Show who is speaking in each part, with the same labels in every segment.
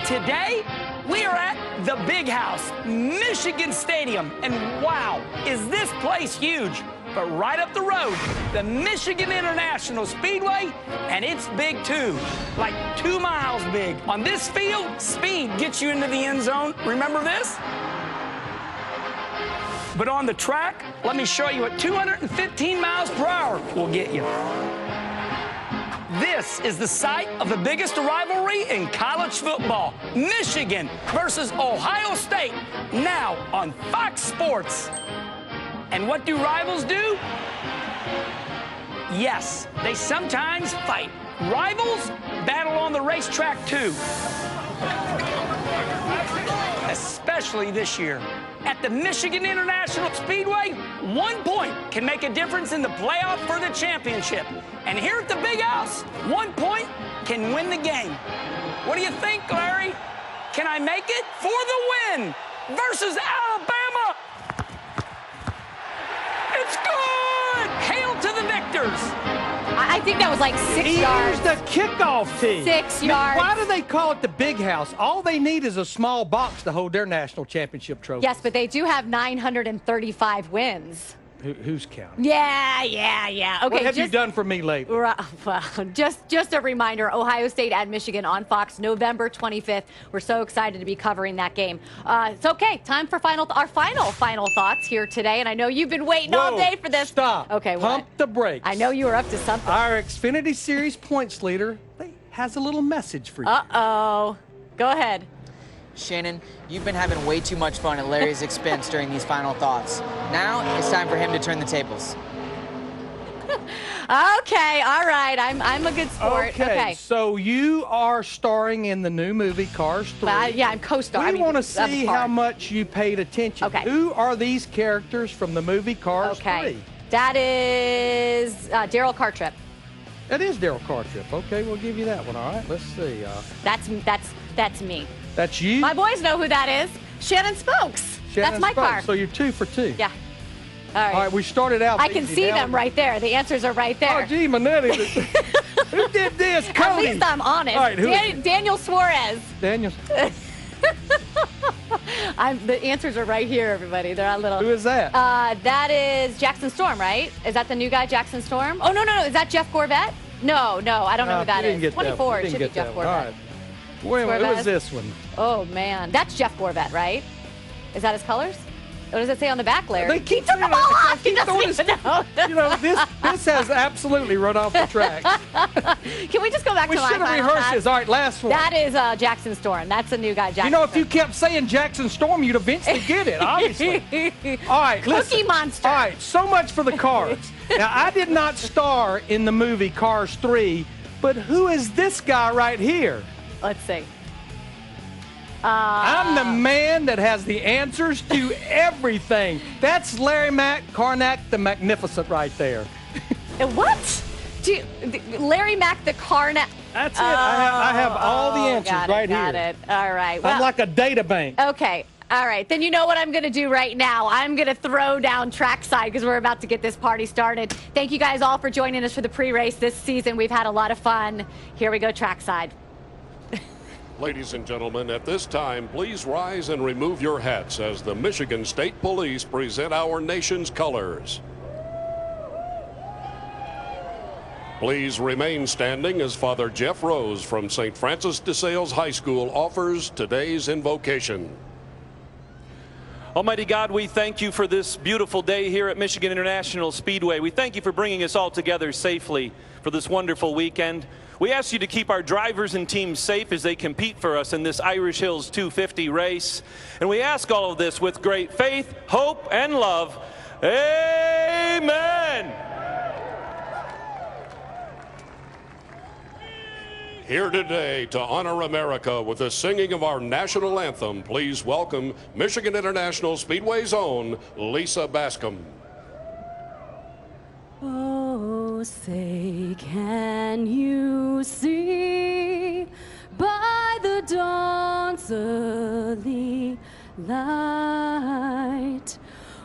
Speaker 1: Today, we are at the Big House, Michigan Stadium. And wow, is this place huge. But right up the road, the Michigan International Speedway, and it's big too, like 2 miles big. On this field, speed gets you into the end zone. Remember this? But on the track, let me show you what 215 miles per hour will get you. This is the site of the biggest rivalry in college football. Michigan versus Ohio State, now on Fox Sports. And what do rivals do? Yes, they sometimes fight. Rivals battle on the racetrack too. Especially this year. At the Michigan International Speedway, 1 point can make a difference in the playoff for the championship. And here at the Big House, 1 point can win the game. What do you think, Larry? Can I make it for the win versus Alabama? It's good! Hail to the victors!
Speaker 2: I think that was like 6 yards.
Speaker 3: Here's the kickoff team.
Speaker 2: 6 yards.
Speaker 3: Why do they call it the Big House? All they need is a small box to hold their national championship trophy.
Speaker 2: Yes, but they do have 935 wins.
Speaker 3: Who's counting?
Speaker 2: Yeah. Okay.
Speaker 3: What have you done for me lately?
Speaker 2: Well, just a reminder, Ohio State at Michigan on Fox, November 25th. We're so excited to be covering that game. It's okay. Time for our final thoughts here today. And I know you've been waiting all day for this.
Speaker 3: Stop.
Speaker 2: Okay,
Speaker 3: Pump the brakes.
Speaker 2: I know you were up to something.
Speaker 3: Our Xfinity Series points leader has a little message for you.
Speaker 2: Uh-oh. Go ahead.
Speaker 4: Shannon, you've been having way too much fun at Larry's expense during these final thoughts. Now it's time for him to turn the tables.
Speaker 2: Okay, all right. I'm a good sport.
Speaker 3: Okay, so you are starring in the new movie Cars 3.
Speaker 2: Yeah, I'm co-starring.
Speaker 3: We want to see how much you paid attention.
Speaker 2: Okay.
Speaker 3: Who are these characters from the movie Cars 3?
Speaker 2: That is Daryl Cartrip.
Speaker 3: That is Daryl Cartrip. Okay, we'll give you that one. All right, let's see.
Speaker 2: That's me.
Speaker 3: That's you?
Speaker 2: My boys know who that is. Shannon Spokes. That's my car.
Speaker 3: So you're 2 for 2.
Speaker 2: Yeah. All right.
Speaker 3: All right, we started out.
Speaker 2: I can see them right there. The answers are right there.
Speaker 3: Oh, gee, Manetti. Who did this? Cody.
Speaker 2: At least I'm honest.
Speaker 3: All right,
Speaker 2: Daniel Suarez.
Speaker 3: Daniel.
Speaker 2: The answers are right here, everybody. They're a little.
Speaker 3: Who is that?
Speaker 2: That is Jackson Storm, right? Is that the new guy, Jackson Storm? Oh, no. Is that Jeff Gorvette? No. I don't know who that is. 24. It should be Jeff Gorvette.
Speaker 3: All right. Wait, who is this one?
Speaker 2: Oh, man. That's Jeff Gorvette, right? Is that his colors? What does it say on the back, Larry?
Speaker 3: They keep
Speaker 2: he took them all off. He doesn't even know.
Speaker 3: You know, this has absolutely run off the track.
Speaker 2: Can we just go back to my
Speaker 3: We should have rehearsed this. All right, last one.
Speaker 2: That is Jackson Storm. That's the new guy, Jackson.
Speaker 3: You know, if you kept saying Jackson Storm, you'd eventually get it, obviously. All right, listen.
Speaker 2: Cookie Monster.
Speaker 3: All right, so much for the cars. Now, I did not star in the movie Cars 3, but who is this guy right here?
Speaker 2: Let's see.
Speaker 3: I'm the man that has the answers to everything. That's Larry Karnak the Magnificent right there.
Speaker 2: What? Larry Mack the Karnak.
Speaker 3: That's it. I have all the answers right here.
Speaker 2: Got it. All right. Well,
Speaker 3: I'm like a data bank.
Speaker 2: Okay. All right. Then you know what I'm going to do right now. I'm going to throw down trackside because we're about to get this party started. Thank you guys all for joining us for the pre-race this season. We've had a lot of fun. Here we go, trackside.
Speaker 5: Ladies and gentlemen, at this time, please rise and remove your hats as the Michigan State Police present our nation's colors. Please remain standing as Father Jeff Rose from St. Francis de Sales High School offers today's invocation.
Speaker 6: Almighty God, we thank you for this beautiful day here at Michigan International Speedway. We thank you for bringing us all together safely for this wonderful weekend. We ask you to keep our drivers and teams safe as they compete for us in this Irish Hills 250 race. And we ask all of this with great faith, hope, and love. Amen.
Speaker 5: Here today to honor America with the singing of our national anthem, please welcome Michigan International Speedway's own Lisa Bascom.
Speaker 7: Oh, say, can you see by the dawn's early light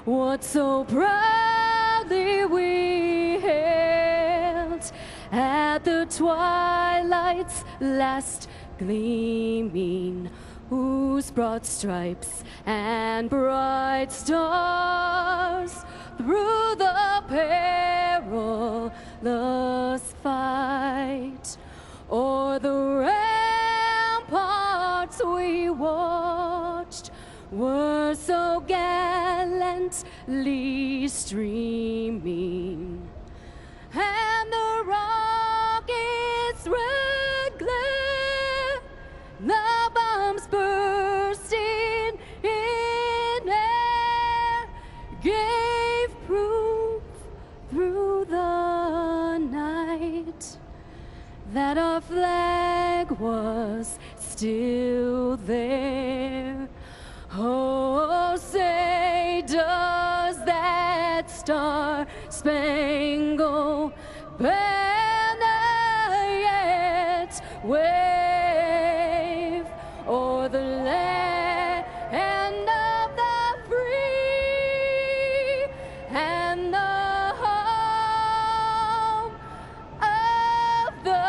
Speaker 7: what so proudly we hailed at the twilight's last gleaming, whose broad stripes and bright stars through the perilous fight o'er the ramparts we watched were so gallantly streaming, and the rocket's red glare, the bombs bursting in air, gave proof through the night that our flag was still there. Oh, say, does that star-spangled banner yet wave o'er the land of the free and the home of the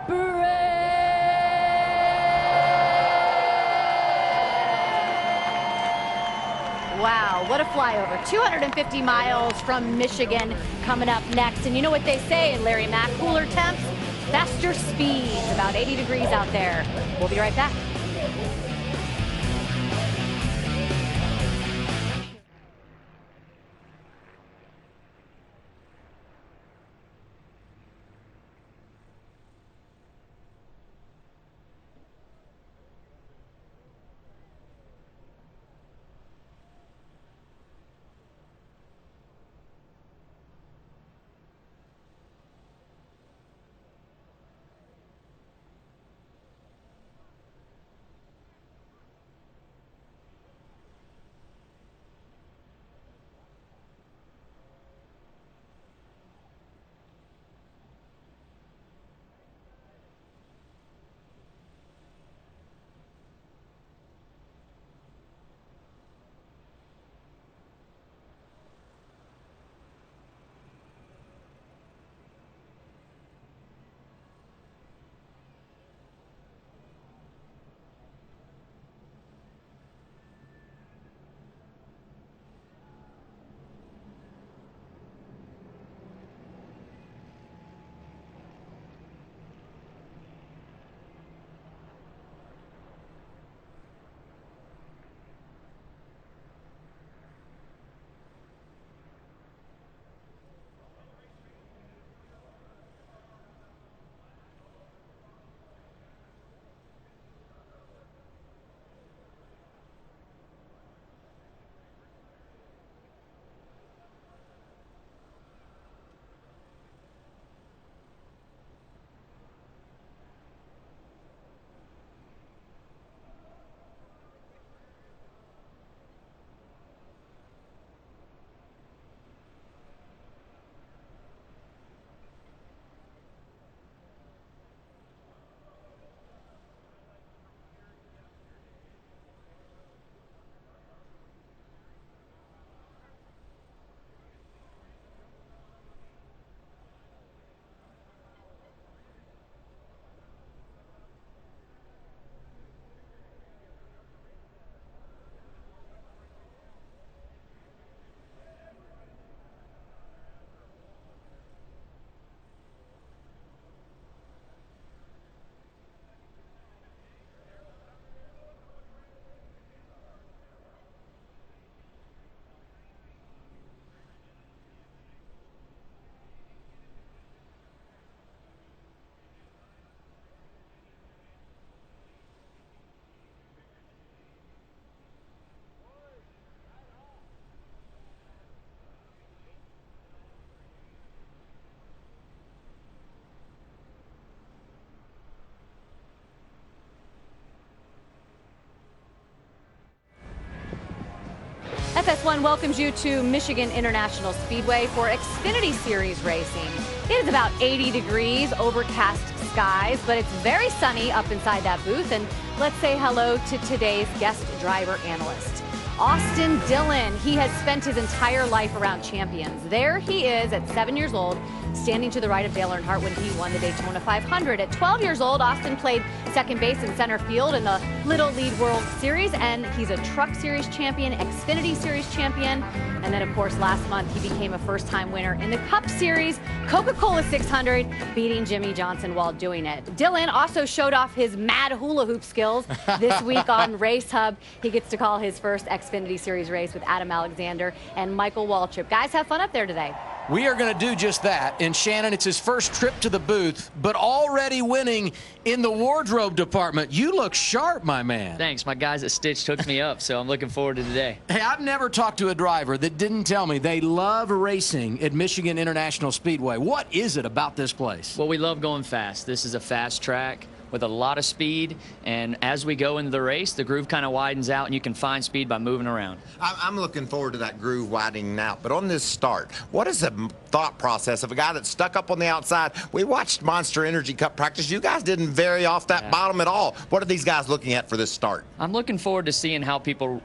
Speaker 7: brave?
Speaker 2: Wow, what a flyover. 250 miles from Michigan coming up next. And you know what they say, Larry Mack, cooler temps, faster speeds. About 80 degrees out there. We'll be right back. FS1 welcomes you to Michigan International Speedway for Xfinity Series racing. It is about 80 degrees, overcast skies, but it's very sunny up inside that booth. And let's say hello to today's guest driver analyst. Austin Dillon. He has spent his entire life around champions. There he is at 7 years old, standing to the right of Dale Earnhardt when he won the Daytona 500. At 12 years old, Austin played second base and center field in the Little League World Series, and he's a Truck Series champion, Xfinity Series champion, and then, of course, last month he became a first-time winner in the Cup Series, Coca-Cola 600, beating Jimmy Johnson while doing it. Dillon also showed off his mad hula hoop skills this week on Race Hub. He gets to call his first Xfinity Series race with Adam Alexander and Michael Waltrip. Guys, have fun up there today.
Speaker 8: We are going to do just that. And Shannon, it's his first trip to the booth, but already winning in the wardrobe department. You look sharp, my man.
Speaker 9: Thanks. My guys at Stitch hooked me up, so I'm looking forward to today.
Speaker 8: Hey, I've never talked to a driver that didn't tell me they love racing at Michigan International Speedway. What is it about this place?
Speaker 9: Well, we love going fast. This is a fast track with a lot of speed, and as we go into the race, the groove kind of widens out, and you can find speed by moving around.
Speaker 10: I'm looking forward to that groove widening out. But on this start, what is the thought process of a guy that's stuck up on the outside? We watched Monster Energy Cup practice. You guys didn't vary off that bottom at all. What are these guys looking at for this start?
Speaker 9: I'm looking forward to seeing how people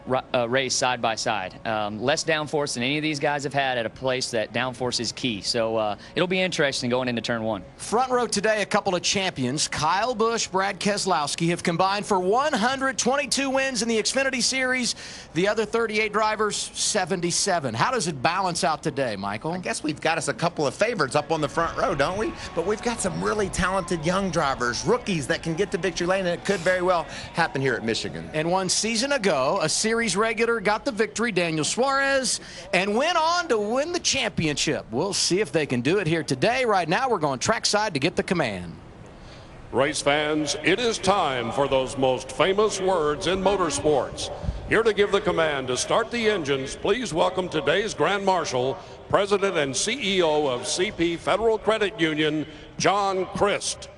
Speaker 9: race side by side. Less downforce than any of these guys have had at a place that downforce is key. So it'll be interesting going into turn one.
Speaker 8: Front row today, a couple of champions. Kyle Busch, Brad Keselowski have combined for 122 wins in the Xfinity Series. The other 38 drivers, 77. How does it balance out today, Michael?
Speaker 10: I guess we've got us a couple of favorites up on the front row, don't we? But we've got some really talented young drivers, rookies that can get to victory lane, and it could very well happen here at Michigan.
Speaker 8: And 1 season ago, a series regular got the victory, Daniel Suarez, and went on to win the championship. We'll see if they can do it here today. Right now, we're going trackside to get the command.
Speaker 5: Race fans, it is time for those most famous words in motorsports. Here to give the command to start the engines, please welcome today's Grand Marshal, President and CEO of CP Federal Credit Union, John Christ.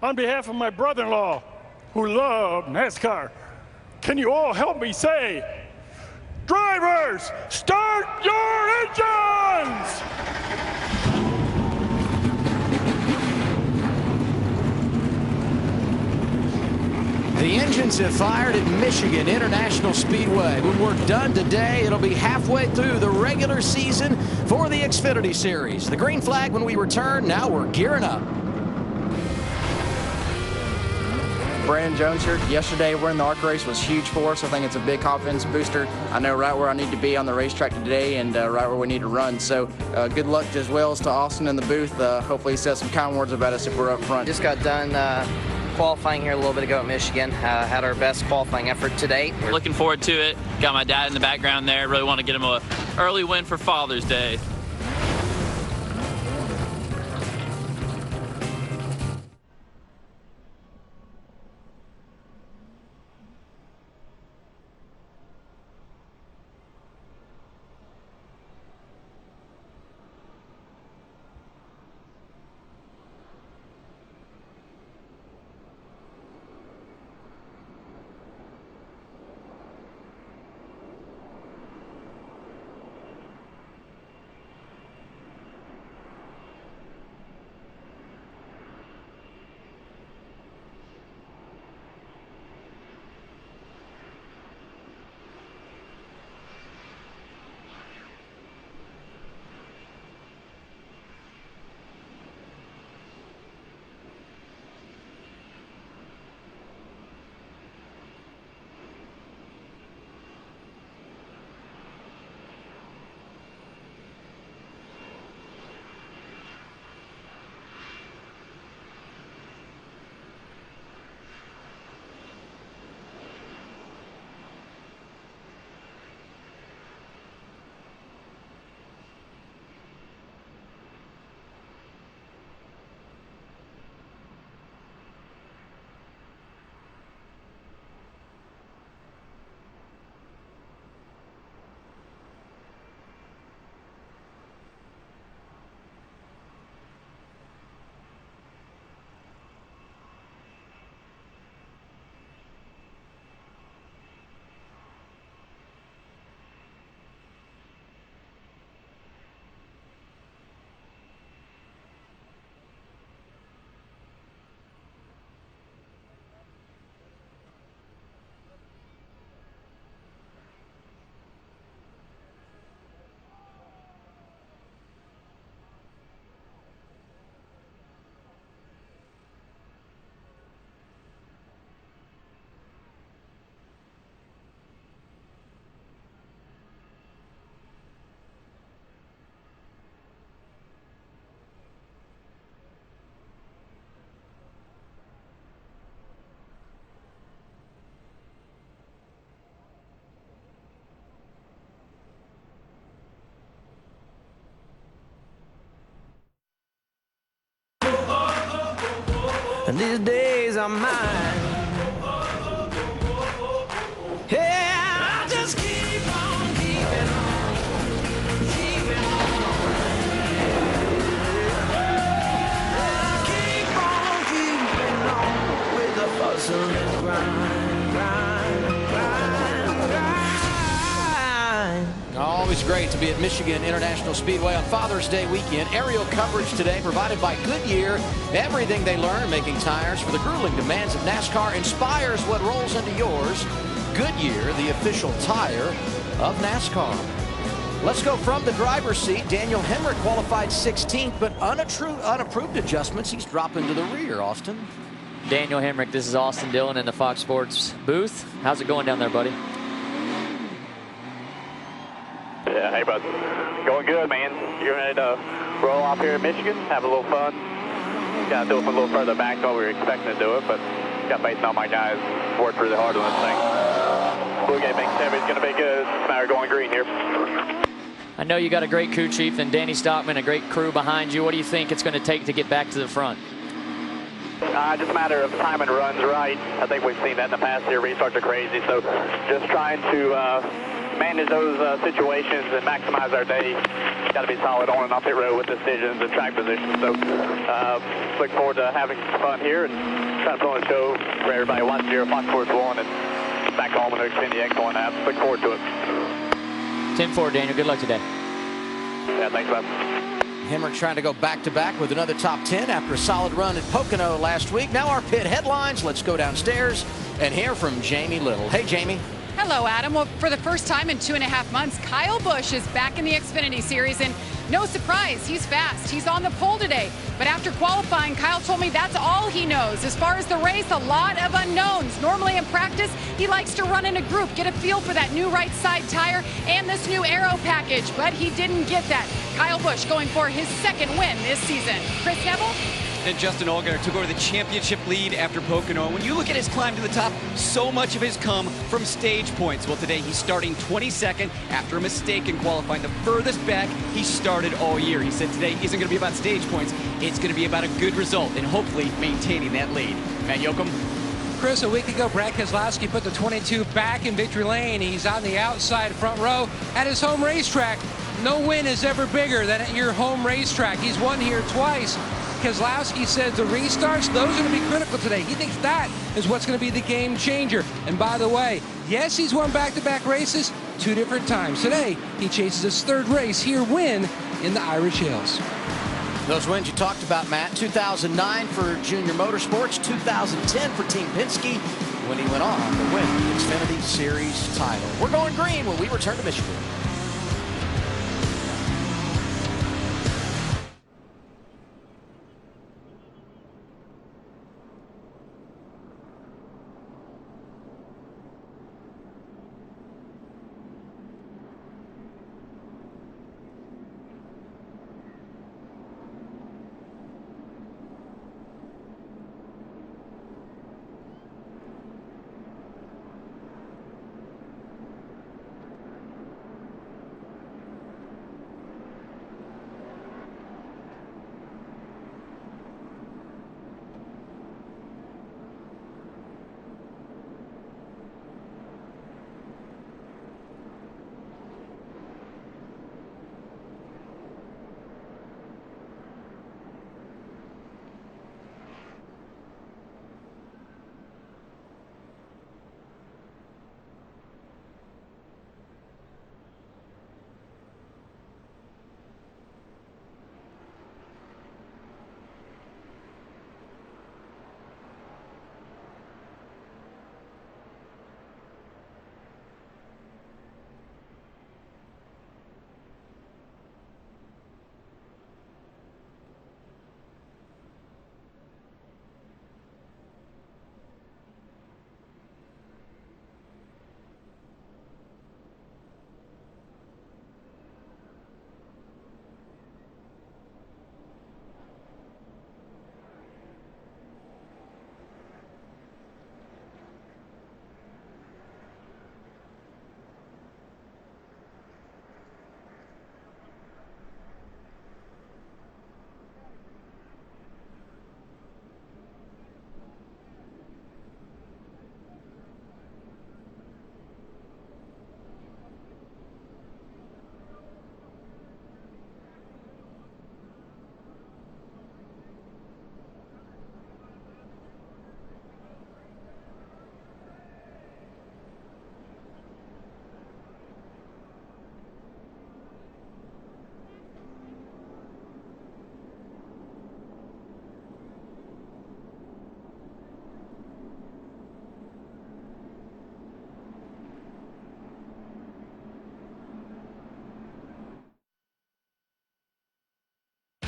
Speaker 11: On behalf of my brother-in-law, who loved NASCAR, can you all help me say, drivers, start your engines!
Speaker 8: The engines have fired at Michigan International Speedway. When we're done today, it'll be halfway through the regular season for the Xfinity Series. The green flag when we return. Now we're gearing up.
Speaker 12: Brandon Jones here. Yesterday, winning the ARC race was huge for us. I think it's a big confidence booster. I know right where I need to be on the racetrack today and right where we need to run. So good luck as well as to Austin in the booth. Hopefully he says some kind words about us if we're up front.
Speaker 13: Just got done qualifying here a little bit ago at Michigan. Had our best qualifying effort to date.
Speaker 14: Looking forward to it. Got my dad in the background there. Really want to get him an early win for Father's Day.
Speaker 15: and these days are mine. Yeah, I just keep on keeping on, keeping on. I keep on keeping on with the hustle and grind, grind, grind, grind.
Speaker 8: Always great to be at Michigan International Speedway on Father's Day weekend. Aerial coverage today provided by Goodyear. Everything they learn making tires for the grueling demands of NASCAR inspires what rolls into yours. Goodyear, the official tire of NASCAR. Let's go from the driver's seat. Daniel Hemrick qualified 16th, but unapproved adjustments. He's dropping to the rear, Austin.
Speaker 9: Daniel Hemrick, this is Austin Dillon in the Fox Sports booth. How's it going down there, buddy?
Speaker 16: Yeah, hey, bud. Going good, man. You're ready to roll off here in Michigan, have a little fun. Got to do it from a little further back than we were expecting to do it, but got faith in all my guys. Worked really hard on this thing. Blue Gate thinks everything's going to be good. It's a matter of going green here.
Speaker 9: I know you got a great crew chief and Danny Stockman, a great crew behind you. What do you think it's going to take to get back to the front?
Speaker 16: Just a matter of time and runs right. I think we've seen that in the past here. Restarts are crazy, so just trying to manage those situations and maximize our day. Got to be solid on and off pit road with decisions and track positions. So look forward to having some fun here and trying to put on a show for everybody watching here at Fox Sports 1 and back home in the XFINITY X1 app. Look forward to it.
Speaker 9: 10-4, Daniel. Good luck today.
Speaker 16: Yeah, thanks, bud.
Speaker 8: Hemrick trying to go back-to-back with another top 10 after a solid run at Pocono last week. Now our pit headlines. Let's go downstairs and hear from Jamie Little. Hey, Jamie.
Speaker 17: Hello, Adam. Well, for the first time in 2.5 months, Kyle Busch is back in the Xfinity Series, and no surprise, he's fast. He's on the pole today. But after qualifying, Kyle told me that's all he knows. As far as the race, a lot of unknowns. Normally in practice, he likes to run in a group, get a feel for that new right side tire and this new aero package, but he didn't get that. Kyle Busch going for his second win this season. Chris Neville?
Speaker 18: And Justin Allgaier took over the championship lead after Pocono. When you look at his climb to the top, so much of his come from stage points. Well, today he's starting 22nd after a mistake in qualifying, the furthest back he started all year. He said today isn't going to be about stage points. It's going to be about a good result and hopefully maintaining that lead. Matt Yoakum.
Speaker 19: Chris, a week ago, Brad Keselowski put the 22 back in victory lane. He's on the outside front row at his home racetrack. No win is ever bigger than at your home racetrack. He's won here twice. Keselowski says the restarts, those are going to be critical today. He thinks that is what's going to be the game changer. And by the way, yes, he's won back-to-back races 2 different times. Today, he chases his 3rd race here win in the Irish Hills.
Speaker 8: Those wins you talked about, Matt. 2009 for Junior Motorsports, 2010 for Team Penske when he went on to win the Xfinity Series title. We're going green when we return to Michigan.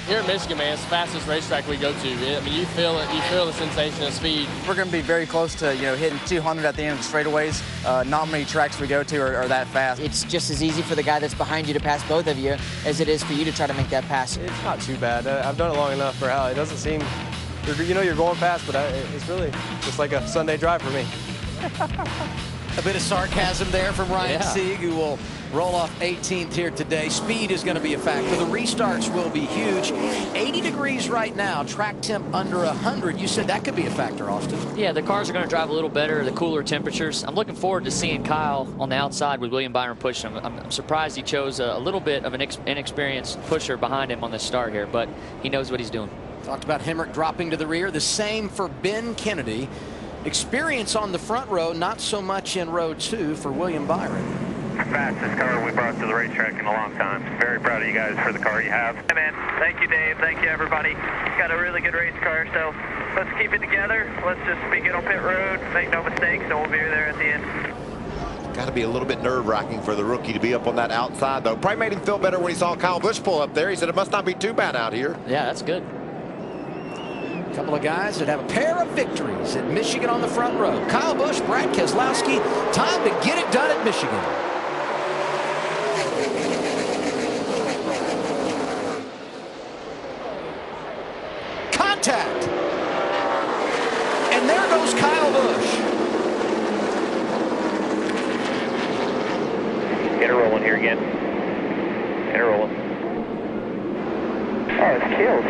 Speaker 20: Here in Michigan, man, it's the fastest racetrack we go to. I mean, you feel it. You feel the sensation of speed.
Speaker 12: We're going to be very close to, hitting 200 at the end of the straightaways. Not many tracks we go to are that fast.
Speaker 4: It's just as easy for the guy that's behind you to pass both of you as it is for you to try to make that pass.
Speaker 21: It's not too bad. I've done it long enough for how it doesn't seem, you're going fast, but it's really just like a Sunday drive for me.
Speaker 8: A bit of sarcasm there from Ryan Sieg, who will roll off 18th here today. Speed is going to be a factor. The restarts will be huge. 80 degrees right now, track temp under 100. You said that could be a factor, Austin.
Speaker 9: Yeah, the cars are going to drive a little better, the cooler temperatures. I'm looking forward to seeing Kyle on the outside with William Byron pushing him. I'm surprised he chose a little bit of an inexperienced pusher behind him on the start here, but he knows what he's doing.
Speaker 8: Talked about Hemrick dropping to the rear. The same for Ben Kennedy. Experience on the front row, not so much in row 2 for William Byron.
Speaker 22: Fastest car we brought to the racetrack in a long time. Very proud of you guys for the car you have.
Speaker 23: Hey man, thank you Dave, thank you everybody. Got a really good race car, so let's keep it together. Let's just be good on pit road, make no mistakes, and we'll be there at the end.
Speaker 10: Got to be a little bit nerve-wracking for the rookie to be up on that outside, though. Probably made him feel better when he saw Kyle Busch pull up there. He said it must not be too bad out here.
Speaker 9: Yeah, that's good.
Speaker 8: A couple of guys that have a pair of victories at Michigan on the front row. Kyle Busch, Brad Keselowski. Time to get it done at Michigan. Contact. And there goes Kyle Busch.
Speaker 22: Get her rolling here again. Get her rolling.
Speaker 23: Oh, it's killed.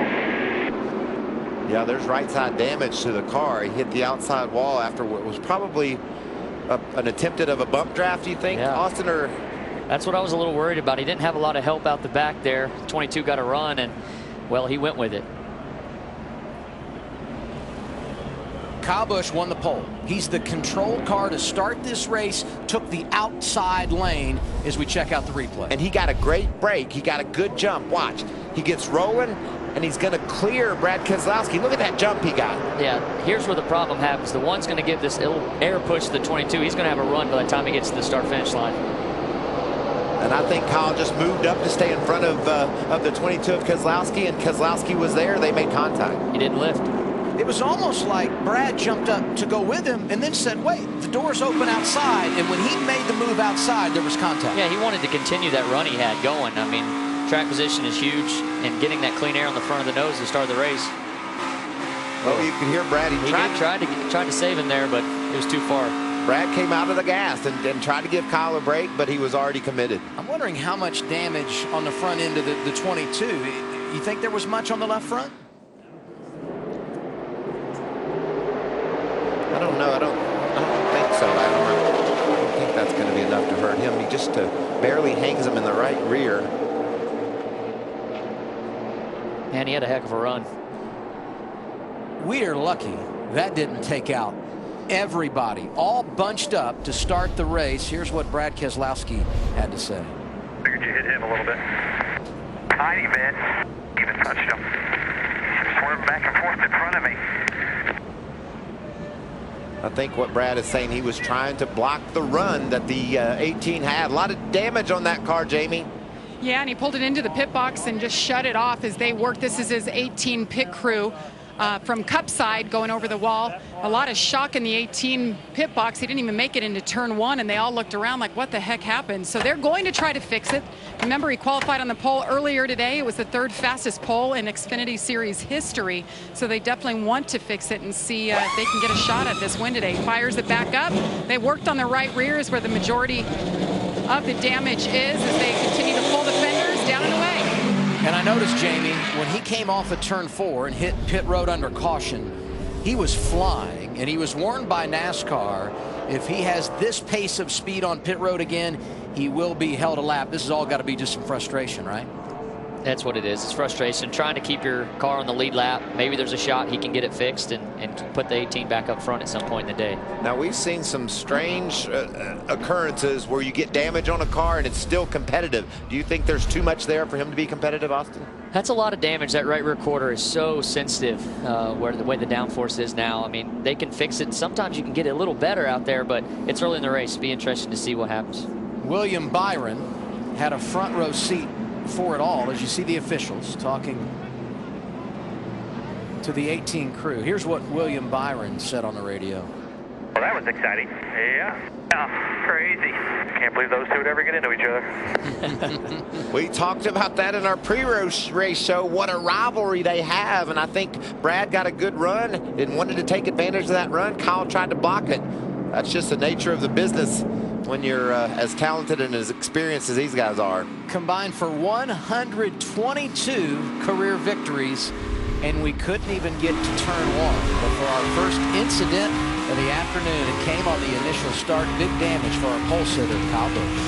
Speaker 10: Yeah, there's right side damage to the car. He hit the outside wall after what was probably an attempted of a bump draft, do you think, Austin? Or
Speaker 9: that's what I was a little worried about. He didn't have a lot of help out the back there. 22 got a run, and, well, he went with it.
Speaker 8: Kyle Busch won the pole. He's the control car to start this race, took the outside lane as we check out the replay.
Speaker 10: And he got a great break. He got a good jump. Watch. He gets rolling, and he's going to clear Brad Keselowski. Look at that jump he got.
Speaker 9: Yeah, here's where the problem happens. The one's going to give this air push to the 22. He's going to have a run by the time he gets to the start-finish line.
Speaker 10: And I think Kyle just moved up to stay in front of the 22 of Keselowski, and Keselowski was there. They made contact.
Speaker 9: He didn't lift.
Speaker 8: It was almost like Brad jumped up to go with him and then said, wait, the door's open outside. And when he made the move outside, there was contact.
Speaker 9: Yeah, he wanted to continue that run he had going. I mean, track position is huge, and getting that clean air on the front of the nose to start the race.
Speaker 10: Well, you can hear Brad. He
Speaker 9: tried to save him there, but it was too far.
Speaker 10: Brad came out of the gas and tried to give Kyle a break, but he was already committed.
Speaker 8: I'm wondering how much damage on the front end of the 22. You think there was much on the left front?
Speaker 10: I don't know. I don't think so. I don't think that's going to be enough to hurt him. He just barely hangs him in the right rear.
Speaker 9: Man, he had a heck of a run.
Speaker 8: We are lucky that didn't take out everybody, all bunched up to start the race. Here's what Brad Keselowski had to say.
Speaker 22: Figured you hit him a little bit. Tiny bit. Even touched him. Swerved back and forth in front of me.
Speaker 10: I think what Brad is saying, he was trying to block the run that the 18 had. A lot of damage on that car, Jamie.
Speaker 17: Yeah, and he pulled it into the pit box and just shut it off as they worked. This is his 18 pit crew from Cup side going over the wall. A lot of shock in the 18 pit box. He didn't even make it into turn 1, and they all looked around like, what the heck happened? So they're going to try to fix it. Remember, he qualified on the pole earlier today. It was the 3rd fastest pole in Xfinity Series history. So they definitely want to fix it and see if they can get a shot at this win today. Fires it back up. They worked on the right rears where the majority of the damage is as they continue to pull the fenders down and away.
Speaker 8: And I noticed, Jamie, when he came off of turn 4 and hit pit road under caution, he was flying, and he was warned by NASCAR, if he has this pace of speed on pit road again, he will be held a lap. This has all got to be just some frustration, right?
Speaker 9: That's what it is. It's frustration. Trying to keep your car on the lead lap. Maybe there's a shot he can get it fixed and put the 18 back up front at some point in the day.
Speaker 10: Now, we've seen some strange occurrences where you get damage on a car and it's still competitive. Do you think there's too much there for him to be competitive, Austin?
Speaker 9: That's a lot of damage. That right rear quarter is so sensitive where the way the downforce is now. I mean, they can fix it. Sometimes you can get it a little better out there, but it's early in the race. It'll be interesting to see what happens.
Speaker 8: William Byron had a front row seat for it all, as you see the officials talking to the 18 crew. Here's what William Byron said on the radio.
Speaker 22: Well, that was exciting. Yeah.
Speaker 23: Oh, crazy.
Speaker 22: Can't believe those two would ever get into each other.
Speaker 10: We talked about that in our pre-race show, what a rivalry they have, and I think Brad got a good run and wanted to take advantage of that run. Kyle tried to block it. That's just the nature of the business when you're as talented and as experienced as these guys are.
Speaker 8: Combined for 122 career victories, and we couldn't even get to turn 1. But for our first incident of the afternoon, it came on the initial start. Big damage for our pole sitter, Kyle Busch.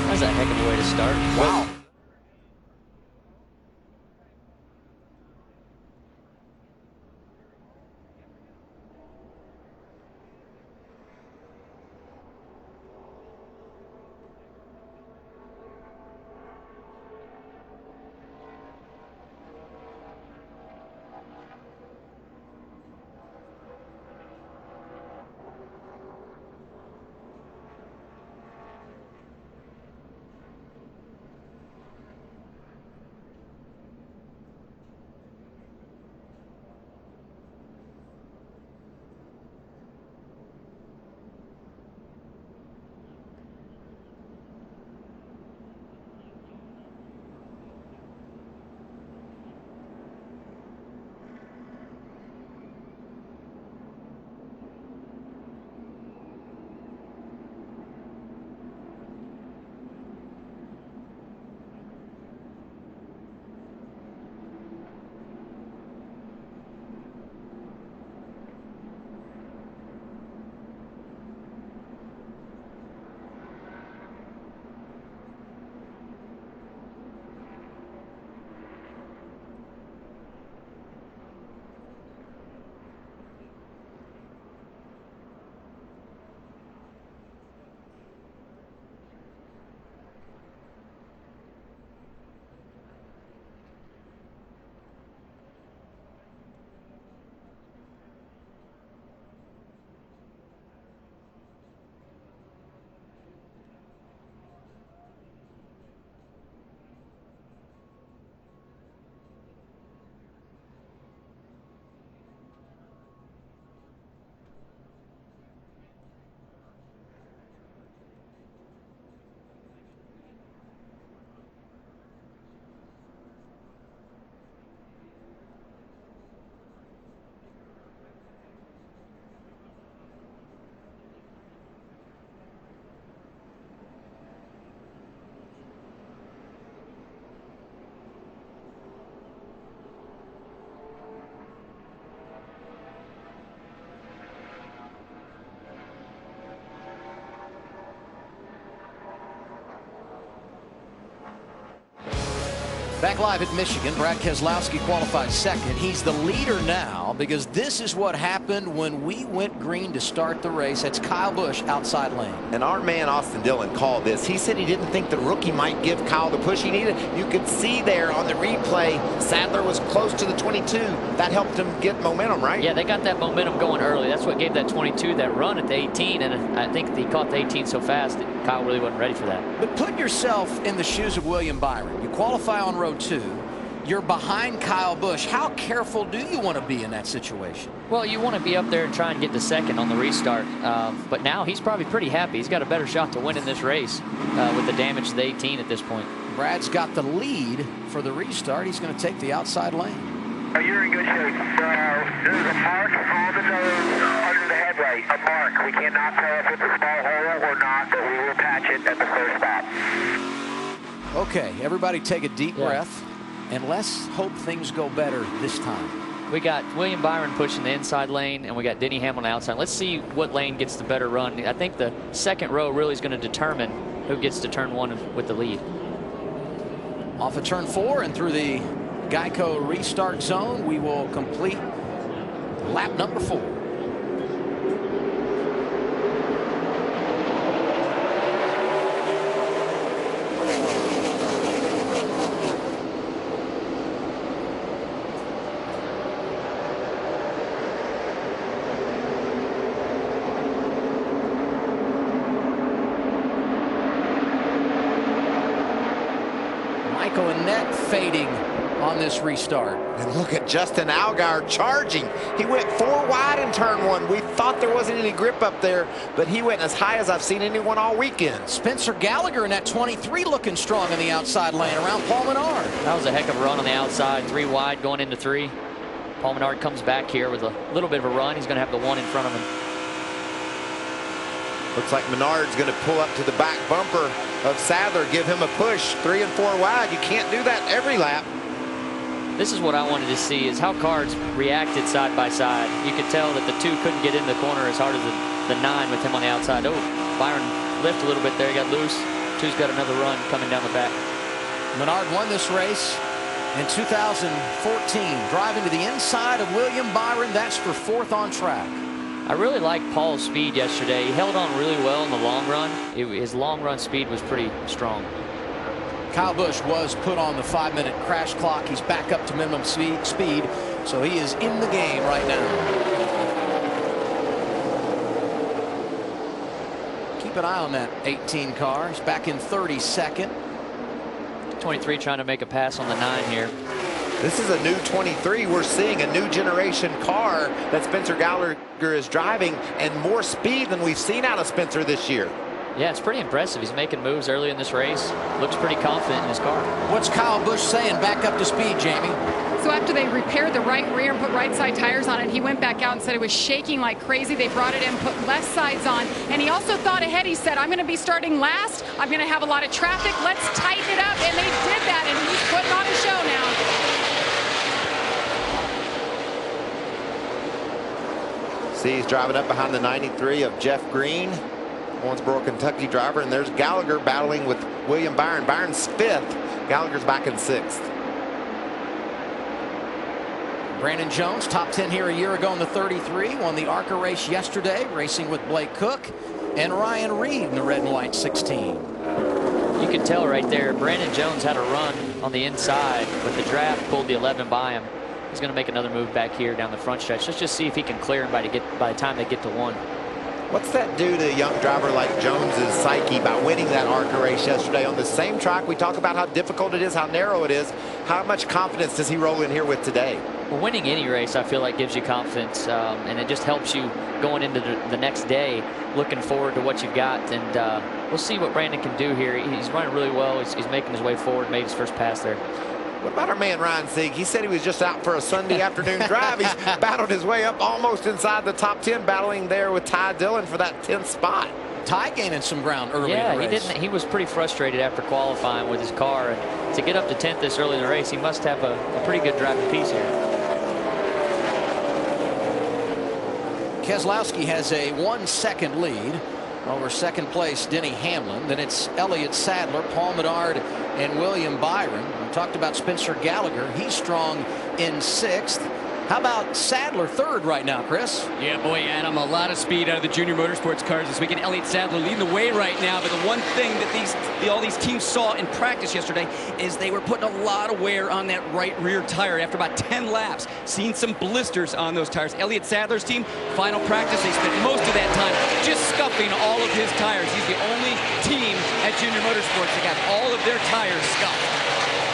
Speaker 9: That's a heck of a way to start.
Speaker 10: Wow.
Speaker 8: Back live at Michigan, Brad Keselowski qualified second. He's the leader now because this is what happened when we went green to start the race. That's Kyle Busch outside lane.
Speaker 10: And our man Austin Dillon called this. He said he didn't think the rookie might give Kyle the push he needed. You could see there on the replay, Sadler was close to the 22. That helped him get momentum, right?
Speaker 9: Yeah, they got that momentum going early. That's what gave that 22 that run at the 18, and I think he caught the 18 so fast that Kyle really wasn't ready for that.
Speaker 8: But put yourself in the shoes of William Byron. You qualify on row 2. You're behind Kyle Busch. How careful do you want to be in that situation?
Speaker 9: Well, you want to be up there and try and get to second on the restart. But now he's probably pretty happy. He's got a better shot to win in this race with the damage to the 18 at this point.
Speaker 8: Brad's got the lead for the restart. He's going to take the outside lane.
Speaker 22: Oh, you're in good shape. There's a mark on the nose under the headlight. A mark. We cannot tell if it's a small hole or not, but we will patch it at the first stop.
Speaker 8: Okay, everybody take a deep breath, and let's hope things go better this time.
Speaker 9: We got William Byron pushing the inside lane, and we got Denny Hamlin outside. Let's see what lane gets the better run. I think the second row really is going to determine who gets to turn 1 with the lead.
Speaker 8: Off of turn 4 and through the Geico restart zone, we will complete lap number 4. Michael Annett fading on this restart.
Speaker 10: And look at Justin Allgaier charging. He went 4 wide in turn 1. We thought there wasn't any grip up there, but he went as high as I've seen anyone all weekend.
Speaker 8: Spencer Gallagher in that 23 looking strong in the outside lane around Paul Menard.
Speaker 9: That was a heck of a run on the outside, 3 wide going into 3. Paul Menard comes back here with a little bit of a run. He's going to have the 1 in front of him.
Speaker 10: Looks like Menard's going to pull up to the back bumper of Sadler, give him a push. 3 and 4 wide. You can't do that every lap.
Speaker 9: This is what I wanted to see, is how cars reacted side by side. You could tell that the 2 couldn't get in the corner as hard as the 9 with him on the outside. Oh, Byron lift a little bit there. He got loose. 2's got another run coming down the back.
Speaker 8: Menard won this race in 2014, driving to the inside of William Byron. That's for 4th on track.
Speaker 9: I really liked Paul's speed yesterday. He held on really well in the long run. His long run speed was pretty strong.
Speaker 8: Kyle Busch was put on the 5-minute crash clock. He's back up to minimum speed, so he is in the game right now. Keep an eye on that 18 car. He's back in 32nd.
Speaker 9: 23 trying to make a pass on the 9 here.
Speaker 10: This is a new 23. We're seeing a new generation car that Spencer Gallagher is driving, and more speed than we've seen out of Spencer this year.
Speaker 9: Yeah, it's pretty impressive. He's making moves early in this race. Looks pretty confident in his car.
Speaker 8: What's Kyle Busch saying back up to speed, Jamie?
Speaker 17: So after they repaired the right rear and put right side tires on it, he went back out and said it was shaking like crazy. They brought it in, put left sides on, and he also thought ahead. He said, I'm going to be starting last. I'm going to have a lot of traffic. Let's tighten it up. And they did that, and he's putting on the show now.
Speaker 10: See, he's driving up behind the 93 of Jeff Green, Owensboro, Kentucky driver, and there's Gallagher battling with William Byron. Byron's 5th. Gallagher's back in 6th.
Speaker 8: Brandon Jones, top 10 here a year ago in the 33, won the ARCA race yesterday, racing with Blake Cook and Ryan Reed in the red and white 16.
Speaker 9: You can tell right there, Brandon Jones had a run on the inside, but the draft pulled the 11 by him. He's going to make another move back here down the front stretch. Let's just see if he can clear him by the time they get to 1.
Speaker 10: What's that do to a young driver like Jones's psyche by winning that ARCA race yesterday on the same track? We talk about how difficult it is, how narrow it is. How much confidence does he roll in here with today?
Speaker 9: Well, winning any race, I feel like, gives you confidence, and it just helps you going into the next day, looking forward to what you've got. And we'll see what Brandon can do here. He's running really well. He's making his way forward, made his first pass there.
Speaker 10: What about our man Ryan Sieg? He said he was just out for a Sunday afternoon drive. He's battled his way up almost inside the top 10, battling there with Ty Dillon for that 10th spot.
Speaker 8: Ty gaining some ground early in the race.
Speaker 9: He was pretty frustrated after qualifying with his car, and to get up to 10th this early in the race, he must have a pretty good driving piece here.
Speaker 8: Keselowski has a 1-second lead over second place Denny Hamlin. Then it's Elliott Sadler, Paul Menard, and William Byron. We talked about Spencer Gallagher. He's strong in 6th. How about Sadler 3rd right now, Chris?
Speaker 18: Yeah, boy, Adam, a lot of speed out of the junior motorsports cars this weekend. Elliott Sadler leading the way right now, but the one thing that all these teams saw in practice yesterday is they were putting a lot of wear on that right rear tire after about 10 laps. Seen some blisters on those tires. Elliott Sadler's team, final practice, they spent most of that time just scuffing all of his tires. He's the only team at Junior Motorsports that got all of their tires scuffed.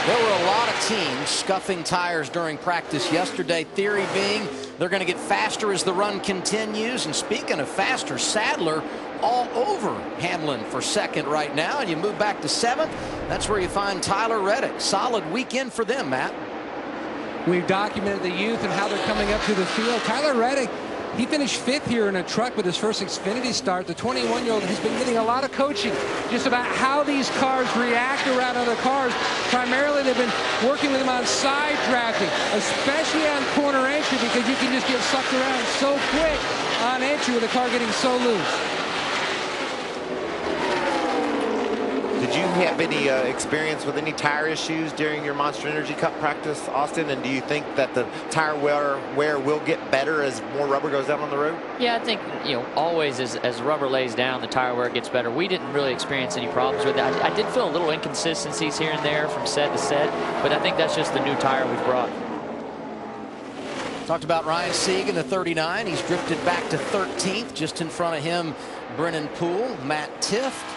Speaker 8: There were a lot of teams scuffing tires during practice yesterday. Theory being they're going to get faster as the run continues. And speaking of faster, Sadler all over Hamlin for 2nd right now. And you move back to 7th. That's where you find Tyler Reddick. Solid weekend for them, Matt.
Speaker 19: We've documented the youth and how they're coming up to the field. Tyler Reddick, he finished 5th here in a truck with his first Xfinity start. The 21-year-old has been getting a lot of coaching just about how these cars react around other cars. Primarily, they've been working with him on side drafting, especially on corner entry, because you can just get sucked around so quick on entry with the car getting so loose.
Speaker 10: Did you have any experience with any tire issues during your Monster Energy Cup practice, Austin? And do you think that the tire wear will get better as more rubber goes down on the road?
Speaker 9: Yeah, I think, always as rubber lays down, the tire wear gets better. We didn't really experience any problems with it. I did feel a little inconsistencies here and there from set to set, but I think that's just the new tire we've brought.
Speaker 8: Talked about Ryan Sieg in the 39. He's drifted back to 13th. Just in front of him, Brennan Poole, Matt Tifft.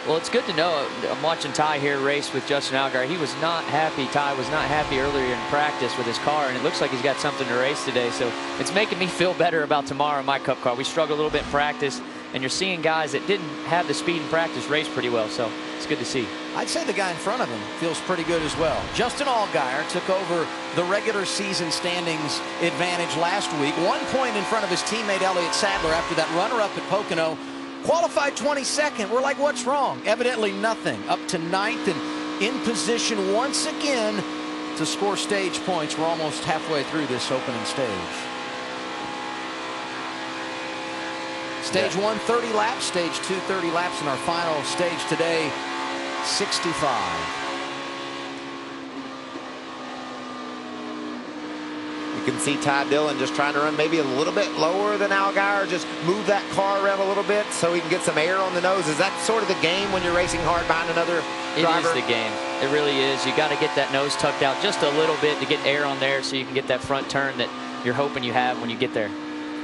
Speaker 9: Well, it's good to know. I'm watching Ty here race with Justin Allgaier. He was not happy. Ty was not happy earlier in practice with his car, and it looks like he's got something to race today. So it's making me feel better about tomorrow in my Cup car. We struggled a little bit in practice, and you're seeing guys that didn't have the speed in practice race pretty well. So it's good to see.
Speaker 8: I'd say the guy in front of him feels pretty good as well. Justin Allgaier took over the regular season standings advantage last week. 1 point in front of his teammate Elliott Sadler after that runner-up at Pocono. Qualified 22nd. We're like, what's wrong? Evidently nothing. Up to 9th and in position once again to score stage points. We're almost halfway through this opening stage. Stage 1, 30 laps. Stage 2, 30 laps. And our final stage today, 65.
Speaker 10: You can see Ty Dillon just trying to run maybe a little bit lower than Allgaier, just move that car around a little bit so he can get some air on the nose. Is that sort of the game when you're racing hard behind another driver?
Speaker 9: It is the game. It really is. You got to get that nose tucked out just a little bit to get air on there so you can get that front turn that you're hoping you have when you get there.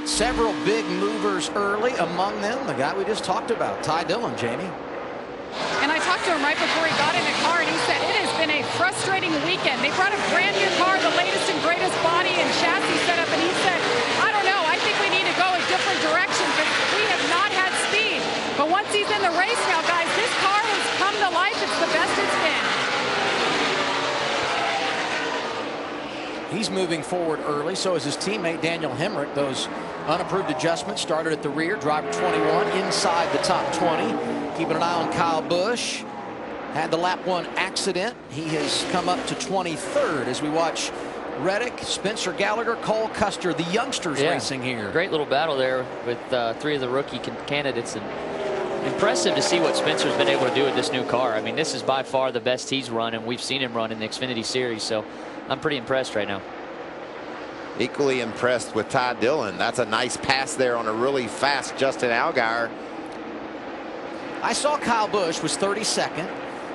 Speaker 8: Several big movers early, among them the guy we just talked about, Ty Dillon, Jamie.
Speaker 17: And I talked to him right before he got in the car, and he said it has been a frustrating weekend. They brought a brand new car, the latest and greatest body and chassis setup, and he said, I don't know, I think we need to go a different direction because we have not had speed. But once he's in the race now, guys, this car has come to life. It's the best it's been.
Speaker 8: He's moving forward early, so is his teammate Daniel Hemrick. Those unapproved adjustments started at the rear. Driver 21 inside the top 20. Keeping an eye on Kyle Busch. Had the lap 1 accident. He has come up to 23rd as we watch Reddick, Spencer Gallagher, Cole Custer, the youngsters racing here.
Speaker 9: Great little battle there with 3 of the rookie candidates. And impressive to see what Spencer's been able to do with this new car. I mean, this is by far the best he's run, and we've seen him run in the Xfinity Series. So I'm pretty impressed right now.
Speaker 10: Equally impressed with Ty Dillon. That's a nice pass there on a really fast Justin Allgaier.
Speaker 8: I saw Kyle Busch was 32nd,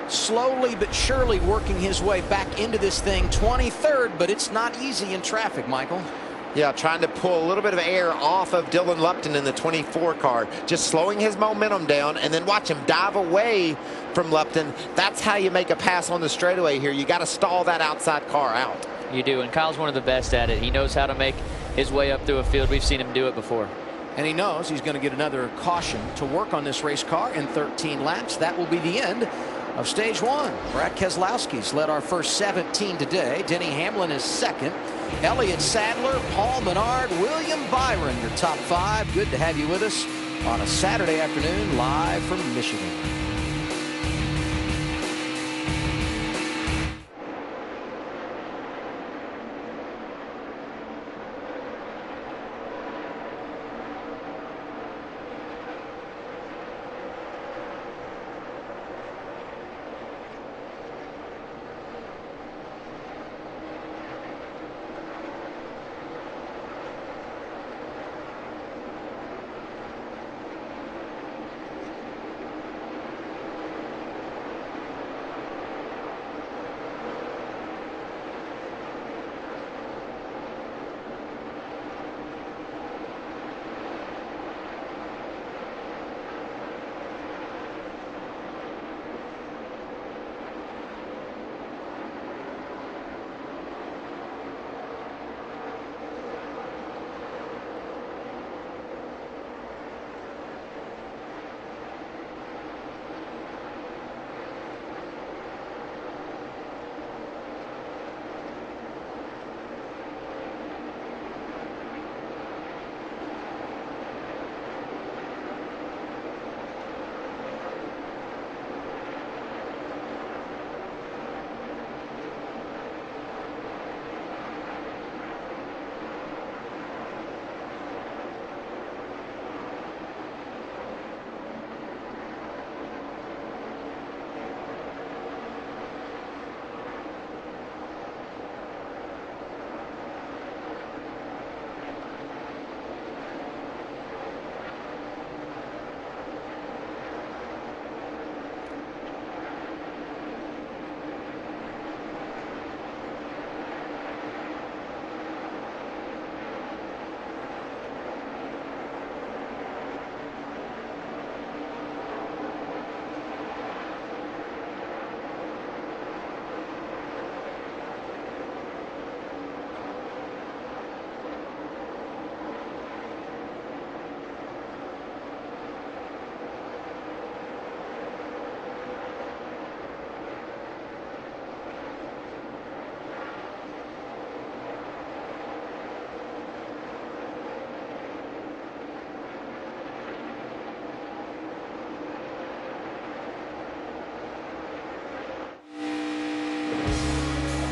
Speaker 8: slowly but surely working his way back into this thing. 23rd, but it's not easy in traffic, Michael.
Speaker 10: Yeah, trying to pull a little bit of air off of Dylan Lupton in the 24 car, just slowing his momentum down, and then watch him dive away from Lupton. That's how you make a pass on the straightaway here. You got to stall that outside car out.
Speaker 9: You do, and Kyle's one of the best at it. He knows how to make his way up through a field. We've seen him do it before.
Speaker 8: And he knows he's going to get another caution to work on this race car in 13 laps. That will be the end of stage 1. Brad Keselowski's led our first 17 today. Denny Hamlin is second. Elliott Sadler, Paul Menard, William Byron, your top 5. Good to have you with us on a Saturday afternoon live from Michigan.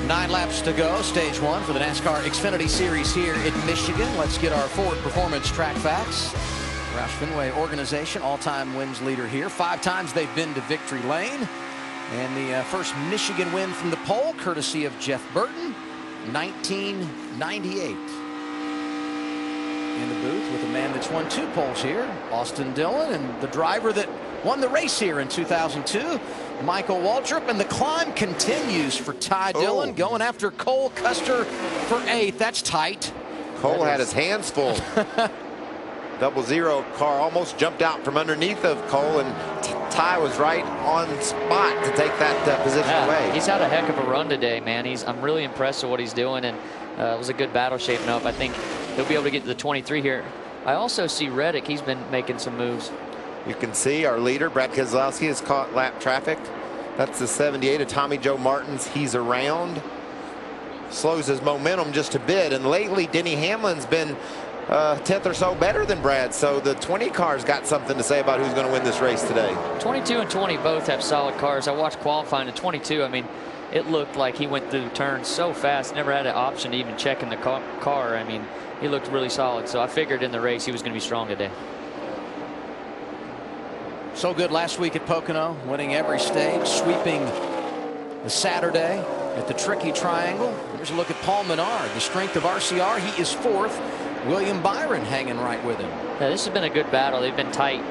Speaker 8: 9 laps to go, stage 1 for the NASCAR Xfinity Series here in Michigan. Let's get our Ford Performance track facts. Roush Fenway organization, all-time wins leader here. 5 times they've been to victory lane. And the first Michigan win from the pole, courtesy of Jeff Burton, 1998. In the booth with a man that's won 2 poles here, Austin Dillon, and the driver that won the race here in 2002, Michael Waltrip. And the climb continues for Ty Dillon, going after Cole Custer for 8th. That's tight.
Speaker 10: Cole had his hands full. 00 car almost jumped out from underneath of Cole, and Ty was right on spot to take that position away.
Speaker 9: He's had a heck of a run today, man. I'm really impressed with what he's doing, and it was a good battle shaping up. I think he'll be able to get to the 23 here. I also see Reddick. He's been making some moves.
Speaker 10: You can see our leader, Brad Keselowski, has caught lap traffic. That's the 78 of Tommy Joe Martins. He's around. Slows his momentum just a bit. And lately, Denny Hamlin's been 10th or so better than Brad. So the 20 car's got something to say about who's going to win this race today. 22
Speaker 9: and 20 both have solid cars. I watched qualifying in 22. I mean, it looked like he went through turns so fast, never had an option to even check in the car. I mean, he looked really solid. So I figured in the race he was going to be strong today.
Speaker 8: So good last week at Pocono, winning every stage, sweeping the Saturday at the Tricky Triangle. Here's a look at Paul Menard, the strength of RCR. He is 4th. William Byron hanging right with him.
Speaker 9: Yeah, this has been a good battle. They've been tight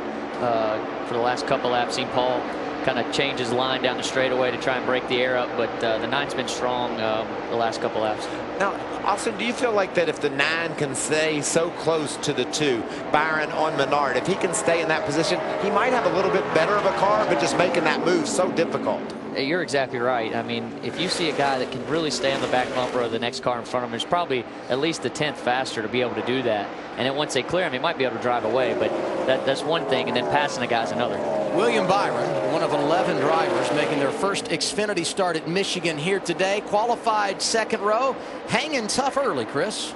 Speaker 9: for the last couple laps. Seen Paul kind of change his line down the straightaway to try and break the air up, but the 9's been strong the last couple laps.
Speaker 10: Now, Austin, do you feel like that if the 9 can stay so close to the 2, Byron on Menard, if he can stay in that position, he might have a little bit better of a car, but just making that move so difficult?
Speaker 9: You're exactly right. I mean, if you see a guy that can really stay on the back bumper of the next car in front of him, it's probably at least a 10th faster to be able to do that. And then once they clear him, he might be able to drive away, but that's one thing, and then passing a guy's another.
Speaker 8: William Byron, one of 11 drivers making their first Xfinity start at Michigan here today. Qualified 2nd row, hanging tough early, Chris.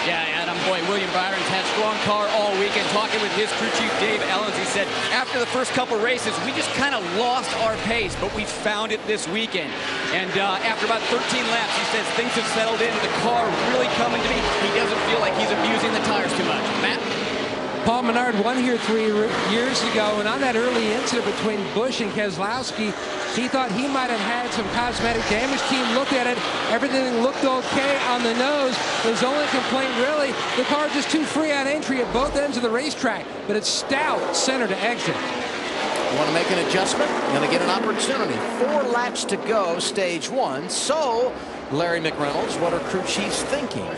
Speaker 18: Yeah, Adam, boy, William Byron's had a strong car all weekend. Talking with his crew chief, Dave Ellens, he said, after the first couple races, we just kind of lost our pace, but we found it this weekend. And after about 13 laps, he says things have settled in, the car really coming to me. He doesn't feel like he's abusing the tires too much. Matt?
Speaker 19: Paul Menard won here 3 years ago, and on that early incident between Busch and Keselowski, he thought he might have had some cosmetic damage. Team looked at it. Everything looked okay on the nose. His only complaint, really, the car just too free on entry at both ends of the racetrack, but it's stout center to exit.
Speaker 8: You want to make an adjustment? Going to get an opportunity. 4 laps to go, stage 1. So, Larry McReynolds, what are crew chiefs thinking?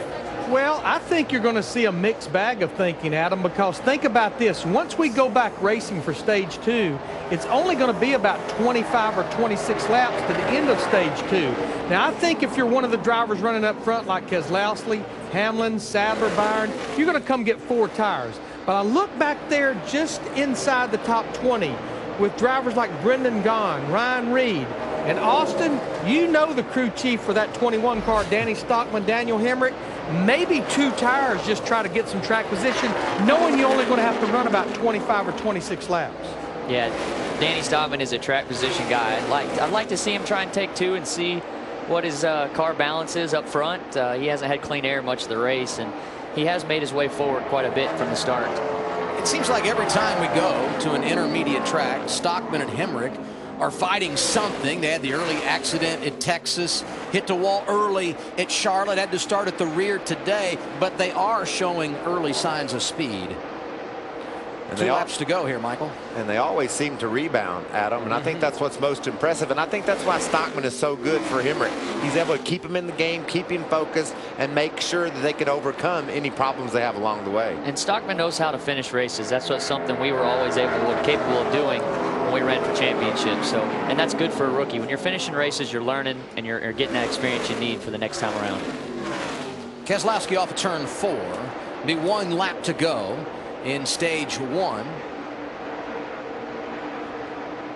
Speaker 1: Well, I think you're going to see a mixed bag of thinking, Adam, because think about this. Once we go back racing for stage 2, it's only going to be about 25 or 26 laps to the end of stage 2. Now, I think if you're one of the drivers running up front like Keselowski, Hamlin, Sadler, Byron, you're going to come get 4 tires. But I look back there just inside the top 20 with drivers like Brendan Gaughan, Ryan Reed, and Austin, you know the crew chief for that 21 car, Danny Stockman, Daniel Hemrick. Maybe 2 tires, just try to get some track position, knowing you're only going to have to run about 25 or 26 laps.
Speaker 9: Yeah, Danny Stockman is a track position guy. I'd like to see him try and take 2 and see what his car balance is up front. He hasn't had clean air much of the race, and he has made his way forward quite a bit from the start.
Speaker 8: It seems like every time we go to an intermediate track, Stockman and Hemrick are fighting something. They had the early accident at Texas, hit the wall early at Charlotte, had to start at the rear today, but they are showing early signs of speed. And 2 laps to go here, Michael.
Speaker 10: And they always seem to rebound, Adam, and I think that's what's most impressive, and I think that's why Stockman is so good for Hemrick. He's able to keep him in the game, keep him focused, and make sure that they can overcome any problems they have along the way.
Speaker 9: And Stockman knows how to finish races. That's something we were always capable of doing when we ran for championships. So, and that's good for a rookie. When you're finishing races, you're learning and you're getting that experience you need for the next time around.
Speaker 8: Keselowski off of turn 4. Be 1 lap to go in stage 1.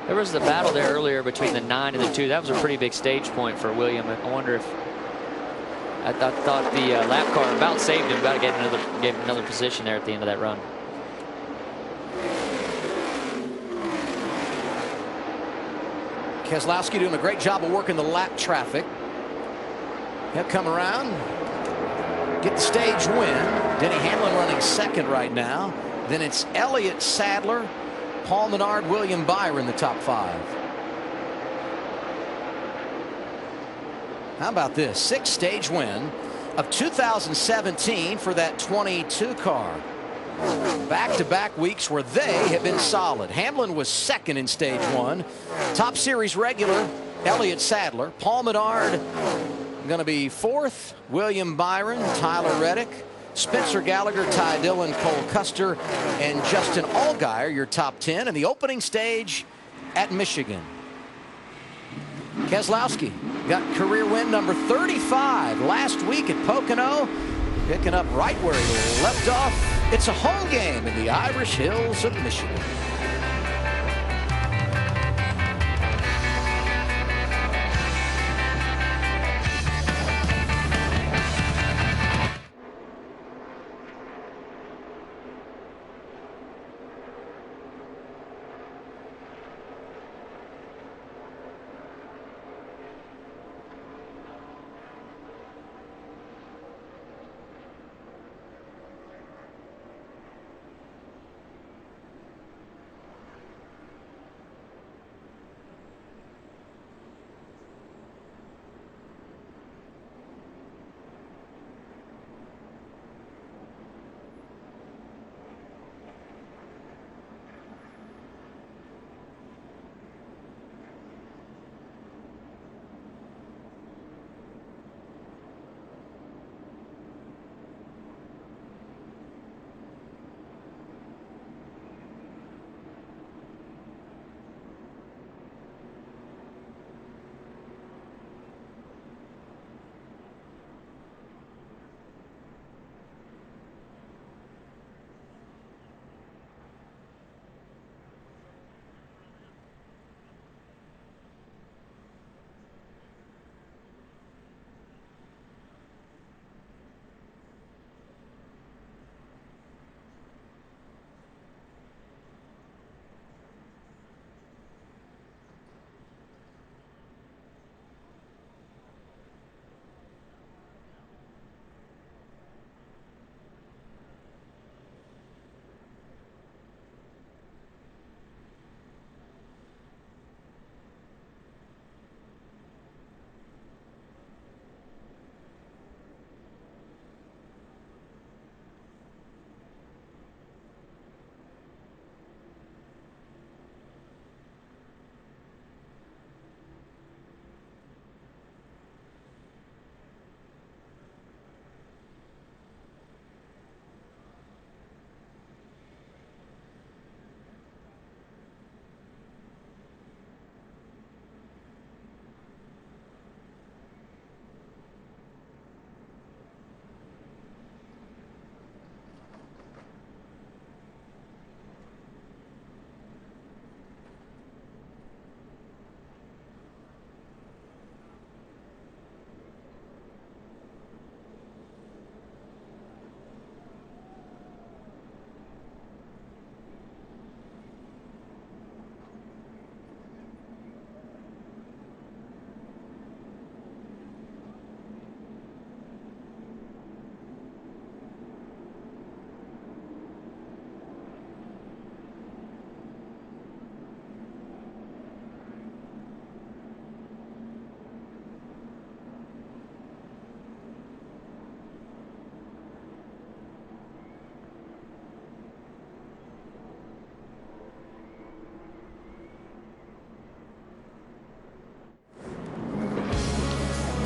Speaker 9: There was the battle there earlier between the 9 and the 2. That was a pretty big stage point for William. I wonder if I thought the lap car about saved him. About to gave him another position there at the end of that run.
Speaker 8: Keselowski doing a great job of working the lap traffic. He'll come around, get the stage win. Denny Hamlin running second right now. Then it's Elliott Sadler, Paul Menard, William Byron, the top 5. How about this? 6th stage win of 2017 for that 22 car. Back-to-back weeks where they have been solid. Hamlin was second in stage 1. Top series regular Elliott Sadler. Paul Menard going to be 4th. William Byron, Tyler Reddick, Spencer Gallagher, Ty Dillon, Cole Custer, and Justin Allgaier, your top 10 in the opening stage at Michigan. Keselowski got career win number 35 last week at Pocono, picking up right where he left off. It's a home game in the Irish Hills of Michigan.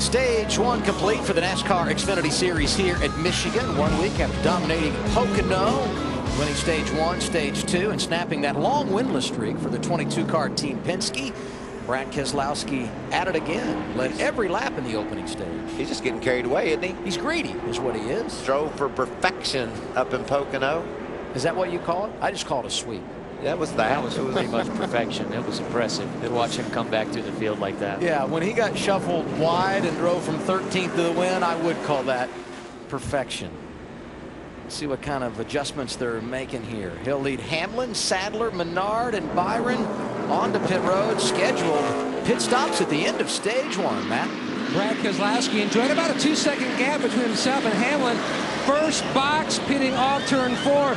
Speaker 8: Stage 1 complete for the NASCAR Xfinity Series here at Michigan. 1 week after dominating Pocono, winning stage 1, stage 2, and snapping that long winless streak for the 22-car Team Penske. Brad Keselowski at it again. Led every lap in the opening stage.
Speaker 10: He's just getting carried away, isn't he?
Speaker 8: He's greedy, is what he is.
Speaker 10: Drove for perfection up in Pocono.
Speaker 8: Is that what you call it? I just call it a sweep.
Speaker 10: That was
Speaker 9: pretty much perfection. It was impressive to watch him come back through the field like that.
Speaker 8: Yeah, when he got shuffled wide and drove from 13th to the win, I would call that perfection. Let's see what kind of adjustments they're making here. He'll lead Hamlin, Sadler, Menard, and Byron on to pit road. Scheduled pit stops at the end of stage 1, Matt.
Speaker 19: Brad Keselowski enjoyed about a 2-second gap between himself and Hamlin. First box pitting off turn 4.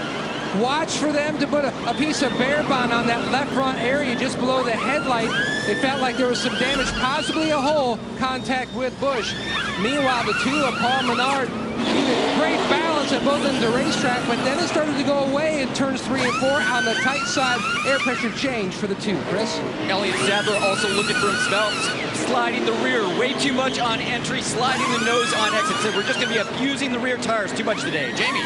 Speaker 19: Watch for them to put a piece of bear bond on that left front area just below the headlight. They felt like there was some damage, possibly a hole, contact with Busch. Meanwhile, the two of Paul Menard needed great balance at both ends of the racetrack, but then it started to go away in turns 3 and 4 on the tight side. Air pressure change for the two. Chris?
Speaker 18: Elliott Sadler also looking for himself, sliding the rear way too much on entry, sliding the nose on exit. So we're just going to be abusing the rear tires too much today. Jamie?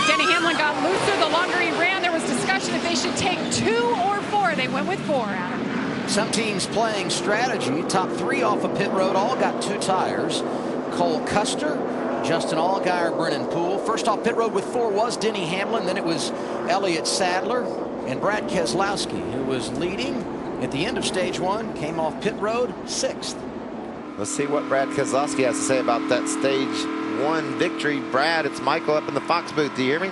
Speaker 17: Denny Hamlin got looser the longer he ran. There was discussion if they should take 2 or 4. They went with 4, Adam.
Speaker 8: Some teams playing strategy. Top 3 off of pit road all got 2 tires. Cole Custer, Justin Allgaier, Brennan Poole. First off pit road with 4 was Denny Hamlin. Then it was Elliott Sadler and Brad Keselowski, who was leading at the end of stage 1. Came off pit road 6th.
Speaker 10: Let's see what Brad Keselowski has to say about that stage 1 victory. Brad, it's Michael up in the Fox booth. Do you hear me?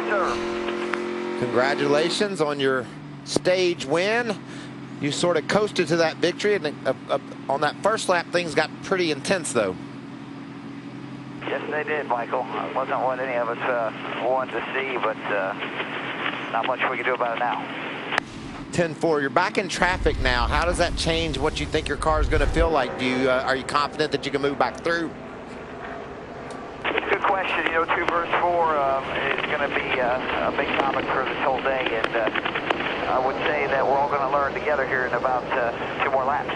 Speaker 23: Sir.
Speaker 10: Congratulations on your stage win. You sort of coasted to that victory, and on that first lap, things got pretty intense, though.
Speaker 23: Yes, they did, Michael. It wasn't what any of us wanted to see, but not much we can do about it now.
Speaker 10: 10-4. You're back in traffic now. How does that change what you think your car is going to feel like? Are you confident that you can move back through?
Speaker 23: Good question. You know, 2 versus 4 is going to be a big topic for this whole day, and I would say that we're all going to learn together here in about 2 more laps.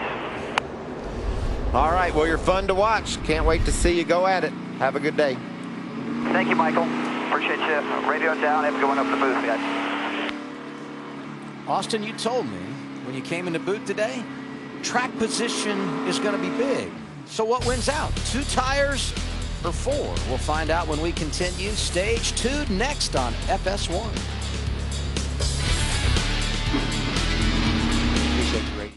Speaker 10: All right. Well, you're fun to watch. Can't wait to see you go at it. Have a good day.
Speaker 23: Thank you, Michael. Appreciate you. Radio down and going up the booth, guys.
Speaker 8: Austin, you told me when you came in the booth today, track position is going to be big. So what wins out? 2 tires or 4? We'll find out when we continue. Stage 2 next on FS1. Appreciate the radio.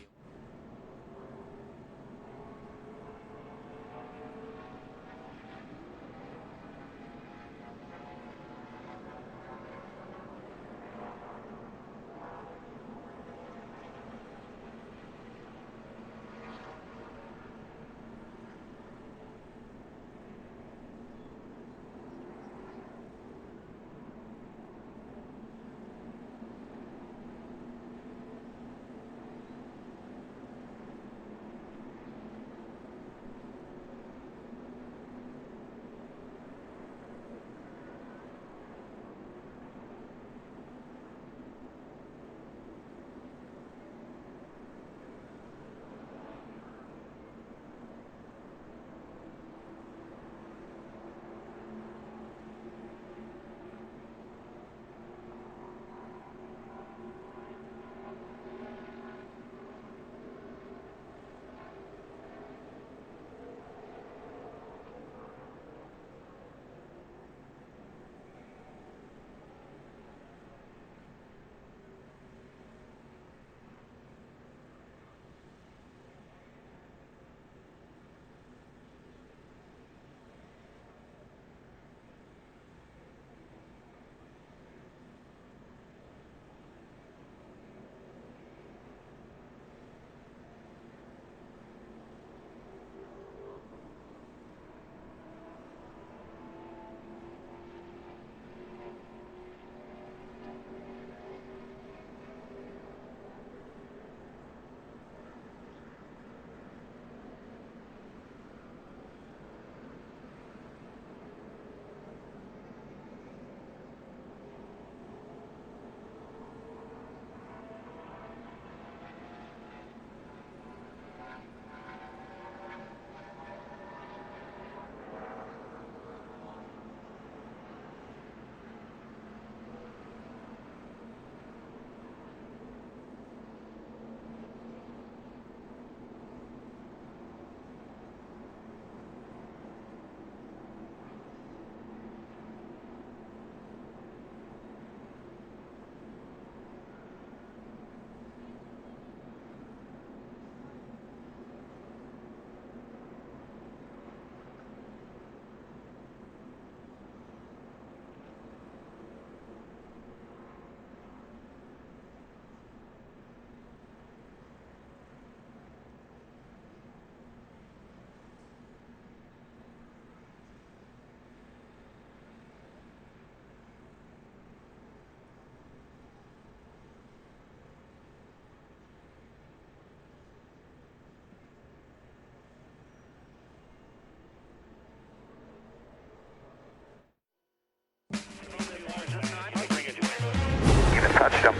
Speaker 23: touched him.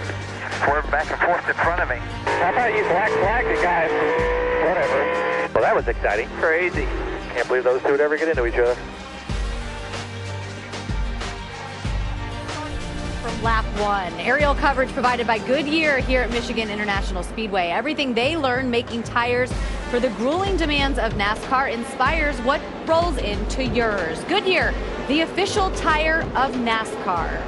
Speaker 23: Swerved back and forth in front of me. I thought you flagged the guy. Whatever. Well, that was exciting. Crazy. Can't believe those two would ever get into each other.
Speaker 2: From lap 1, aerial coverage provided by Goodyear here at Michigan International Speedway. Everything they learned making tires for the grueling demands of NASCAR inspires what rolls into yours. Goodyear, the official tire of NASCAR.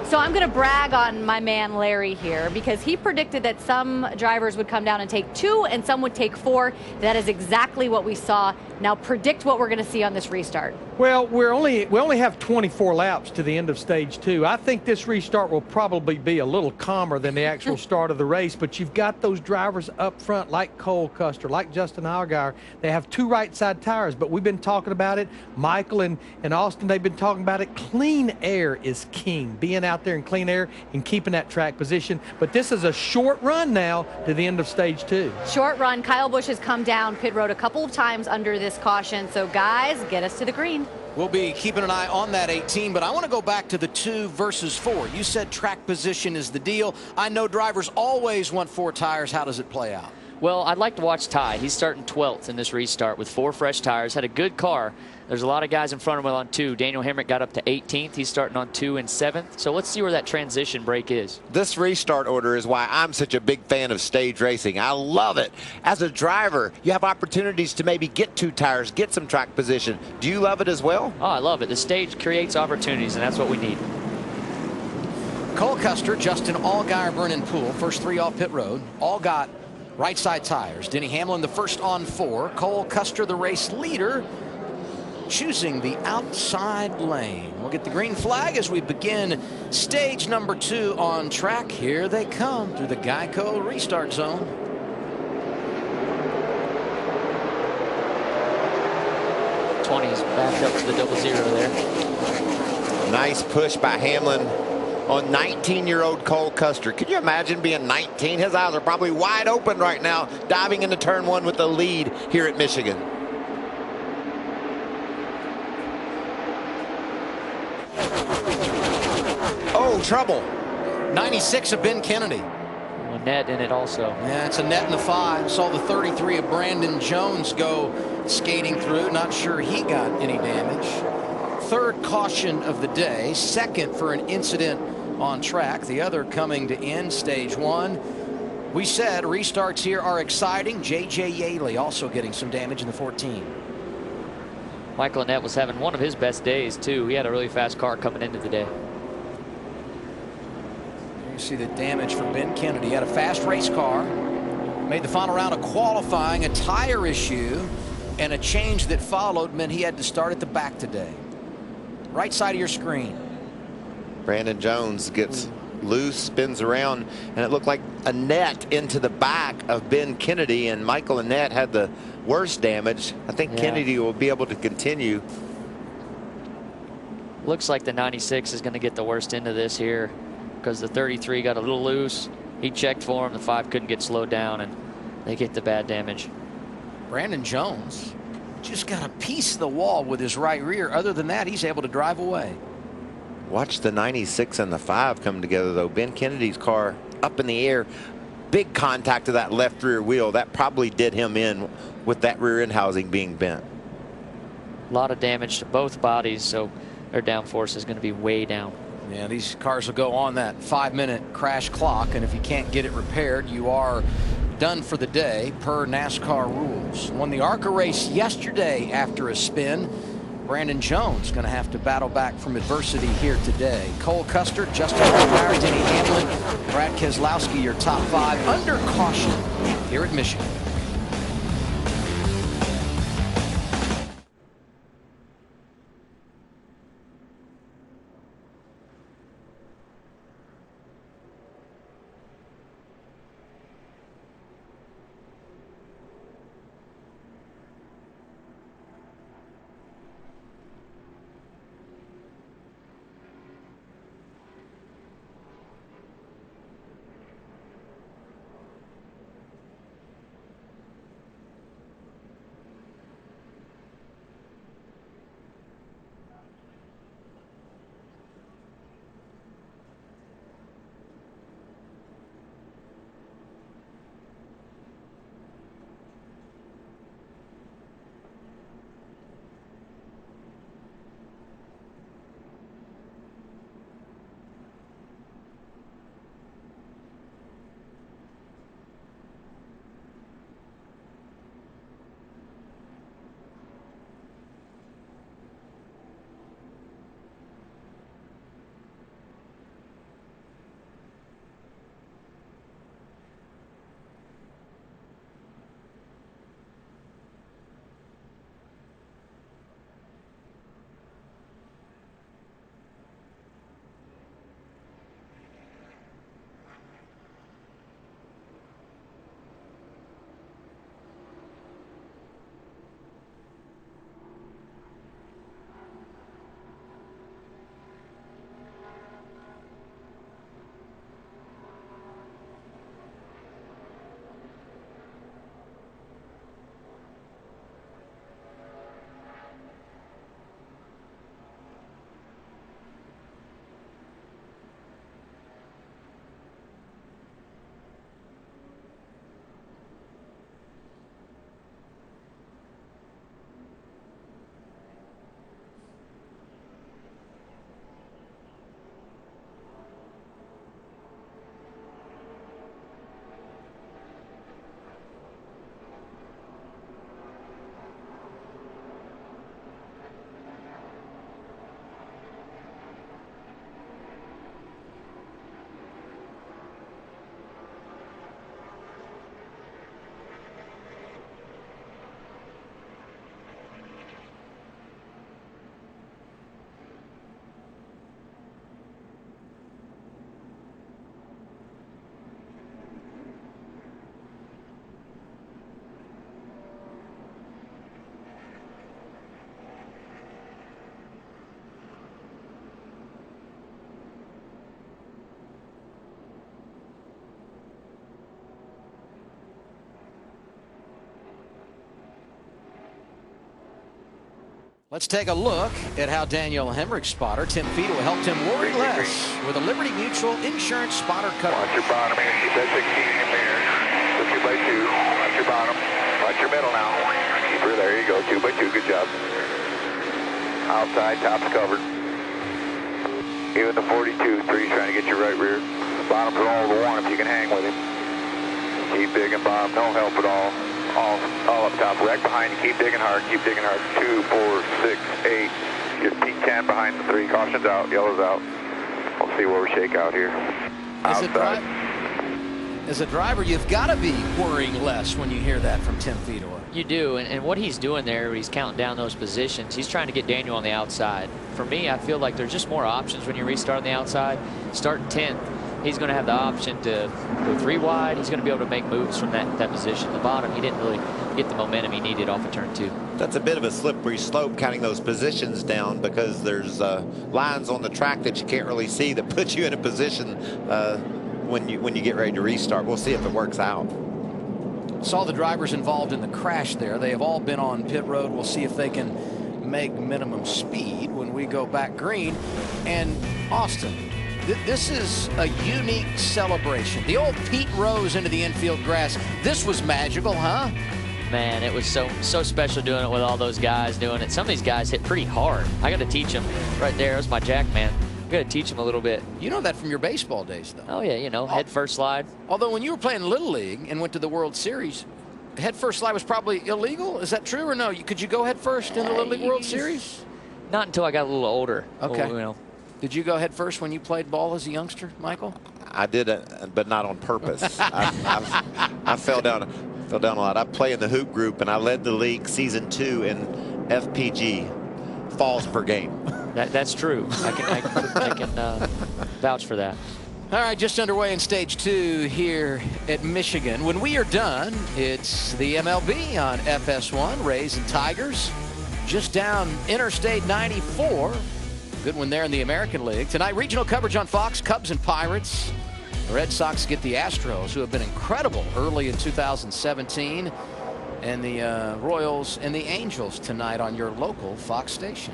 Speaker 2: So I'm going to brag on my man Larry here because he predicted that some drivers would come down and take 2 and some would take 4. That is exactly what we saw. Now predict what we're going to see on this restart.
Speaker 1: Well, we only have 24 laps to the end of stage 2. I think this restart will probably be a little calmer than the actual start of the race, but you've got those drivers up front like Cole Custer, like Justin Allgaier. They have 2 right side tires, but we've been talking about it. Michael and Austin, they've been talking about it. Clean air is king. Being out there in clean air and keeping that track position. But this is a short run now to the end of stage 2.
Speaker 2: Short run. Kyle Busch has come down pit road a couple of times under this caution. So guys, get us to the green.
Speaker 8: We'll be keeping an eye on that 18, but I want to go back to the 2 versus 4. You said track position is the deal. I know drivers always want 4 tires. How does it play out?
Speaker 9: Well, I'd like to watch Ty. He's starting 12th in this restart with 4 fresh tires. Had a good car. There's a lot of guys in front of him on 2. Daniel Hemrick got up to 18th. He's starting on 2 and 7th. So let's see where that transition break is.
Speaker 10: This restart order is why I'm such a big fan of stage racing. I love it. As a driver, you have opportunities to maybe get 2 tires, get some track position. Do you love it as well?
Speaker 9: Oh, I love it. The stage creates opportunities, and that's what we need.
Speaker 8: Cole Custer, Justin Allgaier, Vernon Poole, first 3 off pit road. All got right side tires. Denny Hamlin the first on 4. Cole Custer, the race leader, choosing the outside lane. We'll get the green flag as we begin stage number 2 on track. Here they come through the Geico restart zone.
Speaker 9: '20's back up to the 0-0 there.
Speaker 10: Nice push by Hamlin on 19-year-old Cole Custer. Can you imagine being 19? His eyes are probably wide open right now, diving into turn 1 with the lead here at Michigan. Oh, trouble. 96 of Ben Kennedy.
Speaker 9: A net in it also.
Speaker 8: Yeah, it's a net in the 5. Saw the 33 of Brandon Jones go skating through. Not sure he got any damage. 3rd caution of the day. 2nd for an incident on track. The other coming to end stage 1. We said restarts here are exciting. J.J. Yaley also getting some damage in the 14.
Speaker 9: Michael Annett was having one of his best days, too. He had a really fast car coming into the day.
Speaker 8: You see the damage for Ben Kennedy. He had a fast race car. Made the final round of qualifying. A tire issue and a change that followed meant he had to start at the back today. Right side of your screen.
Speaker 10: Brandon Jones gets loose, spins around, and it looked like a net into the back of Ben Kennedy, and Michael Annett had the worst damage. I think Kennedy will be able to continue.
Speaker 9: Looks like the 96 is going to get the worst end of this here because the 33 got a little loose. He checked for him. The 5 couldn't get slowed down, and they get the bad damage.
Speaker 8: Brandon Jones just got a piece of the wall with his right rear. Other than that, he's able to drive away.
Speaker 10: Watch the 96 and the 5 come together, though. Ben Kennedy's car up in the air. Big contact to that left rear wheel. That probably did him in with that rear end housing being bent.
Speaker 9: A lot of damage to both bodies, so their downforce is going to be way down.
Speaker 8: Yeah, these cars will go on that 5-minute crash clock, and if you can't get it repaired, you are done for the day per NASCAR rules. Won the ARCA race yesterday after a spin. Brandon Jones going to have to battle back from adversity here today. Cole Custer, Justin Allgaier, Denny Hamlin, Brad Keselowski, your top 5 under caution here at Michigan. Let's take a look at how Daniel Hemrick's spotter, Tim Fiedel, helped him worry less with a Liberty Mutual Insurance Spotter Cover.
Speaker 22: Watch your bottom here. Keep that 16 in there. So 2x2. Watch your bottom. Watch your middle now. Keep her there. You go. 2x2. Good job. Outside. Top's covered. Even the 42. 3's trying to get your right rear. Bottoms are all the one if you can hang with him. Keep digging, Bob. No help at all. All up top. Wreck behind you. Keep digging hard. Keep digging hard. 2, 4, 6, 8. Just peak 10 behind the 3. Caution's out. Yellow's out. We'll see where we shake out here. Outside.
Speaker 8: As a driver, you've got to be worrying less when you hear that from Tim Fiedel.
Speaker 9: You do, and what he's doing there, he's counting down those positions. He's trying to get Daniel on the outside. For me, I feel like there's just more options when you restart on the outside. Starting 10th, he's going to have the option to go 3 wide. He's going to be able to make moves from that position. The bottom, he didn't really get the momentum he needed off of turn 2.
Speaker 10: That's a bit of a slippery slope, counting those positions down, because there's lines on the track that you can't really see that put you in a position when you get ready to restart. We'll see if it works out.
Speaker 8: Saw the drivers involved in the crash there. They have all been on pit road. We'll see if they can make minimum speed when we go back green. And Austin, this is a unique celebration. The old Pete Rose into the infield grass. This was magical, huh?
Speaker 9: Man, it was so special doing it with all those guys doing it. Some of these guys hit pretty hard. I got to teach them right there. That's my jack man. I got to teach them a little bit.
Speaker 8: You know that from your baseball days, though.
Speaker 9: Oh, yeah, you know, head first slide.
Speaker 8: Although when you were playing Little League and went to the World Series, head first slide was probably illegal. Is that true or no? Could you go head first in the Little League World Series?
Speaker 9: Not until I got a little older.
Speaker 8: Okay.
Speaker 9: You know.
Speaker 8: Did you go head first when you played ball as a youngster, Michael?
Speaker 10: I did it, but not on purpose. I fell down a lot. I play in the hoop group, and I led the league season 2 in FPG, falls per game.
Speaker 9: That's true. I can vouch for that.
Speaker 8: All right, just underway in stage 2 here at Michigan. When we are done, it's the MLB on FS1, Rays and Tigers. Just down Interstate 94. Good one there in the American League. Tonight, regional coverage on Fox, Cubs and Pirates. The Red Sox get the Astros, who have been incredible early in 2017. And the Royals and the Angels tonight on your local Fox station.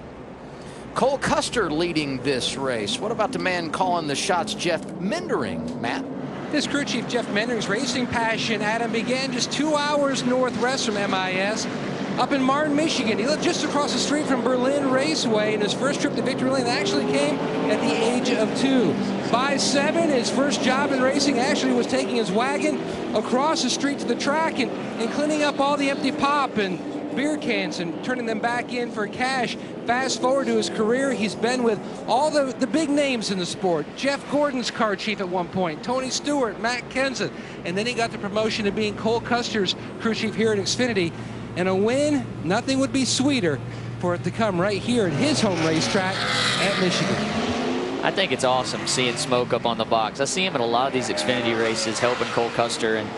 Speaker 8: Cole Custer leading this race. What about the man calling the shots, Jeff Mendering, Matt?
Speaker 19: This crew chief, Jeff Mendering's racing passion, Adam, began just 2 hours northwest from MIS. Up in Martin, Michigan. He lived just across the street from Berlin Raceway, and his first trip to Victory Lane actually came at the age of 2. By 7, his first job in racing actually was taking his wagon across the street to the track and cleaning up all the empty pop and beer cans and turning them back in for cash. Fast forward to his career, he's been with all the big names in the sport. Jeff Gordon's car chief at one point, Tony Stewart, Matt Kenseth, and then he got the promotion to being Cole Custer's crew chief here at Xfinity. And a win, nothing would be sweeter for it to come right here at his home racetrack at Michigan.
Speaker 9: I think it's awesome seeing Smoke up on the box. I see him in a lot of these Xfinity races helping Cole Custer, and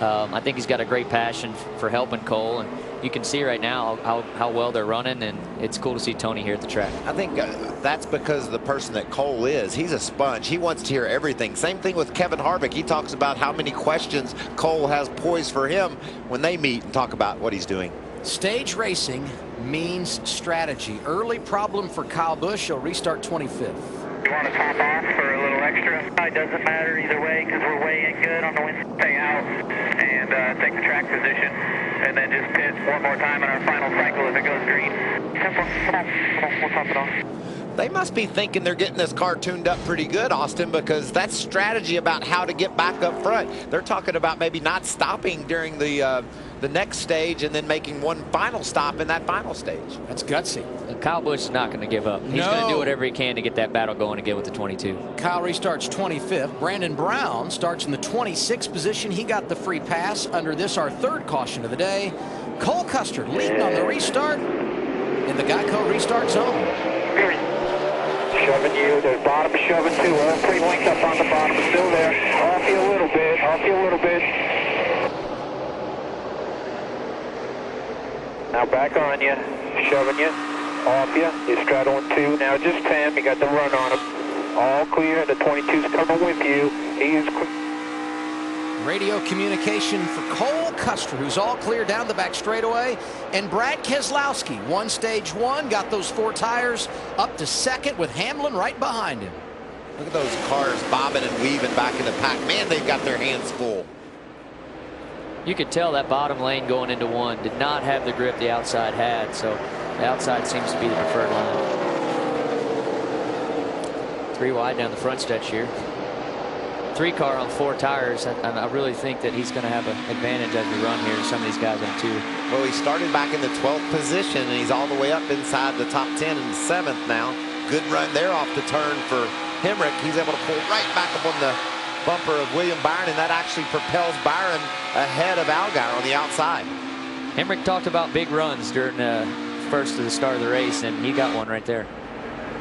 Speaker 9: I think he's got a great passion for helping Cole, and you can see right now how well they're running, and it's cool to see Tony here at the track.
Speaker 10: I think that's because of the person that Cole is. He's a sponge. He wants to hear everything. Same thing with Kevin Harvick. He talks about how many questions Cole has poised for him when they meet and talk about what he's doing.
Speaker 8: Stage racing means strategy. Early problem for Kyle Busch. He'll restart 25th.
Speaker 23: You want to top off for a little extra? It doesn't matter either way because we're way in good on the win. Stay out and take the track position, and then just pit one more time in our final cycle if it goes green. Simple. Come on, we'll top it off.
Speaker 10: They must be thinking they're getting this car tuned up pretty good, Austin, because that's strategy about how to get back up front. They're talking about maybe not stopping during the next stage and then making one final stop in that final stage.
Speaker 8: That's gutsy.
Speaker 9: And Kyle Busch is not going to give up. He's going to do whatever he can to get that battle going again with the 22.
Speaker 8: Kyle restarts 25th. Brandon Brown starts in the 26th position. He got the free pass under this, our third caution of the day. Cole Custer leading on the restart in the Geico restart zone.
Speaker 22: Shoving you, there's bottom shoving too. All 3 lengths up on the bottom, still there. Off you a little bit, off you a little bit. Now back on you, shoving you, off you. You're straddling 2, now just 10. You got the run on him. All clear, the 22's coming with you. He is
Speaker 8: Radio communication for Cole Custer, who's all clear down the back straightaway, and Brad Keselowski won stage 1, got those 4 tires up to second with Hamlin right behind him.
Speaker 10: Look at those cars bobbing and weaving back in the pack. Man, they've got their hands full.
Speaker 9: You could tell that bottom lane going into 1 did not have the grip the outside had, so the outside seems to be the preferred line. 3 wide down the front stretch here. 3 car on 4 tires, and I really think that he's going to have an advantage as we run here. Some of these guys on 2.
Speaker 10: Well, he started back in the 12th position, and he's all the way up inside the top 10 and 7th now. Good run there off the turn for Hemrick. He's able to pull right back up on the bumper of William Byron, and that actually propels Byron ahead of Allgaier on the outside.
Speaker 9: Hemrick talked about big runs during first to the start of the race, and he got one right there.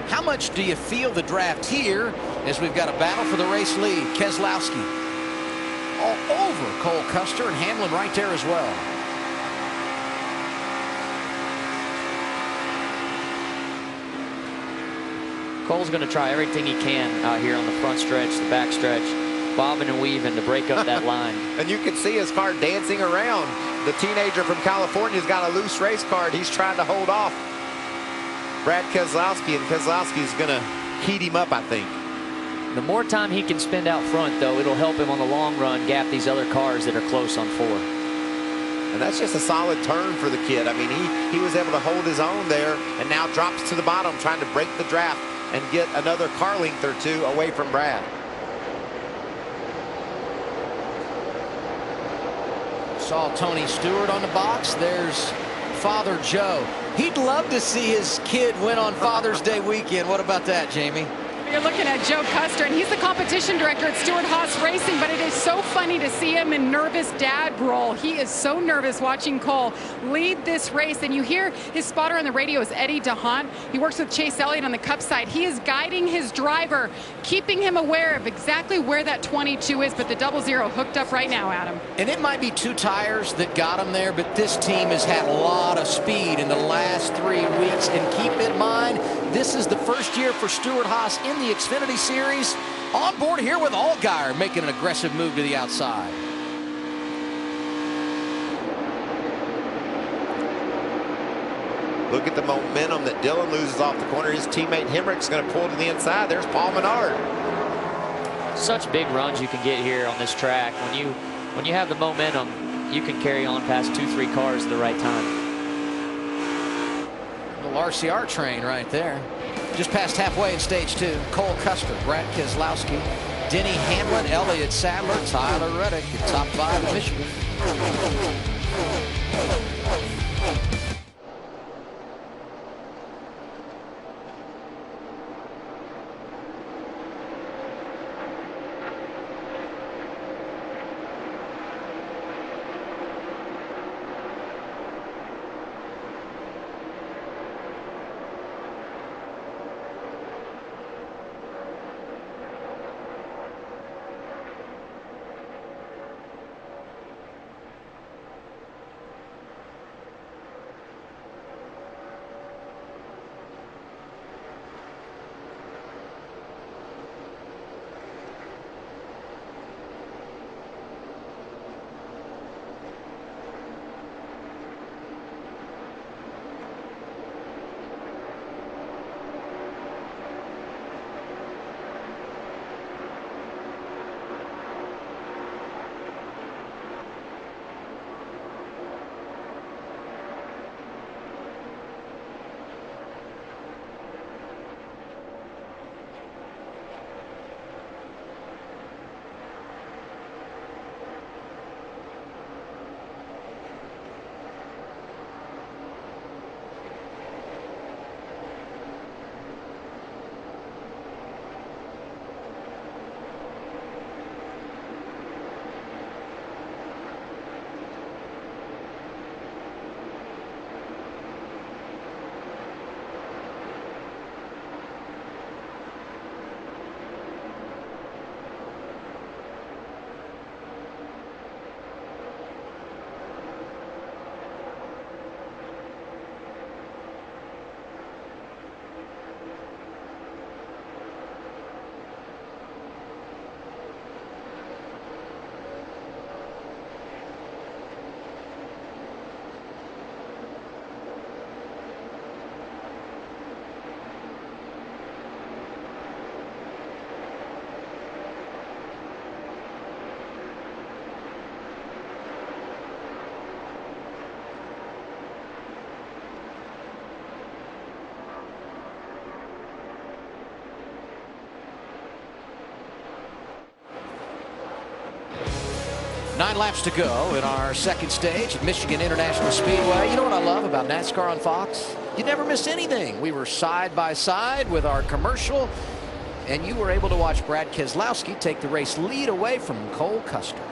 Speaker 8: How much do you feel the draft here as we've got a battle for the race lead? Keselowski all over Cole Custer, and Hamlin right there as well.
Speaker 9: Cole's going to try everything he can out here on the front stretch, the back stretch, bobbing and weaving to break up that line.
Speaker 10: And you can see his car dancing around. The teenager from California's got a loose race card. He's trying to hold off Brad Keselowski, and Keselowski's going to heat him up, I think.
Speaker 9: The more time he can spend out front, though, it'll help him on the long run gap these other cars that are close on 4.
Speaker 10: And that's just a solid turn for the kid. I mean, he was able to hold his own there, and now drops to the bottom trying to break the draft and get another car length or 2 away from Brad.
Speaker 8: Saw Tony Stewart on the box. There's Father Joe. He'd love to see his kid win on Father's Day weekend. What about that, Jamie?
Speaker 17: You're looking at Joe Custer, and he's the competition director at Stewart-Haas Racing, but it is so funny to see him in nervous dad role. He is so nervous watching Cole lead this race, and you hear his spotter on the radio is Eddie DeHaan. He works with Chase Elliott on the Cup side. He is guiding his driver, keeping him aware of exactly where that 22 is, but the 00 hooked up right now, Adam.
Speaker 8: And it might be 2 tires that got him there, but this team has had a lot of speed in the last 3 weeks, and keep in mind, this is the first year for Stewart-Haas in the Xfinity Series. On board here with Allgaier making an aggressive move to the outside.
Speaker 10: Look at the momentum that Dillon loses off the corner. His teammate Hemrick's going to pull to the inside. There's Paul Menard.
Speaker 9: Such big runs you can get here on this track. When you have the momentum, you can carry on past 2-3 cars at the right time.
Speaker 8: Little RCR train right there. Just past halfway in stage 2. Cole Custer, Brad Keselowski, Denny Hamlin, Elliott Sadler, Tyler Reddick, the top 5 in Michigan. 9 laps to go in our second stage at Michigan International Speedway. You know what I love about NASCAR on Fox? You never miss anything. We were side by side with our commercial, and you were able to watch Brad Keselowski take the race lead away from Cole Custer.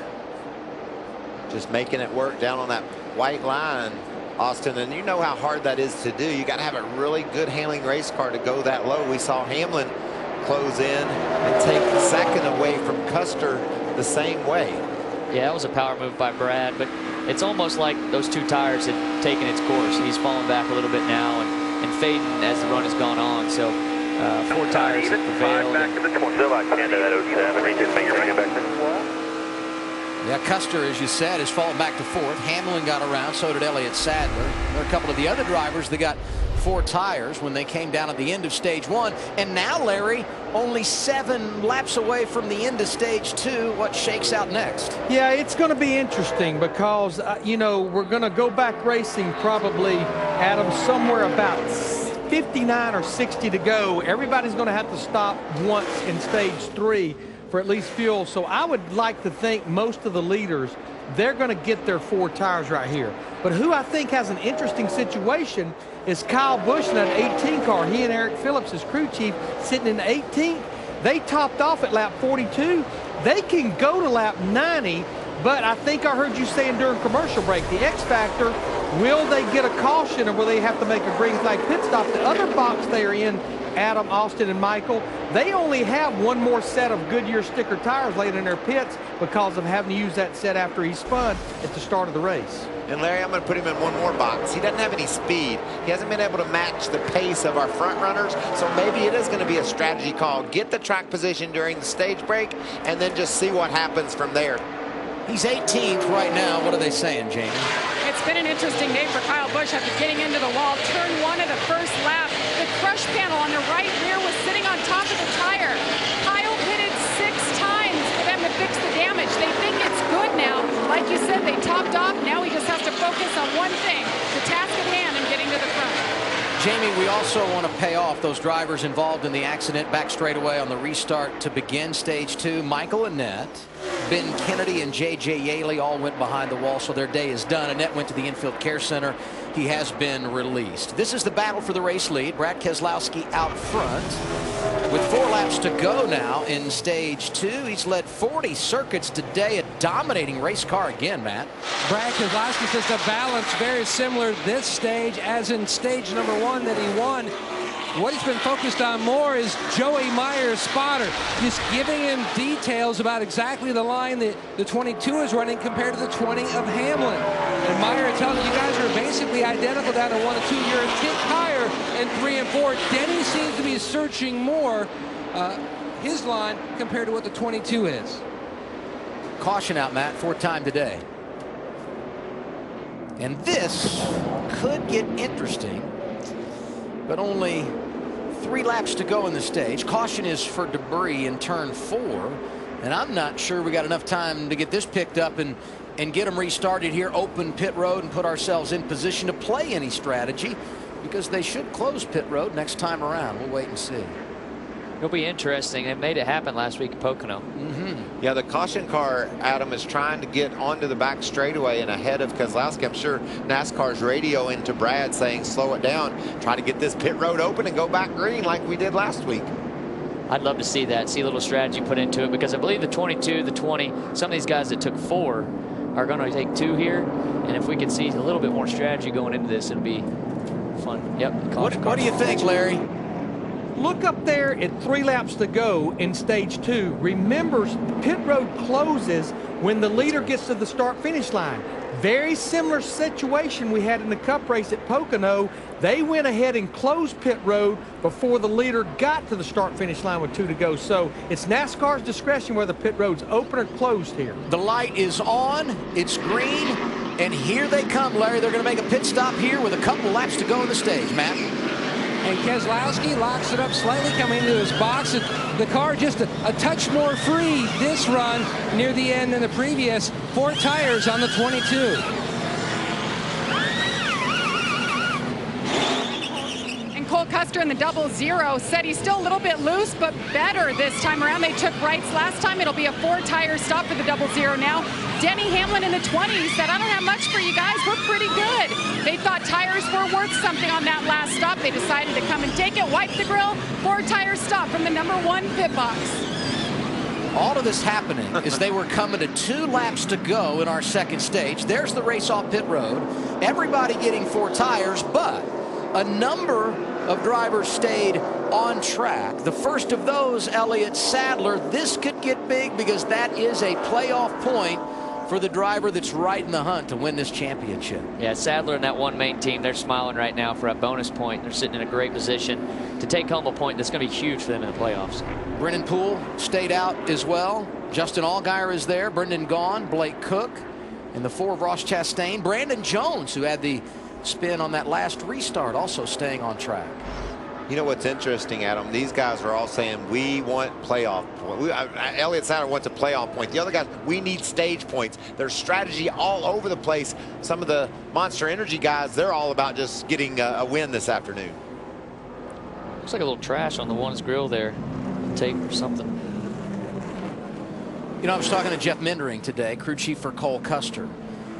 Speaker 10: Just making it work down on that white line, Austin, and you know how hard that is to do. You got to have a really good handling race car to go that low. We saw Hamlin close in and take second away from Custer the same way.
Speaker 9: Yeah, that was a power move by Brad, but it's almost like those 2 tires had taken its course. He's falling back a little bit now and fading as the run has gone on. So 4 tires have prevailed.
Speaker 22: Back to the 20. Still like 10 to that 07. Reach his finger back there.
Speaker 8: Yeah, Custer, as you said, has fallen back to 4th. Hamlin got around, so did Elliott Sadler. There are a couple of the other drivers that got 4 tires when they came down at the end of stage 1. And now, Larry, only 7 laps away from the end of stage 2. What shakes out next?
Speaker 1: Yeah, it's going to be interesting because, you know, we're going to go back racing probably, Adam, somewhere about 59 or 60 to go. Everybody's going to have to stop once in stage 3 for at least fuel. So I would like to think most of the leaders, they're going to get their 4 tires right here. But who I think has an interesting situation is Kyle Busch in that 18 car. He and Eric Phillips, his crew chief, sitting in the 18th. They topped off at lap 42. They can go to lap 90, but I think I heard you saying during commercial break, the X factor, will they get a caution or will they have to make a green flag pit stop? The other box they are in, Adam, Austin, and Michael, they only have 1 more set of Goodyear sticker tires laid in their pits because of having to use that set after he spun at the start of the race.
Speaker 10: And Larry, I'm going to put him in 1 more box. He doesn't have any speed. He hasn't been able to match the pace of our front runners, so maybe it is going to be a strategy call. Get the track position during the stage break and then just see what happens from there.
Speaker 8: He's 18th right now. What are they saying, Jamie?
Speaker 17: It's been an interesting day for Kyle Busch after getting into the wall. Turn 1 of the first lap. The crush panel on the right rear was sitting on top of the tire. Kyle pitted 6 times for them to fix the damage. They think it's good now. Like you said, they topped off. Now he just has to focus on one thing, the task at hand and getting to the front.
Speaker 8: Jamie, we also want to pay off those drivers involved in the accident back straightaway on the restart to begin stage 2. Michael Annett, Ben Kennedy, and J.J. Yaley all went behind the wall, so their day is done. Annett went to the infield care center. He has been released. This is the battle for the race lead. Brad Keselowski out front with 4 laps to go now in stage 2. He's led 40 circuits today, a dominating race car again, Matt.
Speaker 19: Brad Keselowski says the balance very similar this stage as in stage number 1 that he won. What he's been focused on more is Joey Meyer's spotter, just giving him details about exactly the line that the 22 is running compared to the 20 of Hamlin. And Meyer telling you guys are basically identical down to 1 and 2. You're a tick higher in 3 and 4. Denny seems to be searching more his line compared to what the 22 is.
Speaker 8: Caution out, Matt, 4th time today. And this could get interesting, but only 3 laps to go in the stage. Caution is for debris in turn 4, and I'm not sure we got enough time to get this picked up and get them restarted here, open pit road, and put ourselves in position to play any strategy, because they should close pit road next time around. We'll wait and see.
Speaker 9: It'll be interesting. They made it happen last week at Pocono.
Speaker 10: Yeah, the caution car, Adam, is trying to get onto the back straightaway and ahead of Keselowski. I'm sure NASCAR's radio into Brad saying slow it down, try to get this pit road open and go back green like we did last week.
Speaker 9: I'd love to see that, see a little strategy put into it, because I believe the 22, the 20, some of these guys that took 4 are going to take 2 here, and if we could see a little bit more strategy going into this, it'll be fun. Yep.
Speaker 8: What do you think, Larry?
Speaker 1: Look up there at 3 laps to go in stage 2. Remember, pit road closes when the leader gets to the start-finish line. Very similar situation we had in the Cup race at Pocono. They went ahead and closed pit road before the leader got to the start-finish line with 2 to go. So it's NASCAR's discretion whether pit road's open or closed here.
Speaker 8: The light is on. It's green. And here they come, Larry. They're going to make a pit stop here with a couple laps to go in the stage, Matt.
Speaker 19: And Keselowski locks it up slightly coming into his box. The car just a touch more free this run near the end than the previous. 4 tires on the 22.
Speaker 17: Cole Custer in the 00 said he's still a little bit loose, but better this time around. They took rights last time. It'll be a 4-tire stop for the 00 now. Denny Hamlin in the 20s said, I don't have much for you guys. We're pretty good. They thought tires were worth something on that last stop. They decided to come and take it, wipe the grill, 4-tire stop from the #1 pit box.
Speaker 8: All of this happening as they were coming to 2 laps to go in our second stage. There's the race off pit road. Everybody getting 4 tires, but a number of drivers stayed on track. The first of those, Elliott Sadler. This could get big because that is a playoff point for the driver that's right in the hunt to win this championship.
Speaker 9: Yeah, Sadler and that one main team, they're smiling right now for a bonus point. They're sitting in a great position to take home a point that's going to be huge for them in the playoffs.
Speaker 8: Brennan Poole stayed out as well. Justin Allgaier is there. Brendan Gaughan, Blake Cook, and the 4 of Ross Chastain. Brandon Jones, who had the spin on that last restart, also staying on track.
Speaker 10: You know what's interesting, Adam? These guys are all saying we want playoff points. Elliott Sadler wants a playoff point. The other guys, we need stage points. There's strategy all over the place. Some of the Monster Energy guys, they're all about just getting a win this afternoon.
Speaker 9: Looks like a little trash on the one's grill there. Tape or something.
Speaker 8: You know, I was talking to Jeff Mendering today, crew chief for Cole Custer,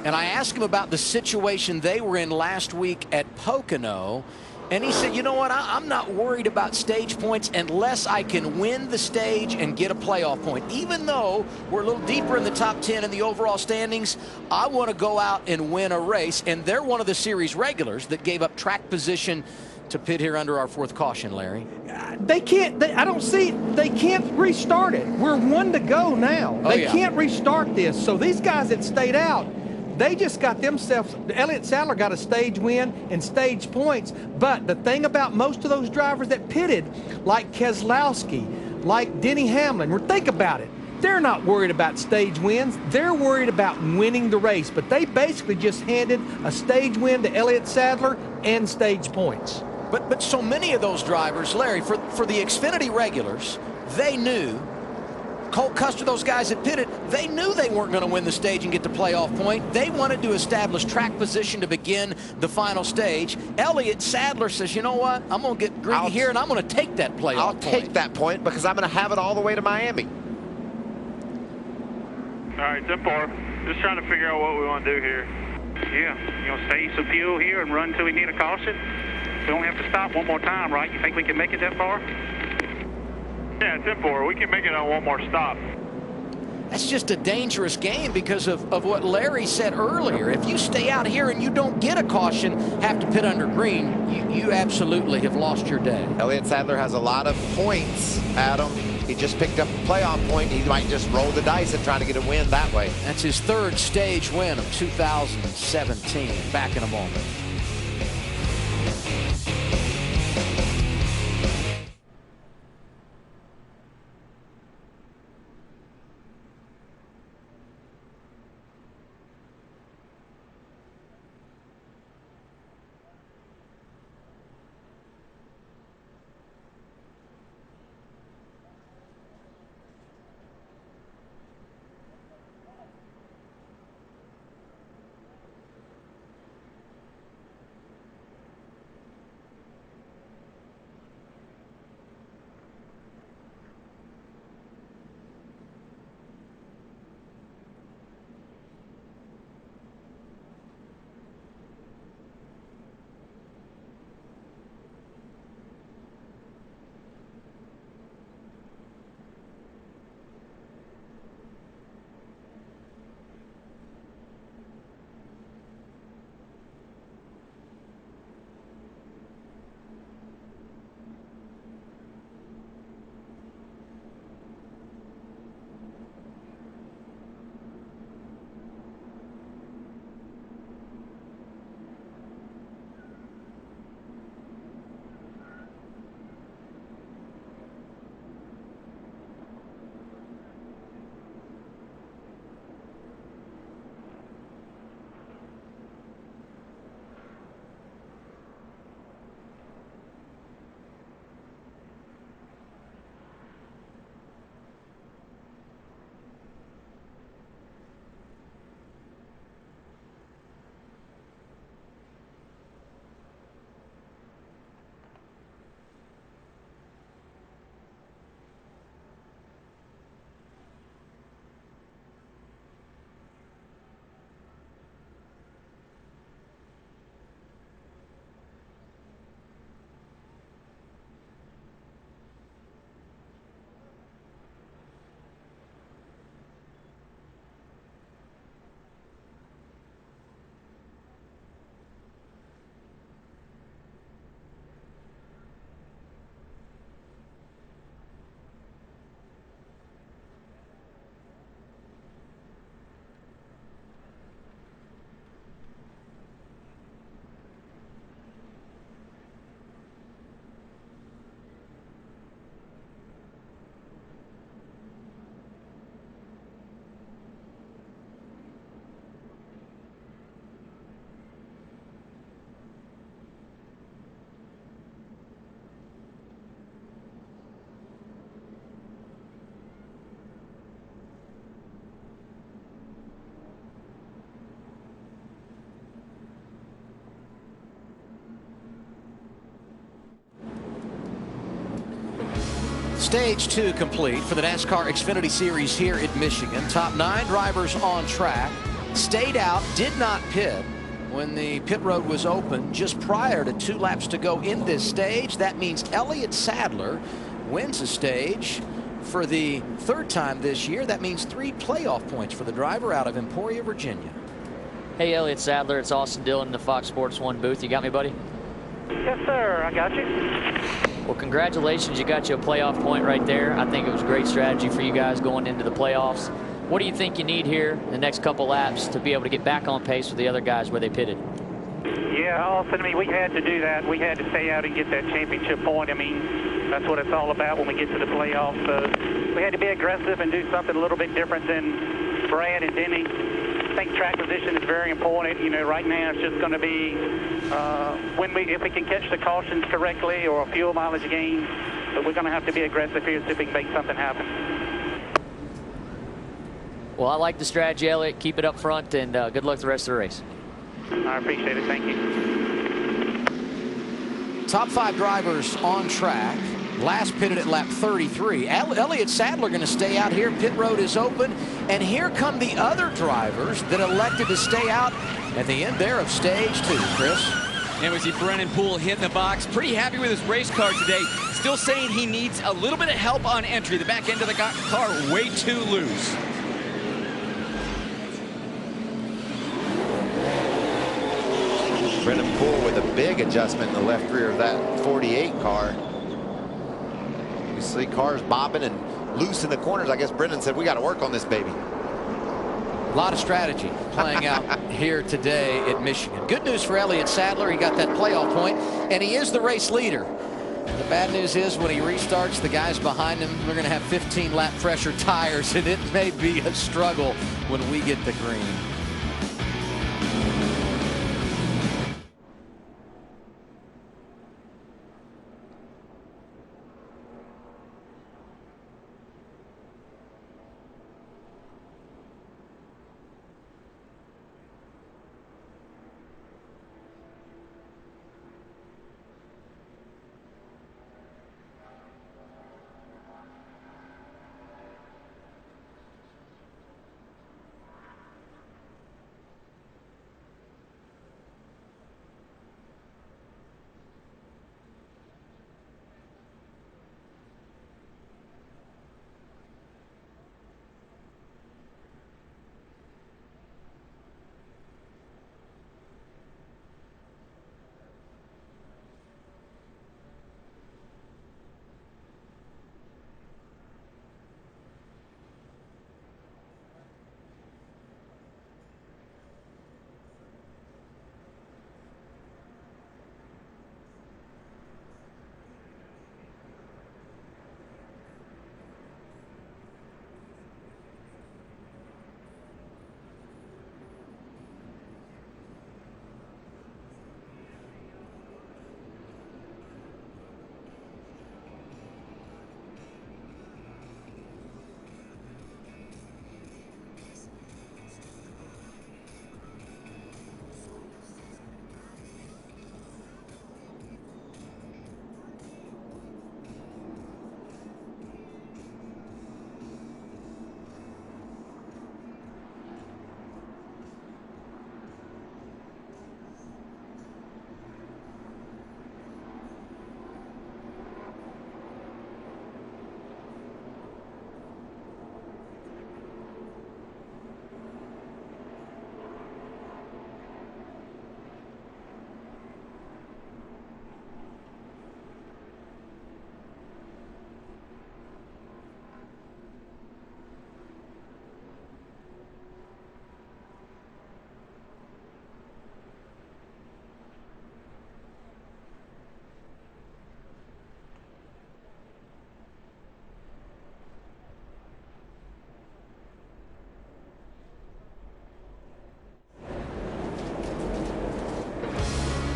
Speaker 8: and I asked him about the situation they were in last week at Pocono. And he said, you know what, I'm not worried about stage points unless I can win the stage and get a playoff point. Even though we're a little deeper in the top 10 in the overall standings, I want to go out and win a race. And they're one of the series regulars that gave up track position to pit here under our 4th caution, Larry.
Speaker 1: They can't, I don't see, they can't restart it. We're 1 to go now. They can't restart this. So these guys that stayed out, they just got themselves, Elliott Sadler got a stage win and stage points. But the thing about most of those drivers that pitted, like Keselowski, like Denny Hamlin, think about it. They're not worried about stage wins. They're worried about winning the race. But they basically just handed a stage win to Elliott Sadler and stage points.
Speaker 8: But so many of those drivers, Larry, for the Xfinity regulars, they knew. Cole Custer, those guys that pitted, they knew they weren't going to win the stage and get the playoff point. They wanted to establish track position to begin the final stage. Elliott Sadler says, you know what, I'm going to get greedy here and I'm going to take that playoff
Speaker 10: I'll
Speaker 8: point.
Speaker 10: take that point because I'm going to have it all the way to Miami.
Speaker 3: All right, 10-4. Just trying to figure out what we want to do here. Yeah, you know, save some fuel here and run until we need a caution. We don't have to stop one more time, right? You think we can make it that far? Yeah, 10-4. We can make it on one more stop.
Speaker 8: That's just a dangerous game because of what Larry said earlier. If you stay out here and you don't get a caution, have to pit under green, you absolutely have lost your day.
Speaker 10: Elliott Sadler has a lot of points, Adam. He just picked up a playoff point. He might just roll the dice and try to get a win that way.
Speaker 8: That's his 3rd stage win of 2017. Back in a moment. Stage 2 complete for the NASCAR Xfinity Series here at Michigan. Top 9 drivers on track. Stayed out, did not pit when the pit road was open just prior to 2 laps to go in this stage. That means Elliott Sadler wins the stage for the 3rd time this year. That means 3 playoff points for the driver out of Emporia, Virginia.
Speaker 9: Hey, Elliott Sadler, it's Austin Dillon in the Fox Sports 1 booth. You got me, buddy?
Speaker 23: Yes, sir. I got you.
Speaker 9: Well, congratulations. You got you a playoff point right there. I think it was a great strategy for you guys going into the playoffs. What do you think you need here in the next couple laps to be able to get back on pace with the other guys where they pitted?
Speaker 23: Yeah, Austin, I mean, we had to do that. We had to stay out and get that championship point. I mean, that's what it's all about when we get to the playoffs. So we had to be aggressive and do something a little bit different than Brad and Denny. I think track position is very important. You know, right now it's just going to be if we can catch the cautions correctly or a fuel mileage gain, but we're going to have to be aggressive here so we can make something happen.
Speaker 9: Well, I like the strategy, Elliott. Keep it up front, and good luck the rest of the race.
Speaker 23: I appreciate it. Thank you.
Speaker 8: Top 5 drivers on track. Last pitted at lap 33. Elliott Sadler going to stay out here. Pit road is open. And here come the other drivers that elected to stay out at the end there of stage 2, Chris.
Speaker 18: And we see Brennan Poole hitting the box. Pretty happy with his race car today. Still saying he needs a little bit of help on entry. The back end of the car way too loose.
Speaker 10: Brennan Poole with a big adjustment in the left rear of that 48 car. You see cars bobbing and loose in the corners. I guess Brennan said, we got to work on this baby.
Speaker 8: A lot of strategy playing out here today at Michigan. Good news for Elliott Sadler. He got that playoff point, and he is the race leader. The bad news is when he restarts, the guys behind him, we're going to have 15-lap pressure tires, and it may be a struggle when we get the green.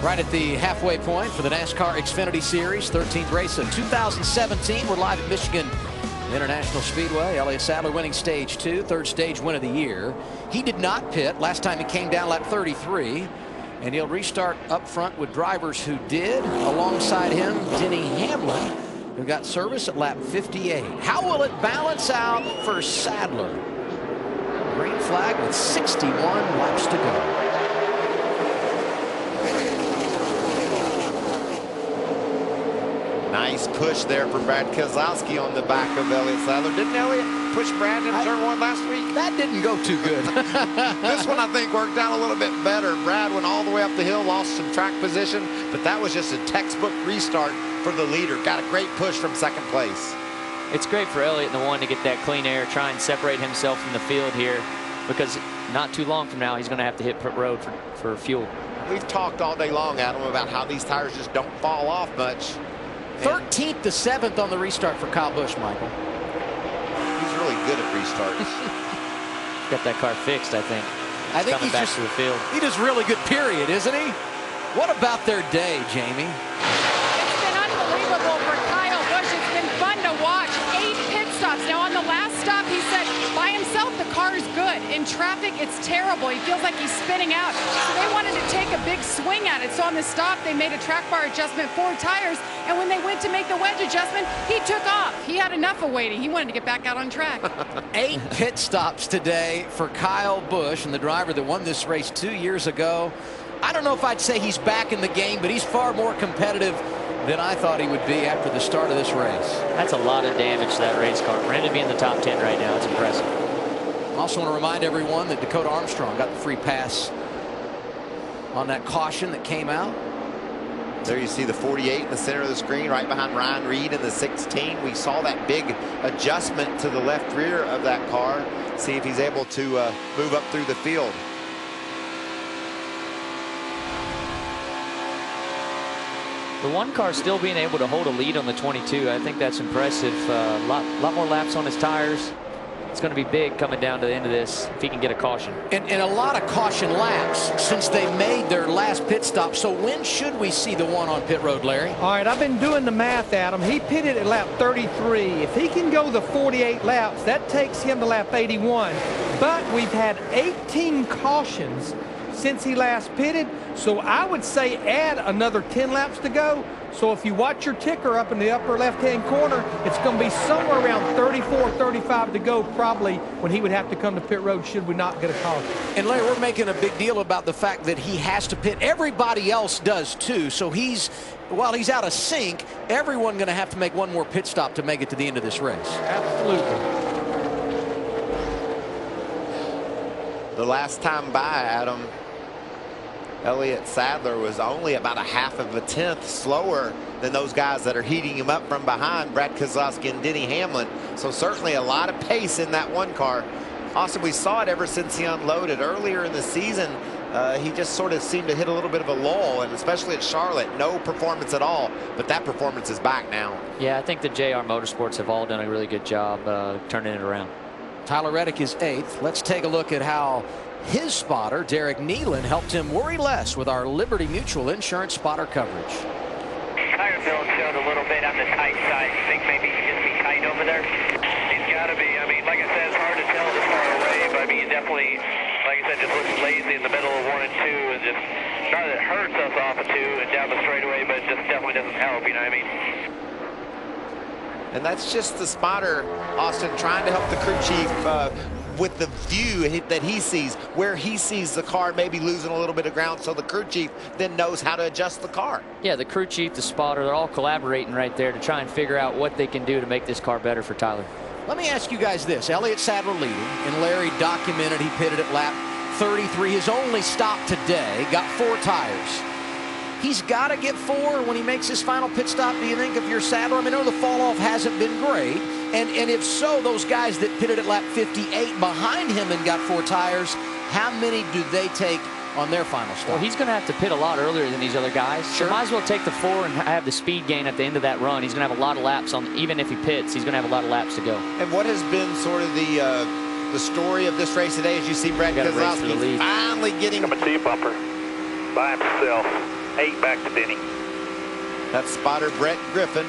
Speaker 8: Right at the halfway point for the NASCAR Xfinity Series, 13th race of 2017. We're live at Michigan International Speedway. Elliott Sadler winning stage 2, 3rd stage win of the year. He did not pit. Last time he came down lap 33. And he'll restart up front with drivers who did. Alongside him, Denny Hamlin, We've got service at lap 58. How will it balance out for Sadler? Green flag with 61 laps to go.
Speaker 10: Nice push there for Brad Keselowski on the back of Elliott Sadler. Didn't Elliott push Brad in turn one last week?
Speaker 8: That didn't go too good.
Speaker 10: This one, I think, worked out a little bit better. Brad went all the way up the hill, lost some track position, but that was just a textbook restart for the leader. Got a great push from second place.
Speaker 9: It's great for Elliott in the one to get that clean air, try and separate himself from the field here, because not too long from now he's going to have to hit pit road for fuel.
Speaker 10: We've talked all day long, Adam, about how these tires just don't fall off much.
Speaker 8: 13th to 7th on the restart for Kyle Busch, Michael.
Speaker 10: He's really good at restarts.
Speaker 9: Got that car fixed, I think.
Speaker 8: I think
Speaker 9: coming
Speaker 8: he's
Speaker 9: back
Speaker 8: just
Speaker 9: to the field.
Speaker 8: He does really good, period, isn't he? What about their day, Jamie?
Speaker 17: It's been unbelievable for Kyle Busch. It's been fun to watch. 8 pit stops. Now on the last stop, he said by himself the car is good. In traffic, it's terrible. He feels like he's spinning out. So they wanted to take a big swing at it. So on the stop, they made a track bar adjustment, 4 tires. And when they went to make the wedge adjustment, he took off. He had enough of waiting. He wanted to get back out on track.
Speaker 8: 8 pit stops today for Kyle Busch, and the driver that won this race 2 years ago. I don't know if I'd say he's back in the game, but he's far more competitive than I thought he would be after the start of this race.
Speaker 9: That's a lot of damage to that race car. For him to be in the top 10 right now, it's impressive.
Speaker 8: Also want to remind everyone that Dakota Armstrong got the free pass on that caution that came out.
Speaker 10: There you see the 48 in the center of the screen, right behind Ryan Reed in the 16. We saw that big adjustment to the left rear of that car. See if he's able to move up through the field.
Speaker 9: The one car still being able to hold a lead on the 22. I think that's impressive. A lot more laps on his tires. It's going to be big coming down to the end of this if he can get a caution.
Speaker 8: And a lot of caution laps since they made their last pit stop. So when should we see the one on pit road, Larry?
Speaker 1: All right, I've been doing the math, Adam. He pitted at lap 33. If he can go the 48 laps, that takes him to lap 81. But we've had 18 cautions since he last pitted, so I would say add another 10 laps to go. So if you watch your ticker up in the upper left-hand corner, it's going to be somewhere around 34, 35 to go probably when he would have to come to pit road should we not get a caution.
Speaker 8: And Larry, we're making a big deal about the fact that he has to pit. Everybody else does too. So while he's out of sync, everyone going to have to make one more pit stop to make it to the end of this race.
Speaker 1: Absolutely.
Speaker 10: The last time by, Adam, Elliott Sadler was only about a half of a tenth slower than those guys that are heating him up from behind, Brad Keselowski and Denny Hamlin. So certainly a lot of pace in that one car. Also, we saw it ever since he unloaded earlier in the season. He just sort of seemed to hit a little bit of a lull, and especially at Charlotte, no performance at all. But that performance is back now.
Speaker 9: Yeah, I think the JR Motorsports have all done a really good job turning it around.
Speaker 8: Tyler Reddick is 8th. Let's take a look at how his spotter, Derek Nealon, helped him worry less with our Liberty Mutual Insurance spotter coverage.
Speaker 23: Tire build showed a little bit on the tight side. You think maybe he can just be tight over there? He's got to be. I mean, like I said, it's hard to tell this far away, but I mean, he definitely, like I said, just looks lazy in the middle of 1 and 2, and just not that it hurts us off of 2 and down the straightaway, but it just definitely doesn't help. You know what I mean?
Speaker 10: And that's just the spotter, Austin, trying to help the crew chief with the view that he sees, where he sees the car maybe losing a little bit of ground, so the crew chief then knows how to adjust the car.
Speaker 9: Yeah, the crew chief, the spotter, they're all collaborating right there to try and figure out what they can do to make this car better for Tyler.
Speaker 8: Let me ask you guys this. Elliott Sadler leading, and Larry documented he pitted at lap 33. His only stop today, got 4 tires. He's got to get 4 when he makes his final pit stop, do you think, if you're Sadler? I mean, I know the fall off hasn't been great. And if so, those guys that pitted at lap 58 behind him and got 4 tires, how many do they take on their final stop?
Speaker 9: Well, he's going to have to pit a lot earlier than these other guys.
Speaker 8: Sure.
Speaker 9: So might as well take the 4 and have the speed gain at the end of that run. He's going to have a lot of laps on, even if he pits, he's going to have a lot of laps to go.
Speaker 10: And what has been sort of the story of this race today, as you see Brad Keselowski finally getting
Speaker 16: a T bumper by himself. 8 back to Denny.
Speaker 10: That's spotter Brett Griffin.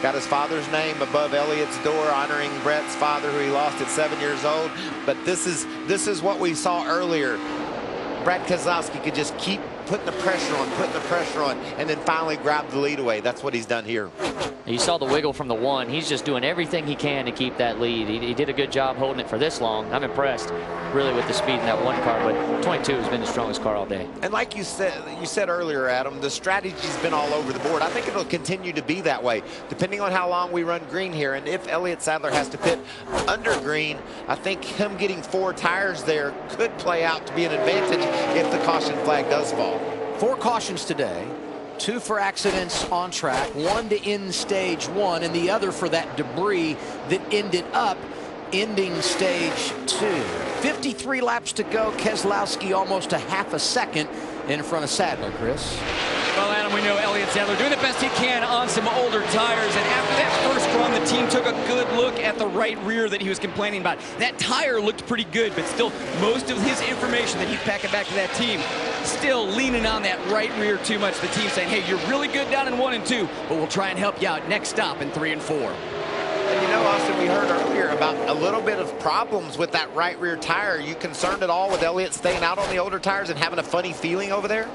Speaker 10: Got his father's name above Elliott's door, honoring Brett's father, who he lost at 7 years old. But this is what we saw earlier. Brad Keselowski could just keep putting the pressure on, and then finally grab the lead away. That's what he's done here.
Speaker 9: You saw the wiggle from the 1. He's just doing everything he can to keep that lead. He did a good job holding it for this long. I'm impressed, really, with the speed in that 1 car, but 22 has been the strongest car all day.
Speaker 10: And like you said earlier, Adam, the strategy's been all over the board. I think it'll continue to be that way, depending on how long we run green here. And if Elliott Sadler has to pit under green, I think him getting 4 tires there could play out to be an advantage if the caution flag does fall.
Speaker 8: 4 cautions today. 2 for accidents on track, 1 to end stage 1, and the other for that debris that ended up ending stage 2. 53 laps to go. Keselowski almost a half a second in front of Sadler, Chris.
Speaker 18: Well, Adam, we know Elliott Sadler doing the best he can on some older tires, and after that first run, the team took a good look at the right rear that he was complaining about. That tire looked pretty good, but still, most of his information that he's packing back to that team, still leaning on that right rear too much. The team saying, hey, you're really good down in 1 and 2, but we'll try and help you out next stop in 3 and 4.
Speaker 10: And you know, Austin, we heard earlier about a little bit of problems with that right rear tire. Are you concerned at all with Elliott staying out on the older tires and having a funny feeling over there?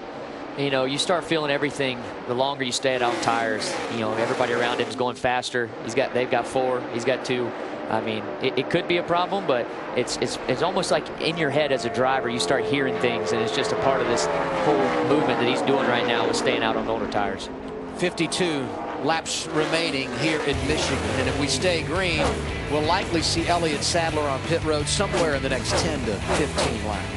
Speaker 9: You know, you start feeling everything the longer you stay out on tires. You know, everybody around him is going faster. They've got 4, he's got 2. I mean, it could be a problem, but it's almost like in your head as a driver, you start hearing things, and it's just a part of this whole movement that he's doing right now with staying out on older tires.
Speaker 8: 52 laps remaining here in Michigan, and if we stay green, we'll likely see Elliott Sadler on pit road somewhere in the next 10 to 15 laps.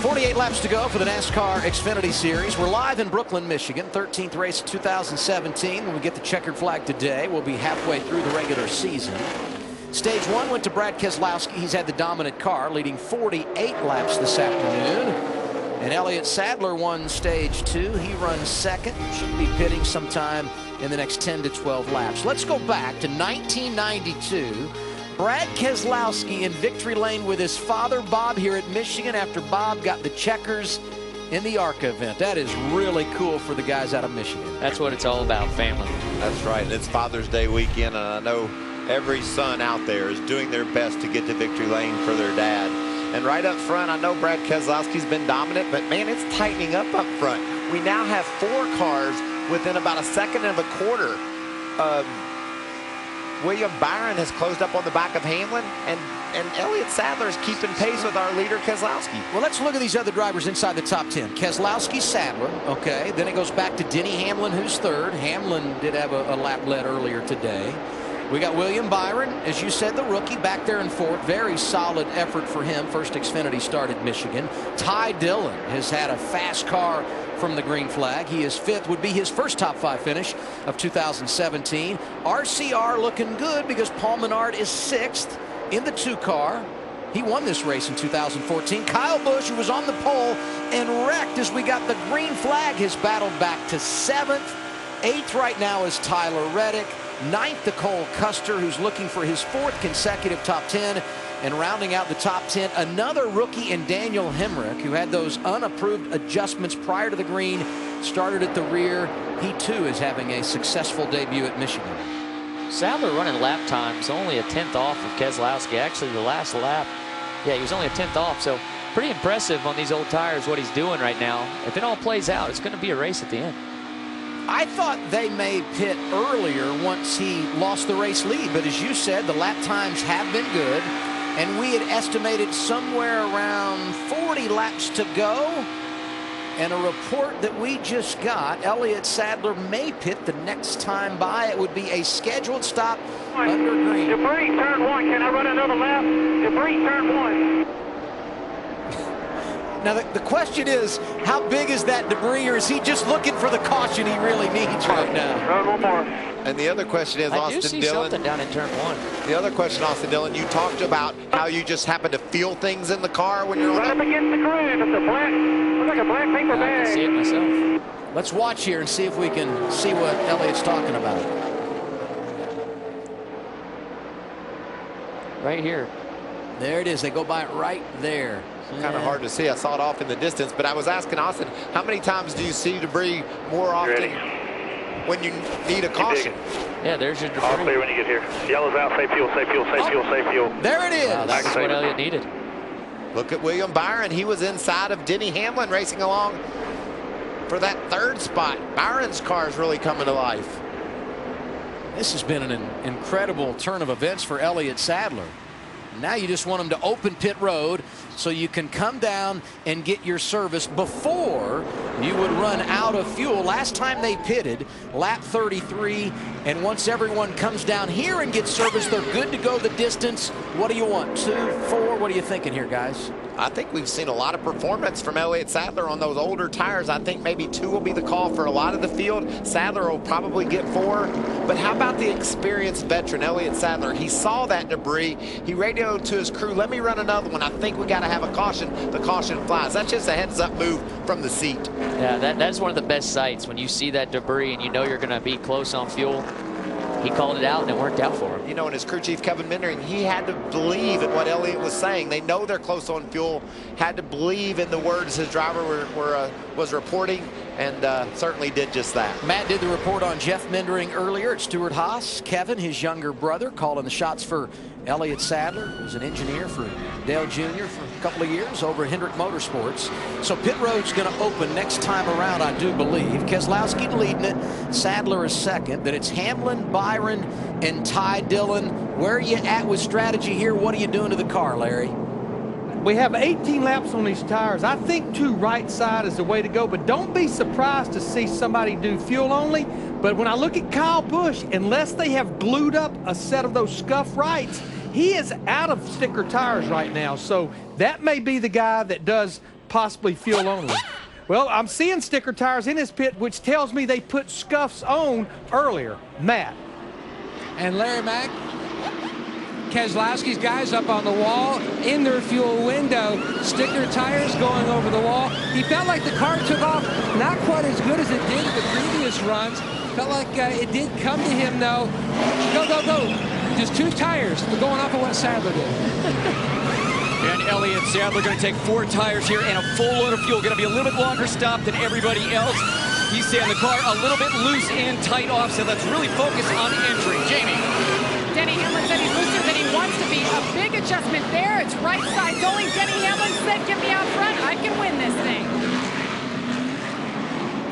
Speaker 8: 48 laps to go for the NASCAR Xfinity Series. We're live in Brooklyn, Michigan. 13th race of 2017. When we get the checkered flag today, we'll be halfway through the regular season. Stage 1 went to Brad Keselowski. He's had the dominant car, leading 48 laps this afternoon. And Elliott Sadler won stage 2. He runs second. Should be pitting sometime in the next 10 to 12 laps. Let's go back to 1992. Brad Keselowski in victory lane with his father, Bob, here at Michigan after Bob got the checkers in the ARCA event. That is really cool for the guys out of Michigan.
Speaker 9: That's what it's all about, family.
Speaker 10: That's right. It's Father's Day weekend, and I know every son out there is doing their best to get to victory lane for their dad. And right up front, I know Brad Keselowski's been dominant, but man, it's tightening up front. We now have 4 cars within about a second and a quarter. William Byron has closed up on the back of Hamlin, and and Elliott Sadler's keeping pace with our leader, Keselowski.
Speaker 8: Well, let's look at these other drivers inside the top 10. Keselowski, Sadler, okay. Then it goes back to Denny Hamlin, who's third. Hamlin did have a lap led earlier today. We got William Byron, as you said, the rookie, back there in fourth. Very solid effort for him. First Xfinity start at Michigan. Ty Dillon has had a fast car from the green flag. He is fifth, would be his first top 5 finish of 2017. RCR looking good because Paul Menard is sixth in the 2 car. He won this race in 2014. Kyle Busch, who was on the pole and wrecked as we got the green flag, has battled back to 7th. 8th right now is Tyler Reddick. 9th to Cole Custer, who's looking for his 4th consecutive top 10. And rounding out the top 10, another rookie in Daniel Hemrick, who had those unapproved adjustments prior to the green, started at the rear. He too is having a successful debut at Michigan.
Speaker 9: Sadler running lap times only a 10th off of Keselowski. Actually, the last lap, yeah, he was only a 10th off. So pretty impressive on these old tires what he's doing right now. If it all plays out, it's going to be a race at the end.
Speaker 8: I thought they may pit earlier once he lost the race lead, but as you said, the lap times have been good, and we had estimated somewhere around 40 laps to go. And a report that we just got, Elliott Sadler may pit the next time by. It would be a scheduled stop under green.
Speaker 23: Debris, turn 1. Can I run another lap? Debris, turn 1.
Speaker 8: Now, the question is, how big is that debris, or is he just looking for the caution he really needs right now?
Speaker 23: Run one more.
Speaker 10: And the other question is, Austin Dillon.
Speaker 9: Something down in turn 1.
Speaker 10: The other question, Austin Dillon, you talked about how you just happen to feel things in the car when you're
Speaker 23: right up against the groove. It's a black, looks like a black paper bag.
Speaker 9: I can see it myself.
Speaker 8: Let's watch here and see if we can see what Elliott's talking about.
Speaker 9: Right here.
Speaker 8: There it is. They go by it right there.
Speaker 10: Kind of hard to see. I saw it off in the distance, but I was asking Austin, how many times do you see debris more often when you need a caution?
Speaker 9: Yeah, there's your debris.
Speaker 23: All clear when you get here. Yellow's out. Safe fuel, safe fuel, safe fuel, safe fuel.
Speaker 8: There it is.
Speaker 9: Wow, that's what Elliott needed.
Speaker 10: Look at William Byron. He was inside of Denny Hamlin racing along for that 3rd spot. Byron's car is really coming to life.
Speaker 8: This has been an incredible turn of events for Elliott Sadler. Now you just want him to open pit road so you can come down and get your service before you would run out of fuel. Last time they pitted, lap 33, and once everyone comes down here and gets service, they're good to go the distance. What do you want, 2, 4? What are you thinking here, guys?
Speaker 10: I think we've seen a lot of performance from Elliott Sadler on those older tires. I think maybe 2 will be the call for a lot of the field. Sadler will probably get 4. But how about the experienced veteran, Elliott Sadler? He saw that debris. He radioed to his crew, let me run another one. I think we got to have a caution. The caution flies. That's just a heads-up move from the seat.
Speaker 9: Yeah, that's one of the best sights when you see that debris and you know you're going to be close on fuel. He called it out and it worked out for him.
Speaker 10: You know, and his crew chief, Kevin Mindering, he had to believe in what Elliott was saying. They know they're close on fuel, had to believe in the words his driver was reporting, and certainly did just that.
Speaker 8: Matt did the report on Jeff Mindering earlier. It's Stuart Haas. Kevin, his younger brother, calling the shots for Elliott Sadler, who's an engineer for Dale Jr. for a couple of years over at Hendrick Motorsports. So pit road's going to open next time around, I do believe. Keselowski leading it. Sadler is second. Then it's Hamlin, Byron, and Ty Dillon. Where are you at with strategy here? What are you doing to the car, Larry?
Speaker 1: We have 18 laps on these tires. I think 2 right side is the way to go, but don't be surprised to see somebody do fuel only. But when I look at Kyle Busch, unless they have glued up a set of those scuff rights, he is out of sticker tires right now. So that may be the guy that does possibly fuel only. Well, I'm seeing sticker tires in his pit, which tells me they put scuffs on earlier. Matt.
Speaker 19: And Larry Mack, Keselowski's guys up on the wall in their fuel window, sticker tires going over the wall. He felt like the car took off not quite as good as it did at the previous runs. Felt like it did come to him though. Go, go, go. Just 2 tires going off of what Sadler did.
Speaker 18: And Elliott Sadler going to take 4 tires here and a full load of fuel. Going to be a little bit longer stop than everybody else. He's saying the car a little bit loose and tight off, so let's really focus on entry. Jamie.
Speaker 17: Denny Hamlin said he's looser than he wants to be. A big adjustment there. It's right side going. Denny Hamlin said, get me out front. I can win this thing.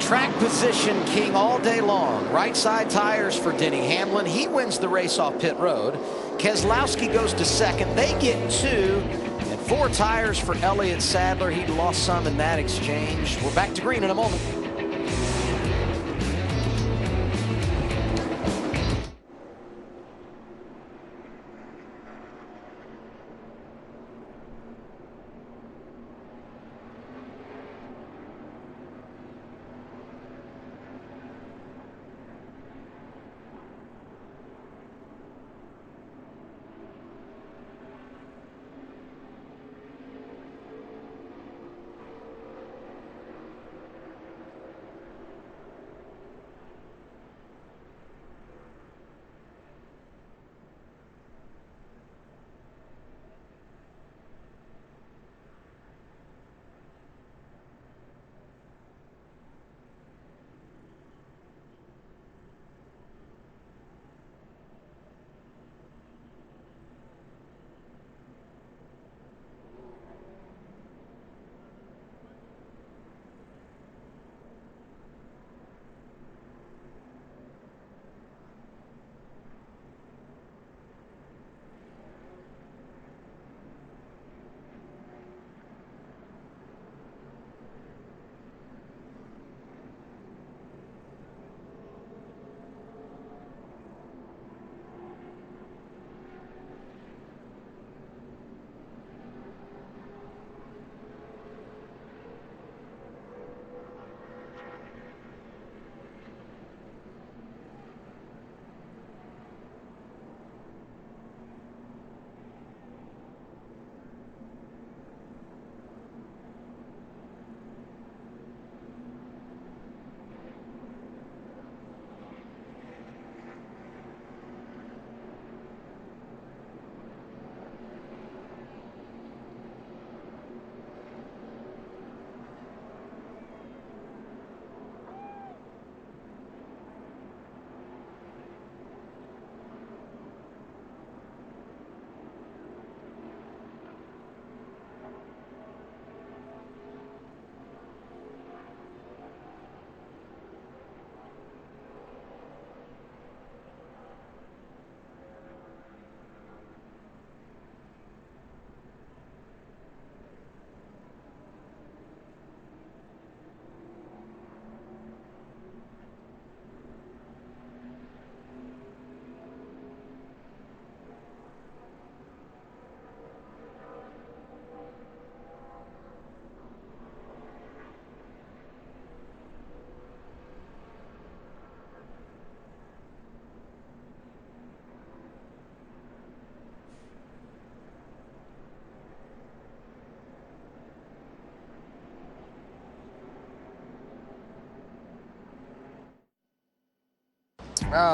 Speaker 8: Track position king all day long. Right side tires for Denny Hamlin. He wins the race off pit road. Keselowski goes to second. They get 2. And 4 tires for Elliott Sadler. He lost some in that exchange. We're back to green in a moment.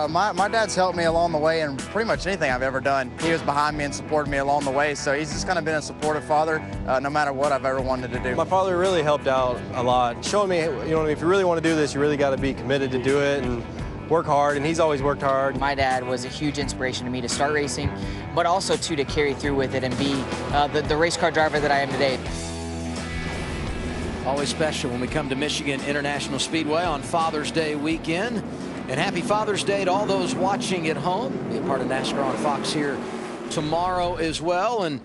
Speaker 12: My dad's helped me along the way in pretty much anything I've ever done. He was behind me and supported me along the way, so he's just kind of been a supportive father no matter what I've ever wanted to do.
Speaker 21: My father really helped out a lot, showing me, if you really want to do this, you really got to be committed to do it and work hard, and he's always worked hard.
Speaker 4: My dad was a huge inspiration to me to start racing, but also to carry through with it and be the race car driver that I am today.
Speaker 8: Always special when we come to Michigan International Speedway on Father's Day weekend. And happy Father's Day to all those watching at home. Be a part of NASCAR on Fox here tomorrow as well. And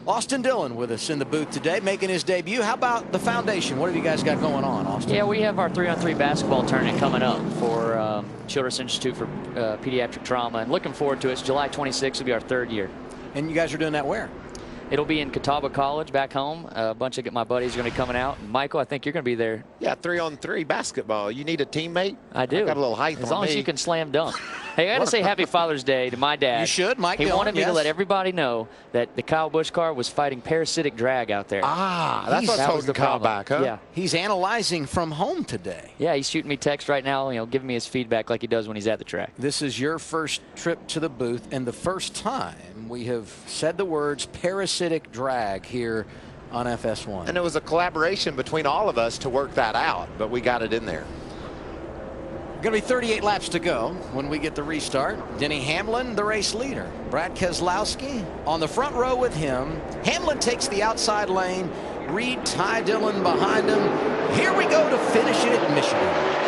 Speaker 8: Austin Dillon with us in the booth today, making his debut. How about the foundation? What have you guys got going on, Austin?
Speaker 9: Yeah, we have our 3-on-3 basketball tournament coming up for Children's Institute for Pediatric Trauma. And looking forward to it. It's July 26th. Will be our 3rd year.
Speaker 8: And you guys are doing that where?
Speaker 9: It'll be in Catawba College back home. A bunch of my buddies are going to be coming out. And Michael, I think you're going to be there.
Speaker 10: Yeah, 3-on-3 basketball. You need a teammate?
Speaker 9: I do.
Speaker 10: I got a little height
Speaker 9: as long as you can slam dunk. Hey, I got to say happy Father's Day to my dad.
Speaker 8: You should, Mike.
Speaker 9: He
Speaker 8: Dillon,
Speaker 9: wanted me
Speaker 8: yes.
Speaker 9: to let everybody know that the Kyle Busch car was fighting parasitic drag out there.
Speaker 10: Ah, that's what's holding Kyle back, huh?
Speaker 9: Yeah.
Speaker 8: He's analyzing from home today.
Speaker 9: Yeah, he's shooting me text right now, giving me his feedback like he does when he's at the track.
Speaker 8: This is your first trip to the booth and the first time we have said the words parasitic drag here on FS1.
Speaker 10: And it was a collaboration between all of us to work that out, but we got it in there.
Speaker 8: Going to be 38 laps to go when we get the restart. Denny Hamlin, the race leader. Brad Keselowski on the front row with him. Hamlin takes the outside lane. Reed, Ty Dillon behind him. Here we go to finish it at Michigan.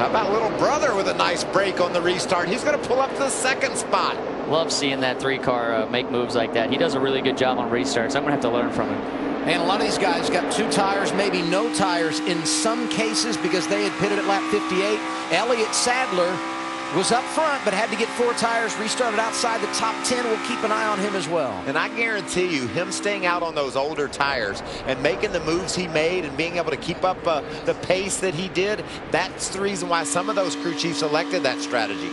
Speaker 10: How about little brother with a nice break on the restart? He's going to pull up to the second spot.
Speaker 9: Love seeing that 3-car make moves like that. He does a really good job on restarts. I'm going to have to learn from him.
Speaker 8: And a lot of these guys got 2 tires, maybe no tires in some cases because they had pitted at lap 58. Elliott Sadler was up front but had to get 4 tires, restarted outside the top 10. We'll keep an eye on him as well.
Speaker 10: And I guarantee you, him staying out on those older tires and making the moves he made and being able to keep up the pace that he did, that's the reason why some of those crew chiefs elected that strategy.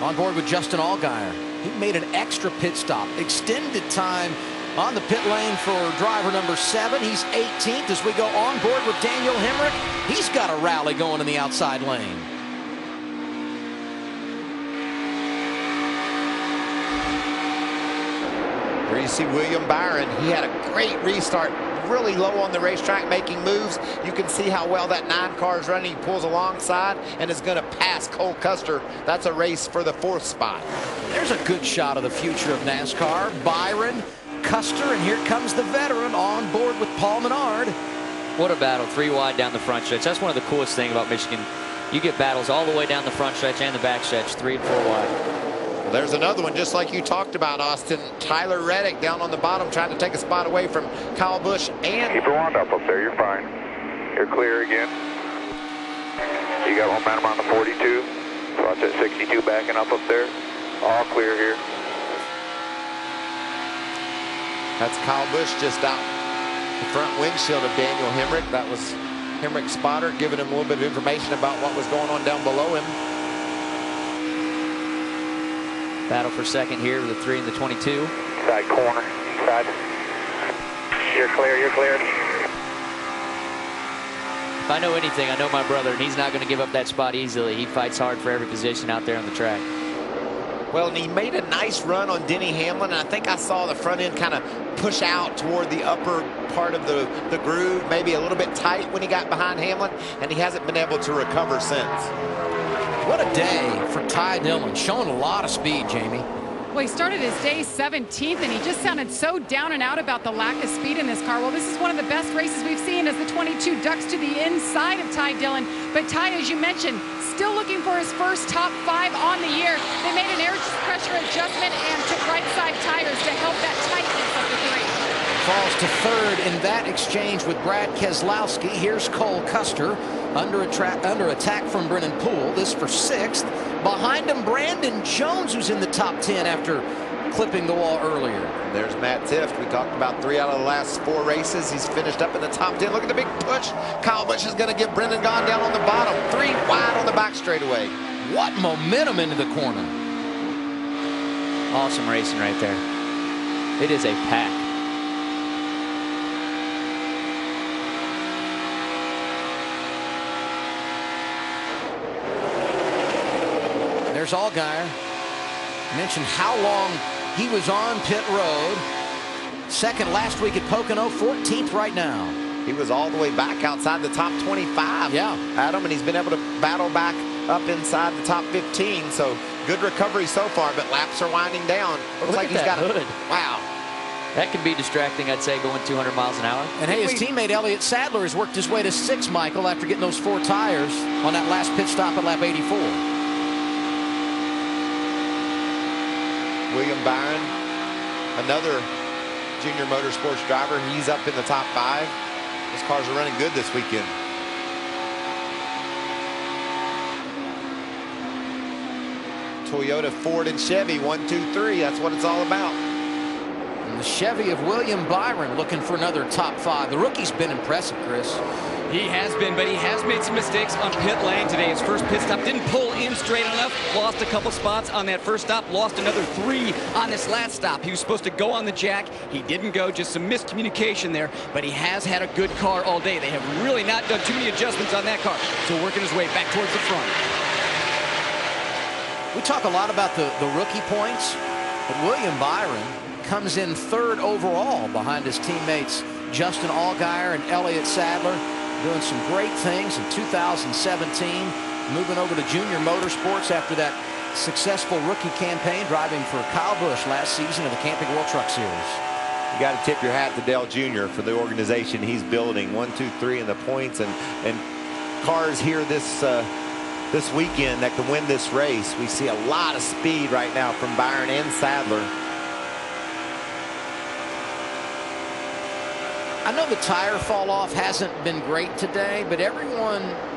Speaker 8: On board with Justin Allgaier. He made an extra pit stop, extended time on the pit lane for driver number 7. He's 18th as we go on board with Daniel Hemrick. He's got a rally going in the outside lane.
Speaker 10: Here you see William Byron. He had a great restart, really low on the racetrack, making moves. You can see how well that 9 car is running. He pulls alongside and is going to pass Cole Custer. That's a race for the 4th spot.
Speaker 8: There's a good shot of the future of NASCAR. Byron, Custer, and here comes the veteran on board with Paul Menard.
Speaker 9: What a battle, 3 wide down the front stretch. That's one of the coolest things about Michigan. You get battles all the way down the front stretch and the back stretch, 3 and 4 wide.
Speaker 10: There's another one just like you talked about, Austin. Tyler Reddick down on the bottom trying to take a spot away from Kyle Busch. And
Speaker 22: keep your wound up there. You're fine. You're clear again. You got momentum on the 42. So watch that 62 backing up there. All clear here.
Speaker 10: That's Kyle Busch just out the front windshield of Daniel Hemrick. That was Hemrick's spotter giving him a little bit of information about what was going on down below him.
Speaker 9: Battle for second here with the 3 and the 22.
Speaker 22: Side corner. Side. You're clear. You're clear.
Speaker 9: If I know anything, I know my brother, and he's not going to give up that spot easily. He fights hard for every position out there on the track.
Speaker 10: Well, and he made a nice run on Denny Hamlin, and I think I saw the front end kind of push out toward the upper part of the groove, maybe a little bit tight when he got behind Hamlin, and he hasn't been able to recover since.
Speaker 8: What a day for Ty Dillon, showing a lot of speed, Jamie.
Speaker 17: Well, he started his day 17th, and he just sounded so down and out about the lack of speed in this car. Well, this is one of the best races we've seen as the 22 ducks to the inside of Ty Dillon. But Ty, as you mentioned, still looking for his first top 5 on the year. They made an air pressure adjustment and took right side tires to help that tightness of the 3.
Speaker 8: Falls to 3rd in that exchange with Brad Keselowski. Here's Cole Custer under attack from Brennan Poole. This for 6th. Behind him, Brandon Jones, who's in the top 10 after clipping the wall earlier.
Speaker 10: There's Matt Tifft. We talked about 3 out of the last 4 races. He's finished up in the top 10. Look at the big push. Kyle Busch is going to get Brendan Gaughan down on the bottom. 3 wide on the back straightaway.
Speaker 8: What momentum into the corner.
Speaker 9: Awesome racing right there. It is a pack.
Speaker 8: There's Allgaier. Mentioned how long he was on pit road. 2nd last week at Pocono, 14th right now.
Speaker 10: He was all the way back outside the top 25.
Speaker 8: Yeah.
Speaker 10: Adam, and he's been able to battle back up inside the top 15. So good recovery so far, but laps are winding down. Looks like he's got a hood. Wow.
Speaker 9: That can be distracting, I'd say, going 200 miles an hour.
Speaker 8: And hey, his teammate Elliott Sadler has worked his way to 6th, Michael, after getting those 4 tires on that last pit stop at lap 84.
Speaker 10: William Byron, another junior motorsports driver. He's up in the top 5. Those cars are running good this weekend. Toyota, Ford, and Chevy, 1, 2, 3. That's what it's all about.
Speaker 8: And the Chevy of William Byron looking for another top 5. The rookie's been impressive, Chris.
Speaker 18: He has been, but he has made some mistakes on pit lane today. His first pit stop didn't pull in straight enough. Lost a couple spots on that first stop. Lost another 3 on this last stop. He was supposed to go on the jack. He didn't go. Just some miscommunication there. But he has had a good car all day. They have really not done too many adjustments on that car. So working his way back towards the front.
Speaker 8: We talk a lot about the rookie points, but William Byron comes in 3rd overall behind his teammates Justin Allgaier and Elliott Sadler. Doing some great things in 2017, moving over to junior motorsports after that successful rookie campaign, driving for Kyle Busch last season in the Camping World Truck Series.
Speaker 10: You got to tip your hat to Dale Jr. for the organization he's building. 1, 2, 3 in the points, and cars here this weekend that can win this race. We see a lot of speed right now from Byron and Sadler.
Speaker 8: I know the tire fall off hasn't been great today, but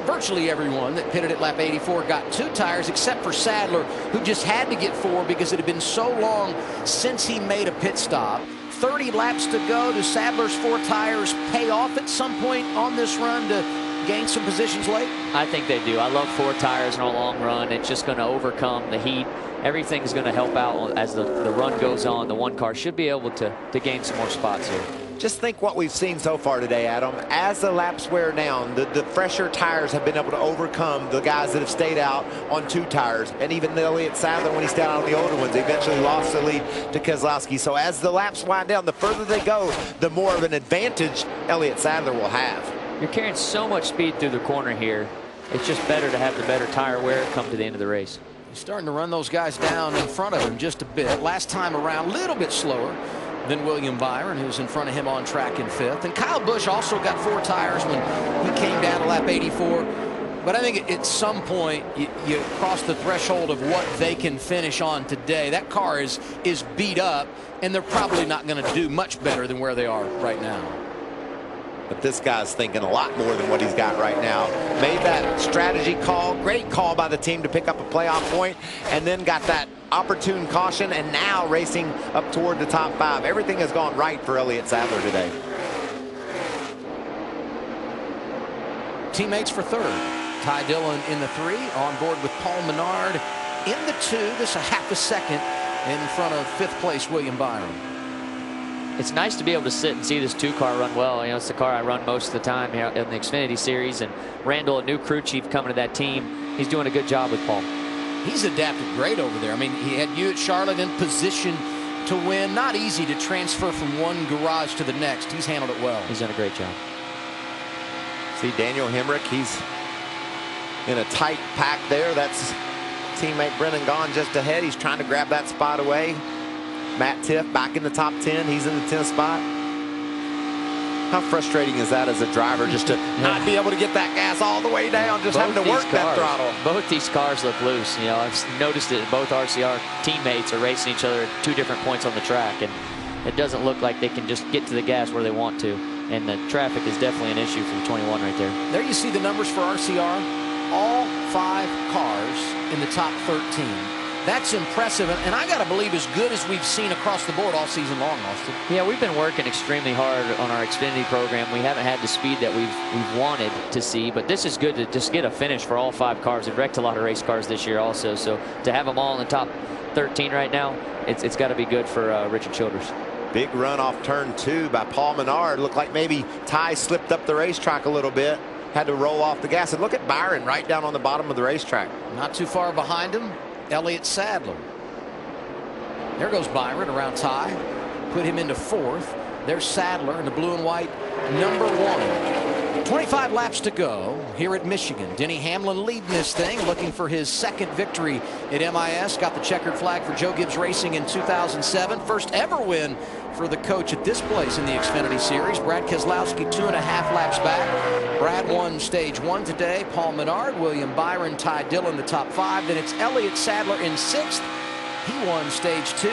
Speaker 8: virtually everyone that pitted at lap 84 got 2 tires except for Sadler, who just had to get 4 because it had been so long since he made a pit stop. 30 laps to go. Do Sadler's 4 tires pay off at some point on this run to gain some positions late?
Speaker 9: I think they do. I love 4 tires in a long run. It's just going to overcome the heat. Everything's going to help out as the run goes on. The one car should be able to gain some more spots here.
Speaker 10: Just think what we've seen so far today, Adam. As the laps wear down, the fresher tires have been able to overcome the guys that have stayed out on 2 tires. And even Elliott Sadler, when he stayed out on the older ones, eventually lost the lead to Keselowski. So as the laps wind down, the further they go, the more of an advantage Elliott Sadler will have.
Speaker 9: You're carrying so much speed through the corner here. It's just better to have the better tire wear come to the end of the race.
Speaker 8: He's starting to run those guys down in front of him just a bit. Last time around, a little bit slower than William Byron, who's in front of him on track in 5th. And Kyle Busch also got 4 tires when he came down to lap 84. But I think at some point you cross the threshold of what they can finish on today. That car is beat up, and they're probably not going to do much better than where they are right now.
Speaker 10: But this guy's thinking a lot more than what he's got right now. Made that strategy call. Great call by the team to pick up a playoff point, and then got that opportune caution, and now racing up toward the top 5. Everything has gone right for Elliott Sadler today.
Speaker 8: Teammates for 3rd. Ty Dillon in the 3, on board with Paul Menard in the 2. This a half a second in front of 5th place William Byron.
Speaker 9: It's nice to be able to sit and see this 2-car run well. You know, it's the car I run most of the time here in the Xfinity Series. And Randall, a new crew chief coming to that team, he's doing a good job with Paul.
Speaker 8: He's adapted great over there. I mean, he had you at Charlotte in position to win. Not easy to transfer from one garage to the next. He's handled it well.
Speaker 9: He's done a great job.
Speaker 10: See Daniel Hemrick, he's in a tight pack there. That's teammate Brennan Gaughan just ahead. He's trying to grab that spot away. Matt Tiff back in the top 10. He's in the 10th spot. How frustrating is that as a driver, just to not be able to get that gas all the way down, just having to work that throttle?
Speaker 9: Both these cars look loose. You know, I've noticed it. Both RCR teammates are racing each other at 2 different points on the track, and it doesn't look like they can just get to the gas where they want to. And the traffic is definitely an issue for the 21 right there.
Speaker 8: There you see the numbers for RCR. All 5 cars in the top 13. That's impressive, and I got to believe as good as we've seen across the board all season long, Austin.
Speaker 9: Yeah, we've been working extremely hard on our Xfinity program. We haven't had the speed that we've wanted to see, but this is good to just get a finish for all 5 cars. We've wrecked a lot of race cars this year also, so to have them all in the top 13 right now, it's got to be good for Richard Childress.
Speaker 10: Big run off turn 2 by Paul Menard. Looked like maybe Ty slipped up the racetrack a little bit. Had to roll off the gas. And look at Byron right down on the bottom of the racetrack.
Speaker 8: Not too far behind him, Elliott Sadler. There goes Byron around Ty. Put him into 4th. There's Sadler in the blue and white, number 1. 25 laps to go here at Michigan. Denny Hamlin leading this thing, looking for his 2nd victory at MIS. Got the checkered flag for Joe Gibbs Racing in 2007. First ever win for the coach at this place in the Xfinity Series. Brad Keselowski 2.5 laps back. Brad won stage 1 today. Paul Menard, William Byron, Ty Dillon the top 5. Then it's Elliott Sadler in 6th. He won stage 2.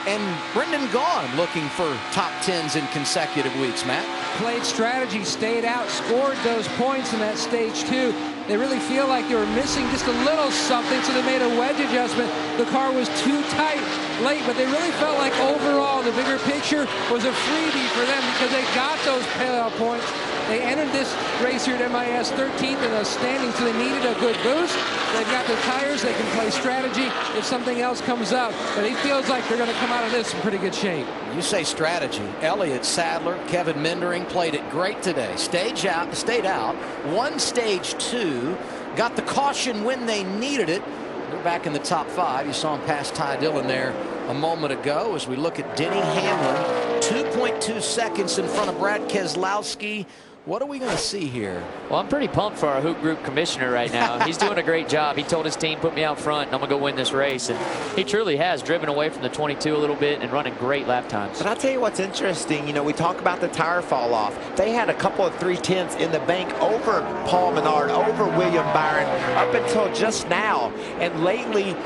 Speaker 8: And Brendan Gaughan looking for top 10s in consecutive weeks, Matt.
Speaker 19: Played strategy, stayed out, scored those points in that stage 2. They really feel like they were missing just a little something, so they made a wedge adjustment. The car was too tight late, but they really felt like overall the bigger picture was a freebie for them because they got those playoff points. They entered this race here at MIS 13th in the standings, so they needed a good boost. They've got the tires. They can play strategy if something else comes up. But he feels like they're going to come out of this in pretty good shape.
Speaker 8: You say strategy. Elliott Sadler, Kevin Mindering played it great today. Stayed out, won stage 2, got the caution when they needed it. They're back in the top 5. You saw him pass Ty Dillon there a moment ago. As we look at Denny Hamlin, 2.2 seconds in front of Brad Keselowski, What are we going to see here?
Speaker 9: Well, I'm pretty pumped for our hoop group commissioner right now. He's doing a great job. He told his team, put me out front, and I'm going to go win this race. And he truly has driven away from the 22 a little bit and running great lap times.
Speaker 10: But I'll tell you what's interesting. You know, we talk about the tire fall off. They had a couple of 310s in the bank over Paul Menard, over William Byron, up until just now. And lately,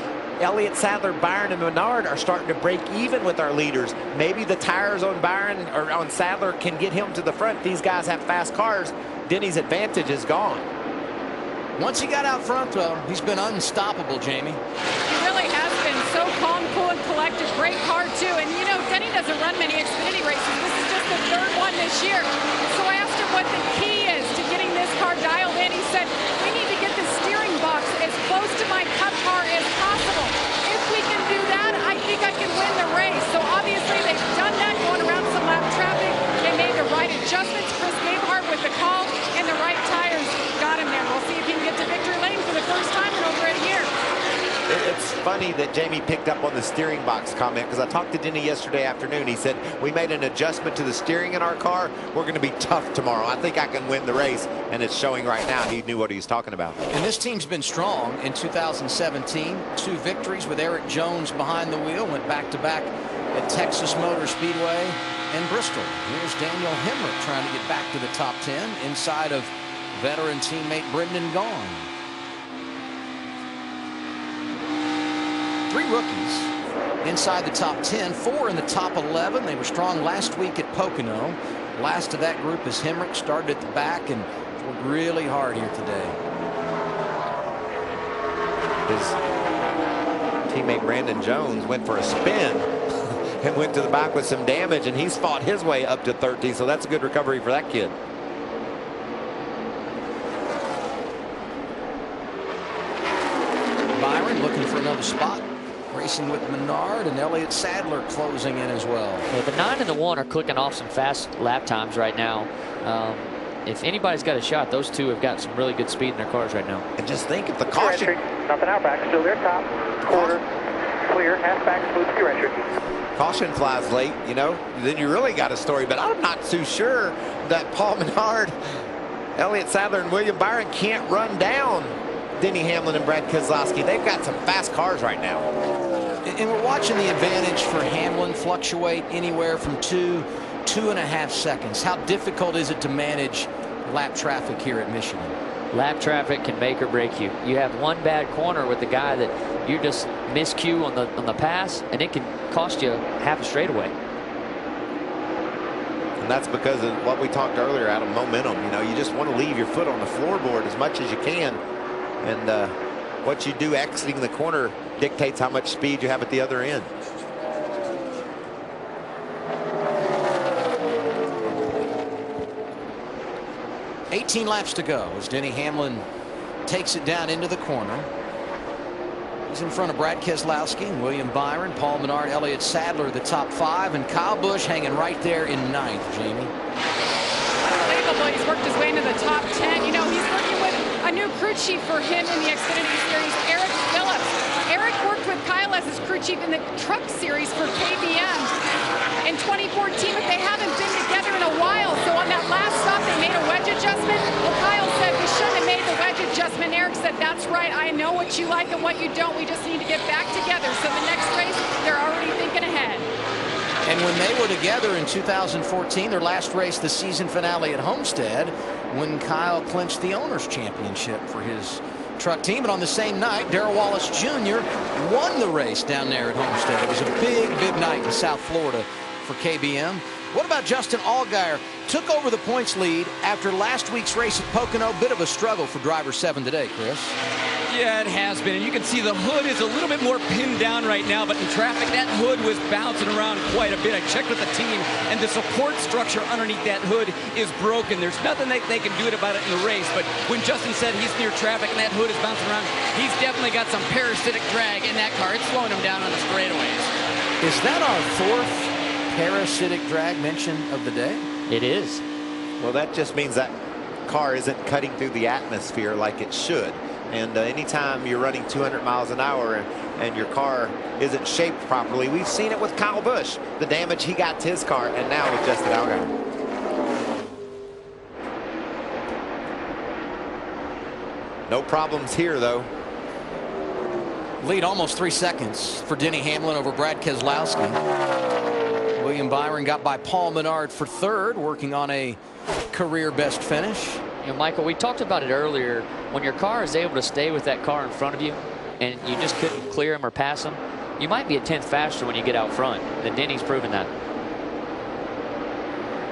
Speaker 10: Elliott Sadler, Byron, and Menard are starting to break even with our leaders. Maybe the tires on Byron or on Sadler can get him to the front. These guys have fast cars. Denny's advantage is gone.
Speaker 8: Once he got out front, though, he's been unstoppable, Jamie.
Speaker 17: He really has been so calm, cool, and collected. Great car, too. And, you know, Denny doesn't run many Xfinity races. This is just the third one this year. So I asked him what the key is to getting this car dialed in. He said, we need to get the steering box as close to my Cup car as possible. If we can do that, I think I can win the race. So obviously they've done that, going around some lap traffic. They made the right adjustments. Chris Gabehart with the call and the right tires got him there. We'll see if he can get to victory lane for the first time in over a year.
Speaker 10: It's funny that Jamie picked up on the steering box comment, because I talked to Denny yesterday afternoon. He said, we made an adjustment to the steering in our car. We're going to be tough tomorrow. I think I can win the race, and it's showing right now. He knew what he was talking about.
Speaker 8: And this team's been strong in 2017. 2 victories with Eric Jones behind the wheel. Went back-to-back at Texas Motor Speedway and Bristol. Here's Daniel Hemrick trying to get back to the top 10 inside of veteran teammate Brendan Gaughan. 3 rookies inside the top 10, 4 in the top 11. They were strong last week at Pocono. Last of that group is Hemrick, started at the back and worked really hard here today.
Speaker 10: His teammate Brandon Jones went for a spin and went to the back with some damage, and he's fought his way up to 13, so that's a good recovery for that kid.
Speaker 8: Byron looking for another spot. Racing with Menard, and Elliott Sadler closing in as well.
Speaker 9: Yeah, the 9 and the 1 are clicking off some fast lap times right now. If anybody's got a shot, those 2 have got some really good speed in their cars right now.
Speaker 10: And just think, if the caution...
Speaker 23: Nothing out back, still there, top, quarter, clear, half back, smooth to your entry.
Speaker 10: Caution flies late, you know, then you really got a story. But I'm not too sure that Paul Menard, Elliott Sadler, and William Byron can't run down Denny Hamlin and Brad Keselowski. They've got some fast cars right now.
Speaker 8: And we're watching the advantage for Hamlin fluctuate anywhere from 2.5 seconds. How difficult is it to manage lap traffic here at Michigan?
Speaker 9: Lap traffic can make or break you. You have one bad corner with the guy that you just miscue on the pass, and it can cost you half a straightaway.
Speaker 10: And that's because of what we talked earlier, Adam, momentum. You know, you just want to leave your foot on the floorboard as much as you can. And what you do exiting the corner dictates how much speed you have at the other end.
Speaker 8: $18 laps to go as Denny Hamlin takes it down into the corner. He's in front of Brad Keselowski and William Byron, Paul Menard, Elliott Sadler, the top 5, and Kyle Busch hanging right there in 9th, Jamie.
Speaker 17: Unbelievable. He's worked his way into the top 10. You know, he's working with a new crew chief for him in the Xfinity Series, Eric Phillips. Eric worked with Kyle as his crew chief in the Truck Series for KBM in 2014, but they haven't been together in a while. So on that last stop, they made a wedge adjustment. Well, Kyle said we shouldn't have made the wedge adjustment. Eric said, that's right. I know what you like and what you don't. We just need to get back together. So the next race, they're already thinking ahead.
Speaker 8: And when they were together in 2014, their last race, the season finale at Homestead, when Kyle clinched the Owners' Championship for his truck team. But on the same night, Darrell Wallace Jr. won the race down there at Homestead. It was a big, big night in South Florida for KBM. What about Justin Allgaier? Took over the points lead after last week's race at Pocono. Bit of a struggle for driver 7 today, Chris.
Speaker 18: Yeah, it has been. And you can see the hood is a little bit more pinned down right now, but in traffic, that hood was bouncing around quite a bit. I checked with the team, and the support structure underneath that hood is broken. There's nothing they can do about it in the race, but when Justin said he's near traffic and that hood is bouncing around, he's definitely got some parasitic drag in that car. It's slowing him down on the straightaways.
Speaker 8: Is that our 4th parasitic drag mention of the day?
Speaker 9: It is.
Speaker 10: Well, that just means that car isn't cutting through the atmosphere like it should. And anytime you're running 200 miles an hour and your car isn't shaped properly, we've seen it with Kyle Busch, the damage he got to his car, and now with Justin Allgaier. No problems here, though.
Speaker 8: Lead almost 3 seconds for Denny Hamlin over Brad Keselowski. William Byron got by Paul Menard for third, working on a career best finish.
Speaker 9: You know, Michael, we talked about it earlier. When your car is able to stay with that car in front of you and you just couldn't clear him or pass him, you might be a tenth faster when you get out front. And Denny's proven that.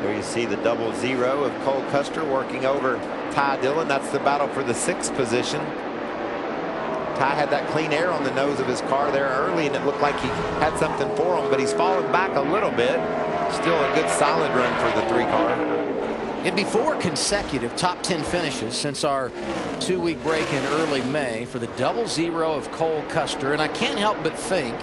Speaker 10: There you see the 0-0 of Cole Custer working over Ty Dillon. That's the battle for the 6th position. Ty had that clean air on the nose of his car there early, and it looked like he had something for him, but he's fallen back a little bit. Still a good solid run for the 3-car.
Speaker 8: It'd be 4 consecutive top 10 finishes since our 2-week break in early May for the 0-0 of Cole Custer, and I can't help but think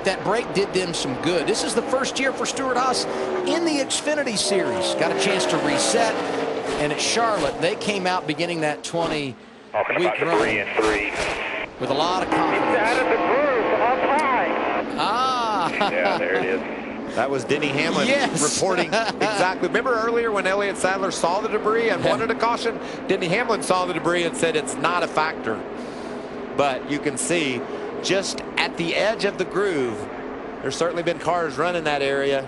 Speaker 8: that break did them some good. This is the first year for Stewart-Haas in the Xfinity Series. Got a chance to reset, and at Charlotte, they came out beginning that 20-week run with a lot of confidence.
Speaker 23: Out of the groove, up high.
Speaker 8: Ah.
Speaker 23: Yeah, there it is.
Speaker 10: That was Denny Hamlin reporting exactly. Remember earlier when Elliott Sadler saw the debris and wanted a caution? Denny Hamlin saw the debris and said it's not a factor. But you can see just at the edge of the groove, there's certainly been cars running that area,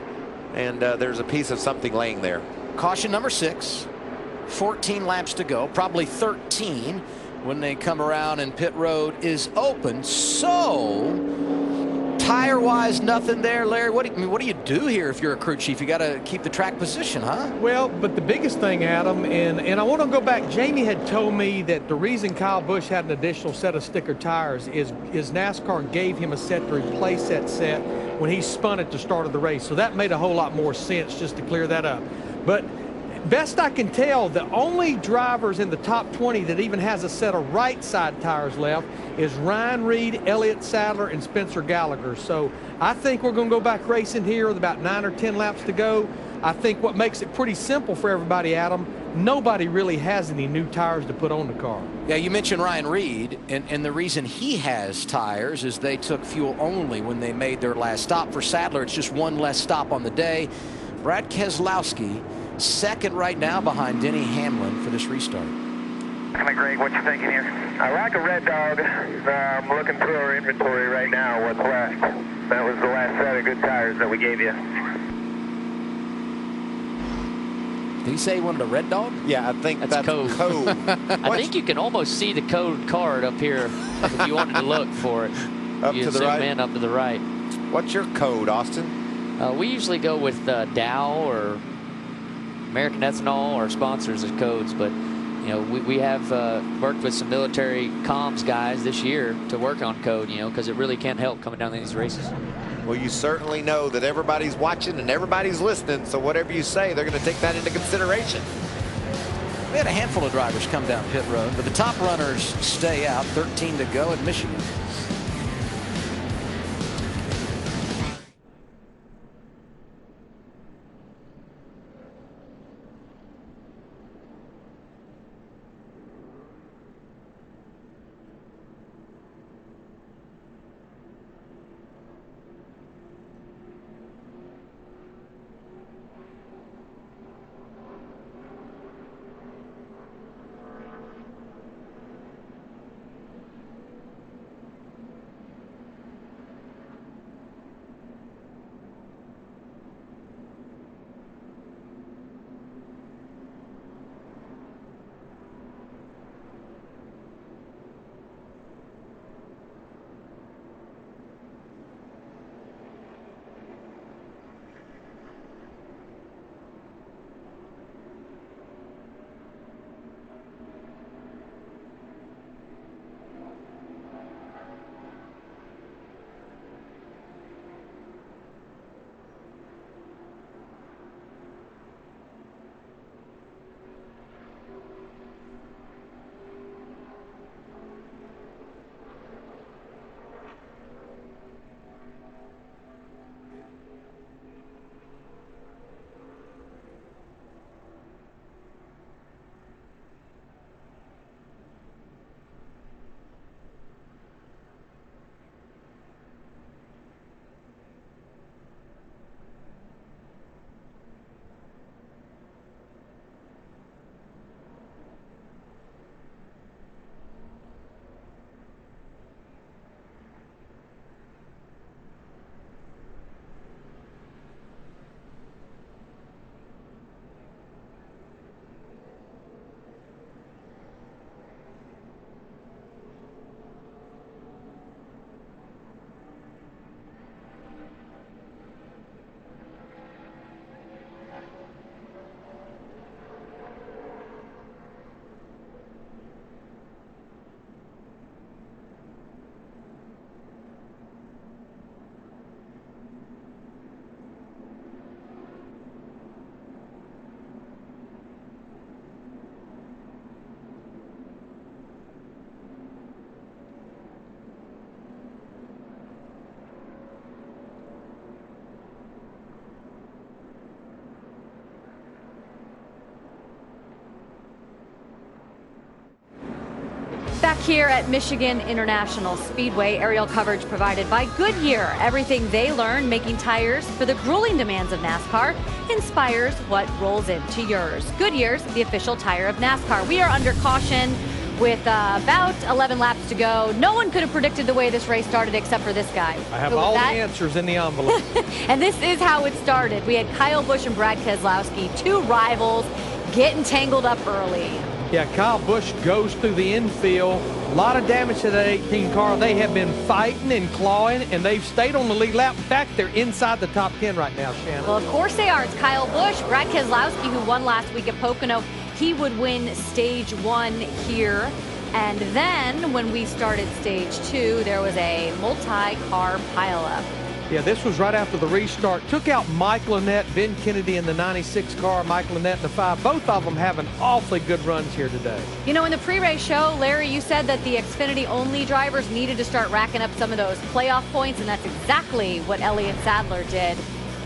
Speaker 10: and there's a piece of something laying there.
Speaker 8: Caution number 6, 14 laps to go, probably 13 when they come around and pit road is open. So tire-wise, nothing there, Larry. What do you do here if you're a crew chief? You got to keep the track position, huh?
Speaker 1: Well, but the biggest thing, Adam, and I want to go back. Jamie had told me that the reason Kyle Busch had an additional set of sticker tires is NASCAR gave him a set to replace that set when he spun at the start of the race. So that made a whole lot more sense just to clear that up. But best I can tell, the only drivers in the top 20 that even has a set of right side tires left is Ryan Reed, Elliott Sadler, and Spencer Gallagher. So I think we're going to go back racing here with about 9 or 10 laps to go. I think what makes it pretty simple for everybody, Adam, nobody really has any new tires to put on the car.
Speaker 8: Yeah, you mentioned Ryan Reed, and the reason he has tires is they took fuel only when they made their last stop. For Sadler, it's just one less stop on the day. Brad Keselowski, second right now behind Denny Hamlin for this restart.
Speaker 23: Come on, Greg, what you thinking here? I like a Red Dog. I'm looking through our inventory right now, what's left. That was the last set of good tires that we gave you.
Speaker 8: Did he say he wanted a Red Dog?
Speaker 10: Yeah, I think that's code.
Speaker 9: I think you can almost see the code card up here if you wanted to look for it.
Speaker 10: Up
Speaker 9: you
Speaker 10: to the
Speaker 9: zoom
Speaker 10: right?
Speaker 9: in up to the right.
Speaker 10: What's your code, Austin?
Speaker 9: We usually go with Dow or American Ethanol, our sponsors as codes, but you know we have worked with some military comms guys this year to work on code, you know, because it really can help coming down these races.
Speaker 10: Well, you certainly know that everybody's watching and everybody's listening, so whatever you say, they're going to take that into consideration.
Speaker 8: We had a handful of drivers come down pit road, but the top runners stay out. 13 to go at Michigan.
Speaker 2: back here at Michigan International Speedway. Aerial coverage provided by Goodyear. Everything they learn making tires for the grueling demands of NASCAR inspires what rolls into yours. Goodyear's the official tire of NASCAR. We are under caution with about 11 laps to go. No one could have predicted the way this race started except for this guy.
Speaker 1: I have all the answers in the envelope.
Speaker 2: And this is how it started. We had Kyle Busch and Brad Keselowski, two rivals, getting tangled up early.
Speaker 1: Yeah, Kyle Busch goes through the infield. A lot of damage to that 18 car. They have been fighting and clawing, and they've stayed on the lead lap. In fact, they're inside the top 10 right now, Shannon.
Speaker 2: Well, of course they are. It's Kyle Busch. Brad Keselowski, who won last week at Pocono, he would win stage 1 here. And then when we started stage 2, there was a multi-car pileup.
Speaker 1: Yeah, this was right after the restart. Took out Mike Lynette, Ben Kennedy in the 96 car, Mike Lynette in the 5. Both of them having awfully good runs here today.
Speaker 2: You know, in the pre-race show, Larry, you said that the Xfinity only drivers needed to start racking up some of those playoff points, and that's exactly what Elliott Sadler did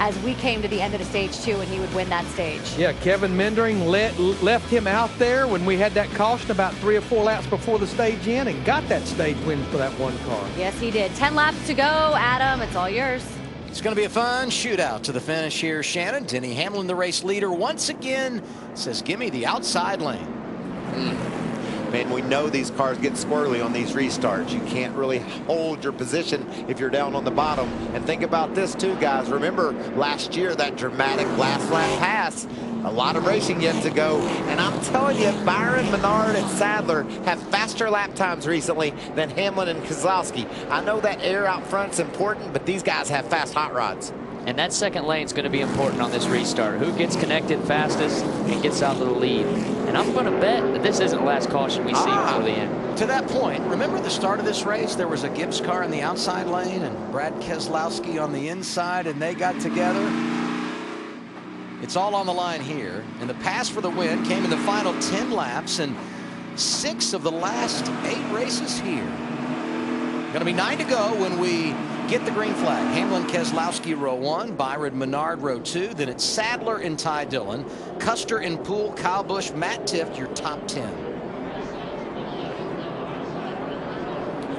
Speaker 2: as we came to the end of the stage 2 and he would win that stage.
Speaker 1: Yeah, Kevin Mendering left him out there when we had that caution about 3 or 4 laps before the stage end and got that stage win for that one car.
Speaker 2: Yes, he did. 10 laps to go. Adam, it's all yours.
Speaker 8: It's going to be a fun shootout to the finish here, Shannon. Denny Hamlin, the race leader, once again says, give me the outside lane.
Speaker 10: Man, we know these cars get squirrely on these restarts. You can't really hold your position if you're down on the bottom. And think about this too, guys. Remember last year, that dramatic last lap pass. A lot of racing yet to go. And I'm telling you, Byron, Menard, and Sadler have faster lap times recently than Hamlin and Keselowski. I know that air out front's important, but these guys have fast hot rods.
Speaker 9: And that second lane's going to be important on this restart. Who gets connected fastest and gets out to the lead. And I'm going to bet that this isn't the last caution we see before the end.
Speaker 8: To that point, remember the start of this race? There was a Gibbs car in the outside lane and Brad Keselowski on the inside, and they got together. It's all on the line here. And the pass for the win came in the final 10 laps and 6 of the last 8 races here. Going to be 9 to go when we get the green flag. Hamlin, Keselowski, row 1. Byron, Menard, row 2. Then it's Sadler and Ty Dillon. Custer and Poole, Kyle Busch, Matt Tifft, your top 10.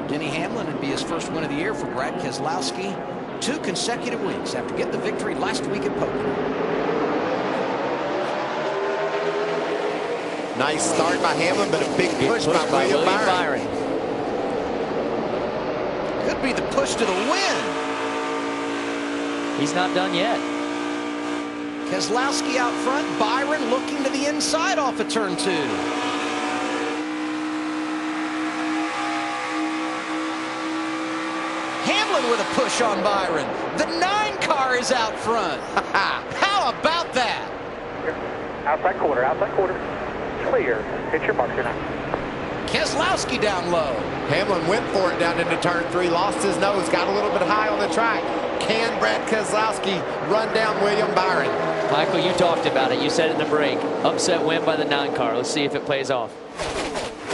Speaker 8: Denny Hamlin would be his first win of the year for Brad Keselowski. 2 consecutive weeks after getting the victory last week at Pocono.
Speaker 10: Nice start by Hamlin, but a big push by William Byron.
Speaker 8: Could be the push to the win.
Speaker 9: He's not done yet.
Speaker 8: Keselowski out front. Byron looking to the inside off of turn 2. Hamlin with a push on Byron. The 9 car is out front. How about that?
Speaker 16: Outside quarter. Clear. Hit your marker now.
Speaker 8: Keselowski down low.
Speaker 10: Hamlin went for it down into turn 3, lost his nose, got a little bit high on the track. Can Brad Keselowski run down William Byron?
Speaker 9: Michael, you talked about it. You said it in the break. Upset win by the 9 car. Let's see if it plays off.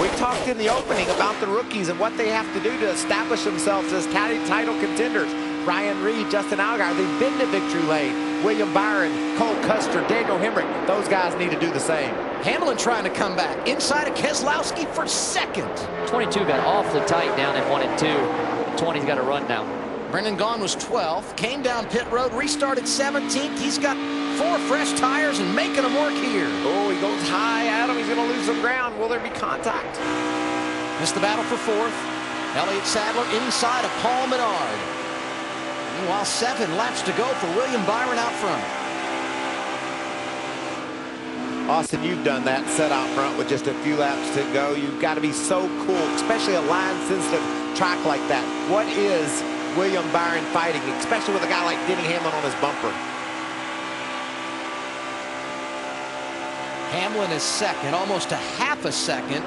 Speaker 10: We talked in the opening about the rookies and what they have to do to establish themselves as title contenders. Ryan Reed, Justin Allgaier, they've been to victory lane. William Byron, Cole Custer, Daniel Hemrick, those guys need to do the same.
Speaker 8: Hamlin trying to come back inside of Keselowski for second.
Speaker 9: 22 got awfully tight down in 1 and 2. 20's got to run now.
Speaker 8: Brendan Gaughan was 12th, came down pit road, restarted 17th. He's got 4 fresh tires and making them work here.
Speaker 10: Oh, he goes high, Adam. He's going to lose some ground. Will there be contact?
Speaker 8: Missed the battle for 4th. Elliott Sadler inside of Paul Menard. Meanwhile, 7 laps to go for William Byron out front.
Speaker 10: Austin, you've done that set out front with just a few laps to go. You've got to be so cool, especially a line-sensitive track like that. What is William Byron fighting, especially with a guy like Denny Hamlin on his bumper?
Speaker 8: Hamlin is second, almost a half a second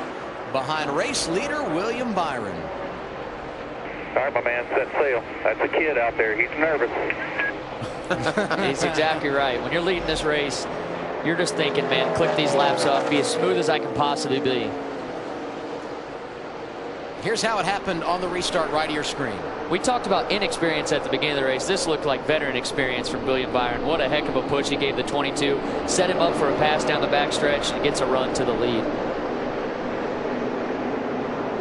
Speaker 8: behind race leader William Byron.
Speaker 16: All right, my man, set sail. That's a kid out there. He's nervous.
Speaker 9: He's exactly right. When you're leading this race, you're just thinking, man, click these laps off, be as smooth as I can possibly be.
Speaker 8: Here's how it happened on the restart right of your screen.
Speaker 9: We talked about inexperience at the beginning of the race. This looked like veteran experience from William Byron. What a heck of a push he gave the 22. Set him up for a pass down the backstretch and gets a run to the lead.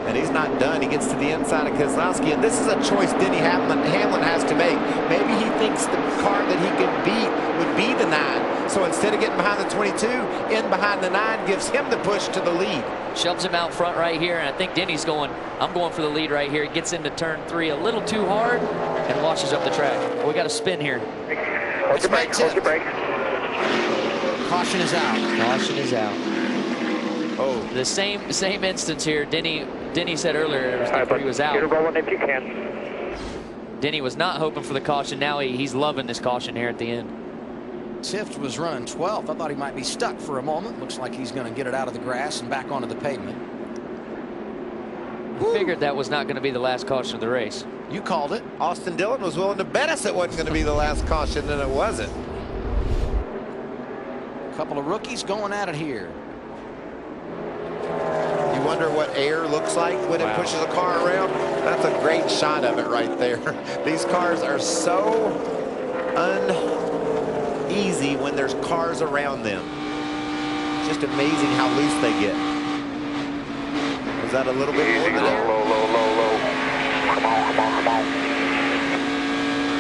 Speaker 10: And he's not done. He gets to the inside of Keselowski, and this is a choice Denny Hamlin has to make. Maybe he thinks the car that he could beat would be the 9. So instead of getting behind the 22, in behind the 9 gives him the push to the lead.
Speaker 9: Shoves him out front right here, and I think Denny's going, I'm going for the lead right here. He gets into turn 3 a little too hard and washes up the track. Well, we got a spin here.
Speaker 16: Hold your brakes, hold your brakes.
Speaker 8: Caution is out.
Speaker 9: Caution is out. Oh, the same instance here. Denny said earlier he was out.
Speaker 16: Get it rolling if you can.
Speaker 9: Denny was not hoping for the caution. Now he's loving this caution here at the end.
Speaker 8: Tift was running 12th. I thought he might be stuck for a moment. Looks like he's going to get it out of the grass and back onto the pavement.
Speaker 9: I figured that was not going to be the last caution of the race.
Speaker 8: You called it.
Speaker 10: Austin Dillon was willing to bet us it wasn't going to be the last caution, and it wasn't.
Speaker 8: A couple of rookies going at it here.
Speaker 10: You wonder what air looks like when it pushes a car around? That's a great shot of it right there. These cars are so uneasy when there's cars around them. It's just amazing how loose they get. Was that a little bit more than air?
Speaker 16: Low. Come on.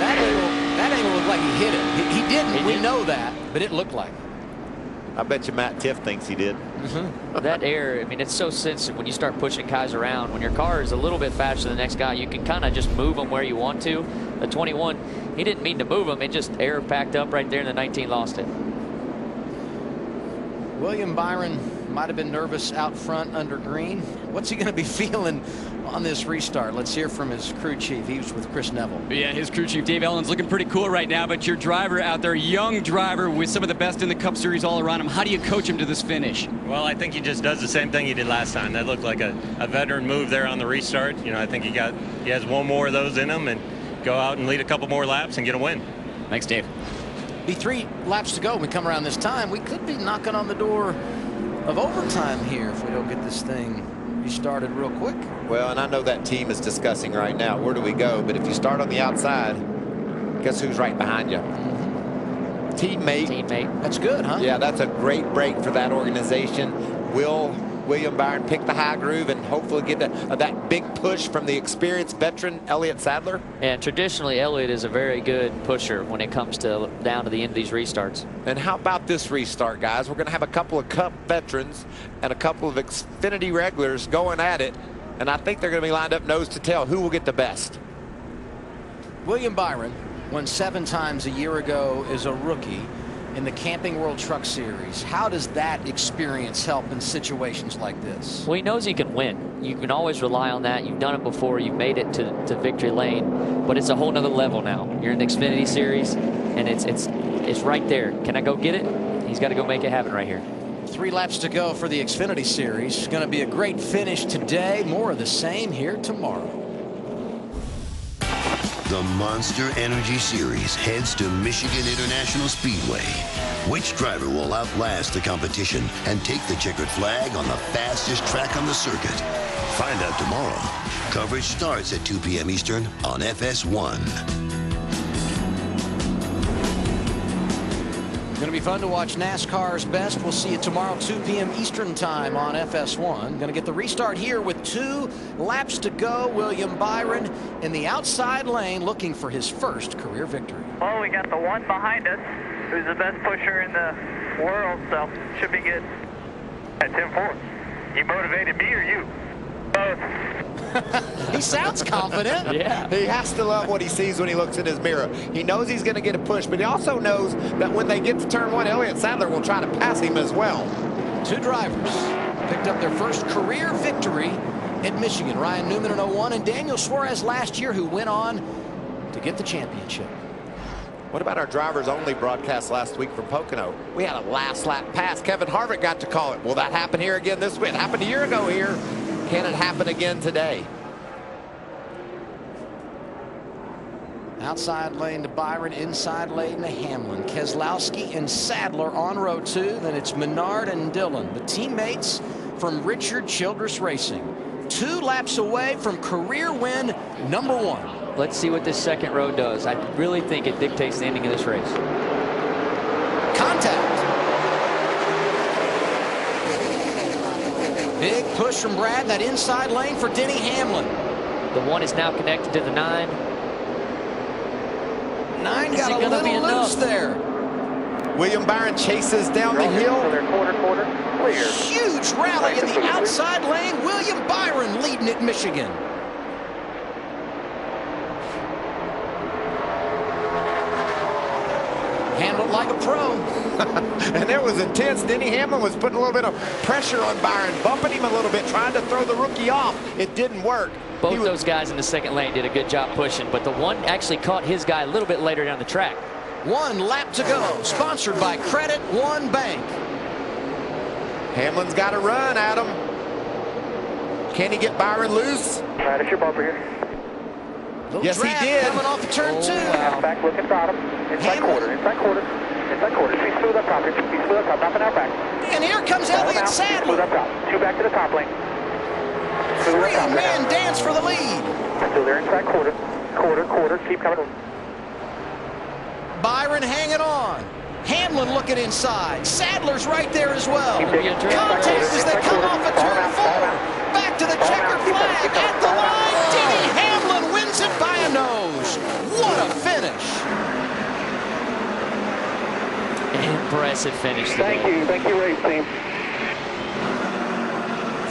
Speaker 8: That angle looked like he hit it. He didn't. We know that, but it looked like it.
Speaker 10: I bet you Matt Tiff thinks he did.
Speaker 9: That air, I mean, it's so sensitive when you start pushing guys around. When your car is a little bit faster than the next guy, you can kind of just move them where you want to. The 21, he didn't mean to move them. It just air packed up right there, and the 19 lost it.
Speaker 8: William Byron might have been nervous out front under green. What's he going to be feeling on this restart? Let's hear from his crew chief. He was with Chris Neville.
Speaker 18: Yeah, his crew chief Dave Ellen's looking pretty cool right now, but your driver out there, young driver with some of the best in the Cup Series all around him, how do you coach him to this finish?
Speaker 5: Well, I think he just does the same thing he did last time. That looked like a veteran move there on the restart. You know, I think he has one more of those in him, and go out and lead a couple more laps and get a win.
Speaker 18: Thanks, Dave.
Speaker 8: Be 3 laps to go when we come around this time. We could be knocking on the door of overtime here if we don't get this thing restarted real quick.
Speaker 10: Well, and I know that team is discussing right now, where do we go? But if you start on the outside, guess who's right behind you? Teammate.
Speaker 8: That's good, huh?
Speaker 10: Yeah, that's a great break for that organization. Will William Byron pick the high groove and hopefully get that big push from the experienced veteran Elliott Sadler?
Speaker 9: And traditionally, Elliott is a very good pusher when it comes to down to the end of these restarts.
Speaker 10: And how about this restart, guys? We're going to have a couple of Cup veterans and a couple of Xfinity regulars going at it, and I think they're going to be lined up nose to tail. Who will get the best?
Speaker 8: William Byron won 7 times a year ago as a rookie in the Camping World Truck Series. How does that experience help in situations like this?
Speaker 9: Well, he knows he can win. You can always rely on that. You've done it before. You've made it to victory lane, but it's a whole nother level now. You're in the Xfinity Series, and it's right there. Can I go get it? He's got to go make it happen right here.
Speaker 8: 3 laps to go for the Xfinity Series. It's going to be a great finish today. More of the same here tomorrow.
Speaker 6: The Monster Energy Series heads to Michigan International Speedway. Which driver will outlast the competition and take the checkered flag on the fastest track on the circuit? Find out tomorrow. Coverage starts at 2 p.m. Eastern on FS1.
Speaker 8: Going to be fun to watch NASCAR's best. We'll see you tomorrow, 2 p.m. Eastern time on FS1. Going to get the restart here with 2 laps to go. William Byron in the outside lane looking for his first career victory.
Speaker 23: Well, we got the one behind us, who's the best pusher in the world, so should be good. At 10-4. You motivated me or you? Both.
Speaker 8: He sounds confident.
Speaker 10: Yeah. He has to love what he sees when he looks in his mirror. He knows he's going to get a push, but he also knows that when they get to turn 1, Elliott Sadler will try to pass him as well.
Speaker 8: 2 drivers picked up their first career victory at Michigan. Ryan Newman in 01 and Daniel Suarez last year, who went on to get the championship.
Speaker 10: What about our drivers only broadcast last week from Pocono? We had a last lap pass. Kevin Harvick got to call it. Will that happen here again this week? It happened a year ago here. Can it happen again today?
Speaker 8: Outside lane to Byron, inside lane to Hamlin. Keselowski and Sadler on row 2. Then it's Menard and Dillon, the teammates from Richard Childress Racing. 2 laps away from career win number 1.
Speaker 9: Let's see what this second row does. I really think it dictates the ending of this race.
Speaker 8: Contact. Big push from Brad, that inside lane for Denny Hamlin.
Speaker 9: The 1 is now connected to the 9.
Speaker 8: 9
Speaker 9: Is
Speaker 8: got
Speaker 9: it
Speaker 8: a
Speaker 9: gonna be
Speaker 8: little loose
Speaker 9: enough?
Speaker 8: there.
Speaker 10: William Byron chases down the hill.
Speaker 8: Huge rally in the outside lane. William Byron leading at Michigan. Handled like a pro.
Speaker 10: And it was intense. Denny Hamlin was putting a little bit of pressure on Byron, bumping him a little bit, trying to throw the rookie off. It didn't work.
Speaker 9: Both those guys in the second lane did a good job pushing, but the 1 actually caught his guy a little bit later down the track.
Speaker 8: 1 lap to go. Sponsored by Credit One Bank.
Speaker 10: Hamlin's got to run, Adam. Can he get Byron loose?
Speaker 16: Right at your bumper here.
Speaker 10: Yes, he did.
Speaker 8: Coming off of turn 2.
Speaker 16: Back looking bottom. Inside quarter. Inside quarter. Inside quarter. Speed smooth up top. Speed smooth up top. Top and out back.
Speaker 8: And here comes Elliott Sadler.
Speaker 16: Smooth up top. 2 back to the top lane.
Speaker 8: 3-man dance for the lead.
Speaker 16: Still there inside quarter. Quarter. Keep coming.
Speaker 8: Byron hanging on. Hamlin looking inside. Sadler's right there as well.
Speaker 16: Contact
Speaker 8: as they come off of turn 4. Back to the checkered flag at the line. Denny Hamlin wins it by a nose. What a finish.
Speaker 9: Impressive finish today.
Speaker 16: Thank you, race team.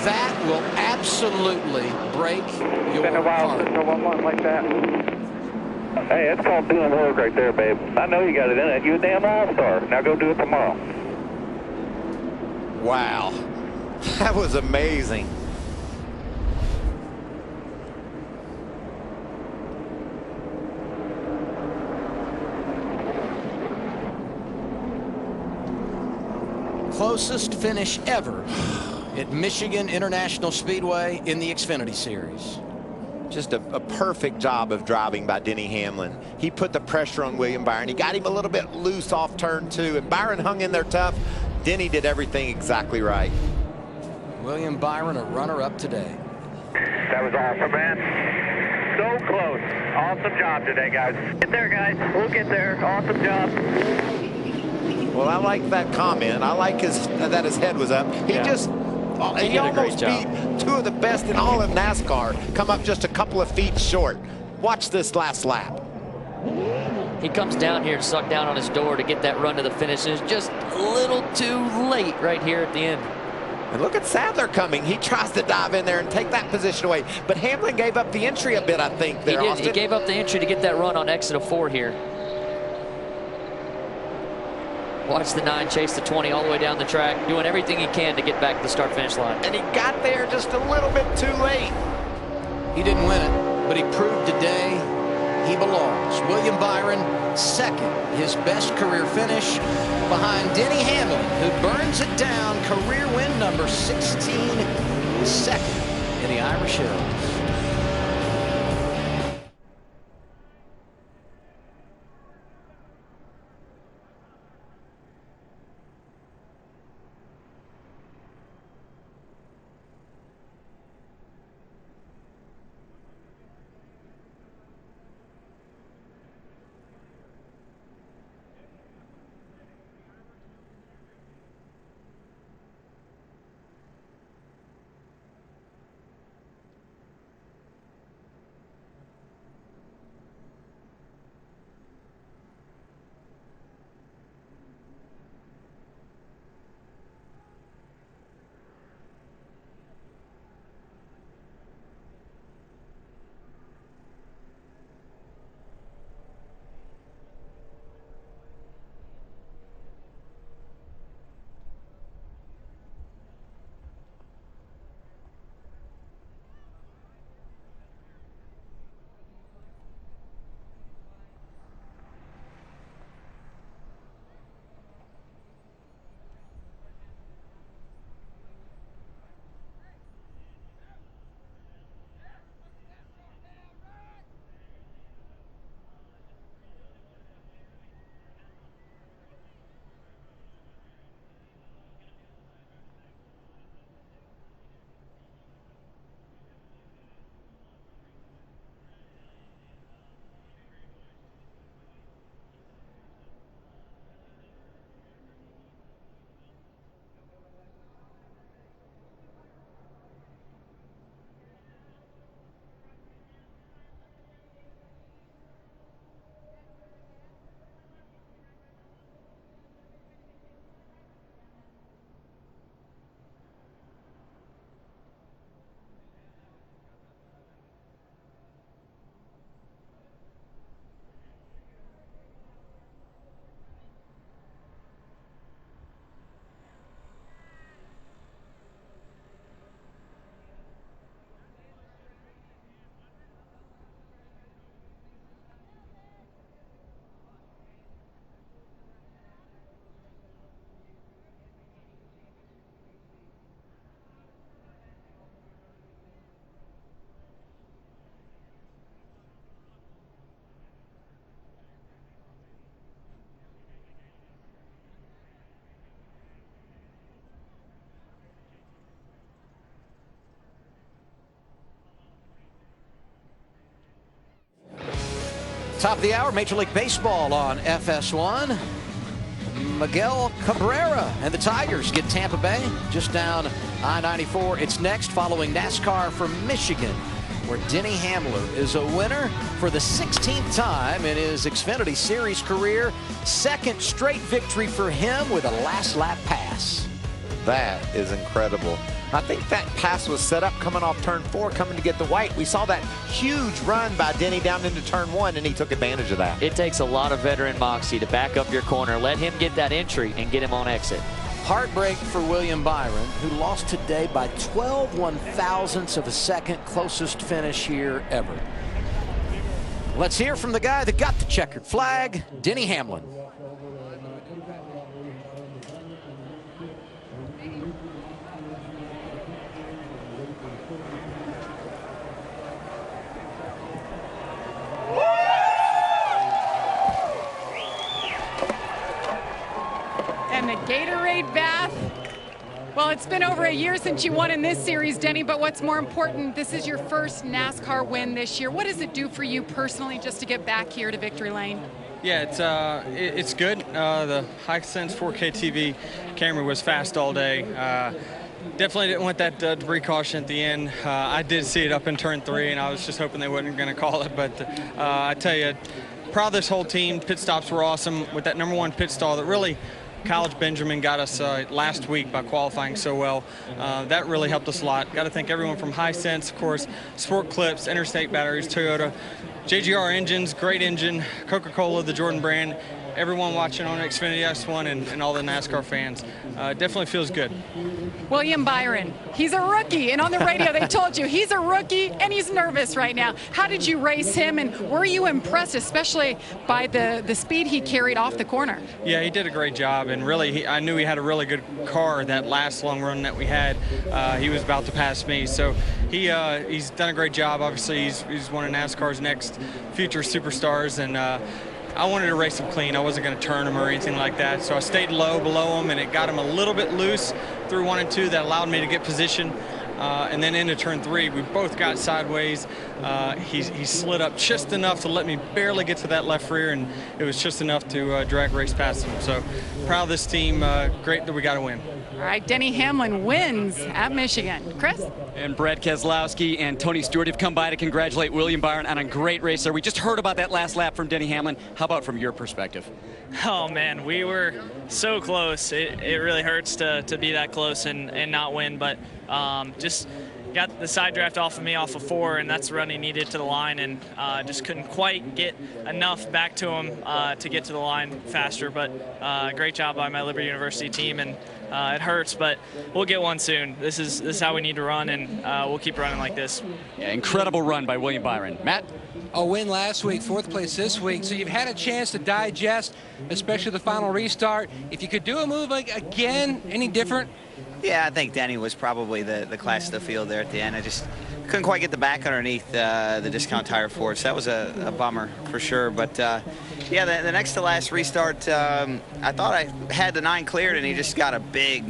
Speaker 8: That will absolutely break your
Speaker 16: Been a while
Speaker 8: heart.
Speaker 16: since I won one like that. Hey, that's called doing work right there, babe. I know you got it in it. You're a damn all-star. Now go do it tomorrow.
Speaker 10: Wow. That was amazing.
Speaker 8: Closest finish ever at Michigan International Speedway in the Xfinity Series.
Speaker 10: Just a perfect job of driving by Denny Hamlin. He put the pressure on William Byron. He got him a little bit loose off turn 2, and Byron hung in there tough. Denny did everything exactly right.
Speaker 8: William Byron, a runner-up today.
Speaker 16: That was awesome, man. So close. Awesome job today, guys. Get there, guys. We'll get there. Awesome job.
Speaker 10: Well, I like that comment. I like that his head was up. He almost beat 2 of the best in all of NASCAR. Come up just a couple of feet short. Watch this last lap.
Speaker 9: He comes down here to suck down on his door to get that run to the finish. It's just a little too late right here at the end.
Speaker 10: And look at Sadler coming. He tries to dive in there and take that position away. But Hamlin gave up the entry a bit, I think, there,
Speaker 9: He did.
Speaker 10: Austin.
Speaker 9: He gave up the entry to get that run on exit of 4 here. Watch the 9 chase the 20 all the way down the track, doing everything he can to get back to the start-finish line.
Speaker 10: And he got there just a little bit too late.
Speaker 8: He didn't win it, but he proved today he belongs. William Byron, second, his best career finish, behind Denny Hamlin, who burns it down, career win number 16, second in the Irish Hills. Top of the hour, Major League Baseball on FS1. Miguel Cabrera and the Tigers get Tampa Bay just down I-94. It's next following NASCAR from Michigan, where Denny Hamlin is a winner for the 16th time in his Xfinity Series career. Second straight victory for him with a last lap pass.
Speaker 10: That is incredible. I think that pass was set up coming off turn 4, coming to get the white. We saw that huge run by Denny down into turn 1, and he took advantage of that.
Speaker 9: It takes a lot of veteran moxie to back up your corner. Let him get that entry and get him on exit.
Speaker 8: Heartbreak for William Byron, who lost today by 12 1/1000ths of a second, closest finish here ever. Let's hear from the guy that got the checkered flag, Denny Hamlin.
Speaker 17: And the Gatorade bath. Well, it's been over a year since you won in this series, Denny, but what's more important, this is your first NASCAR win this year. What does it do for you personally just to get back here to victory lane?
Speaker 7: Yeah, it's good. The Hisense 4K TV camera was fast all day. Definitely didn't want that debris caution at the end. I did see it up in turn 3, and I was just hoping they weren't going to call it. But I tell you, proud of this whole team. Pit stops were awesome with that #1 pit stall that really College Benjamin got us last week by qualifying so well. That really helped us a lot. Got to thank everyone from Hisense, of course, Sport Clips, Interstate Batteries, Toyota, JGR Engines, great engine, Coca-Cola, the Jordan brand, everyone watching on Xfinity S1 and all the NASCAR fans. Definitely feels good.
Speaker 17: William Byron, he's a rookie, and on the radio they told you he's a rookie and he's nervous right now. How did you race him, and were you impressed, especially by the speed he carried off the corner?
Speaker 7: Yeah, he did a great job, and really I knew he had a really good car that last long run that we had. He was about to pass me, so he's done a great job. Obviously, he's one of NASCAR's next future superstars, and I wanted to race him clean. I wasn't going to turn him or anything like that, so I stayed low below him, and it got him a little bit loose through 1 and 2. That allowed me to get position. And then into turn 3, we both got sideways. He slid up just enough to let me barely get to that left rear, and it was just enough to drag race past him. So proud of this team. Great that we got a win.
Speaker 17: All right, Denny Hamlin wins at Michigan. Chris?
Speaker 18: And Brad Keselowski and Tony Stewart have come by to congratulate William Byron on a great race there. We just heard about that last lap from Denny Hamlin. How about from your perspective?
Speaker 11: Oh, man, we were so close. It really hurts to be that close and not win, but just got the side draft off of me off of 4, and that's the run he needed to the line, and just couldn't quite get enough back to him to get to the line faster. But great job by my Liberty University team, and it hurts, but we'll get one soon. This is how we need to run, and we'll keep running like this.
Speaker 18: Yeah, incredible run by William Byron. Matt?
Speaker 19: A win last week, 4th place this week, so you've had a chance to digest, especially the final restart. If you could do a move like again, any different?
Speaker 13: Yeah, I think Denny was probably the class of the field there at the end. I just couldn't quite get the back underneath the discount tire for it, so that was a bummer for sure. But yeah, the next to last restart, I thought I had the 9 cleared, and he just got a big,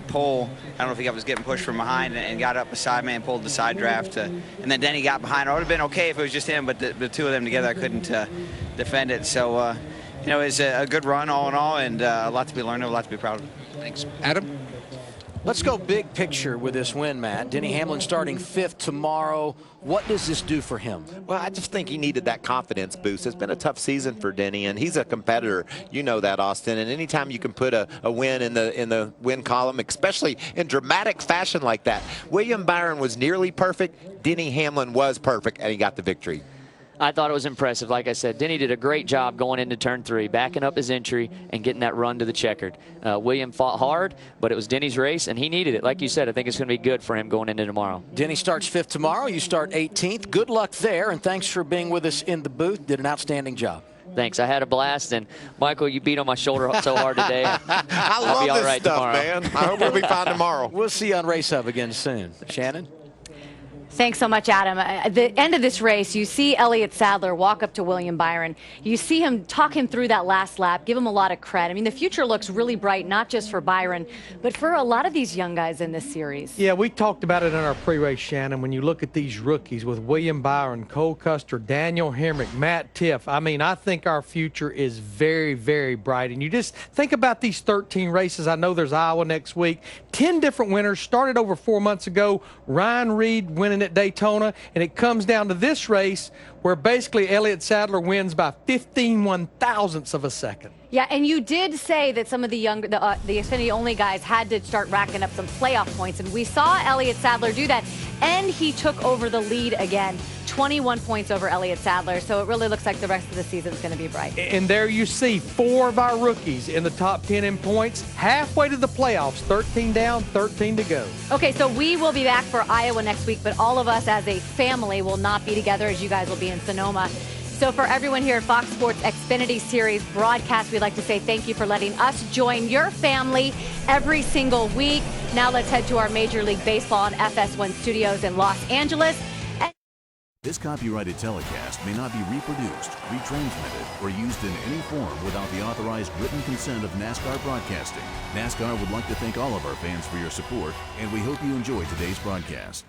Speaker 13: pull. I don't know if he was getting pushed from behind and got up beside me and pulled the side draft. And then Denny got behind. It would have been okay if it was just him, but the two of them together, I couldn't defend it. So, it was a good run all in all, and a lot to be learned, a lot to be proud of.
Speaker 19: Thanks. Adam?
Speaker 8: Let's go big picture with this win, Matt. Denny Hamlin starting 5th tomorrow. What does this do for him?
Speaker 10: Well, I just think he needed that confidence boost. It's been a tough season for Denny, and he's a competitor. You know that, Austin. And anytime you can put a win in the win column, especially in dramatic fashion like that. William Byron was nearly perfect. Denny Hamlin was perfect, and he got the victory.
Speaker 9: I thought it was impressive. Like I said, Denny did a great job going into turn 3, backing up his entry and getting that run to the checkered. William fought hard, but it was Denny's race, and he needed it. Like you said, I think it's going to be good for him going into tomorrow.
Speaker 8: Denny starts 5th tomorrow. You start 18th. Good luck there, and thanks for being with us in the booth. Did an outstanding job.
Speaker 9: Thanks. I had a blast, and Michael, you beat on my shoulder so hard today.
Speaker 10: I love this stuff, man. I hope we'll be fine tomorrow.
Speaker 8: We'll see you on Race Hub again soon. Shannon?
Speaker 2: Thanks so much, Adam. At the end of this race, you see Elliott Sadler walk up to William Byron. You see him talk him through that last lap, give him a lot of credit. I mean, the future looks really bright, not just for Byron, but for a lot of these young guys in this series.
Speaker 1: Yeah, we talked about it in our pre-race, Shannon. When you look at these rookies with William Byron, Cole Custer, Daniel Hemrick, Matt Tiff, I mean, I think our future is very, very bright. And you just think about these 13 races. I know there's Iowa next week. 10 different winners, started over 4 months ago. Ryan Reed winning at Daytona, and it comes down to this race where basically Elliott Sadler wins by 15 1/1000ths of a second.
Speaker 2: Yeah, and you did say that some of the Xfinity-only guys had to start racking up some playoff points, and we saw Elliott Sadler do that, and he took over the lead again, 21 points over Elliott Sadler, so it really looks like the rest of the season is going to be bright.
Speaker 1: And there you see 4 of our rookies in the top 10 in points, halfway to the playoffs, 13 down, 13 to go.
Speaker 2: Okay, so we will be back for Iowa next week, but all of us as a family will not be together, as you guys will be in Sonoma. So for everyone here at Fox Sports Xfinity Series broadcast, we'd like to say thank you for letting us join your family every single week. Now let's head to our Major League Baseball and FS1 studios in Los Angeles.
Speaker 14: This copyrighted telecast may not be reproduced, retransmitted, or used in any form without the authorized written consent of NASCAR Broadcasting. NASCAR would like to thank all of our fans for your support, and we hope you enjoyed today's broadcast.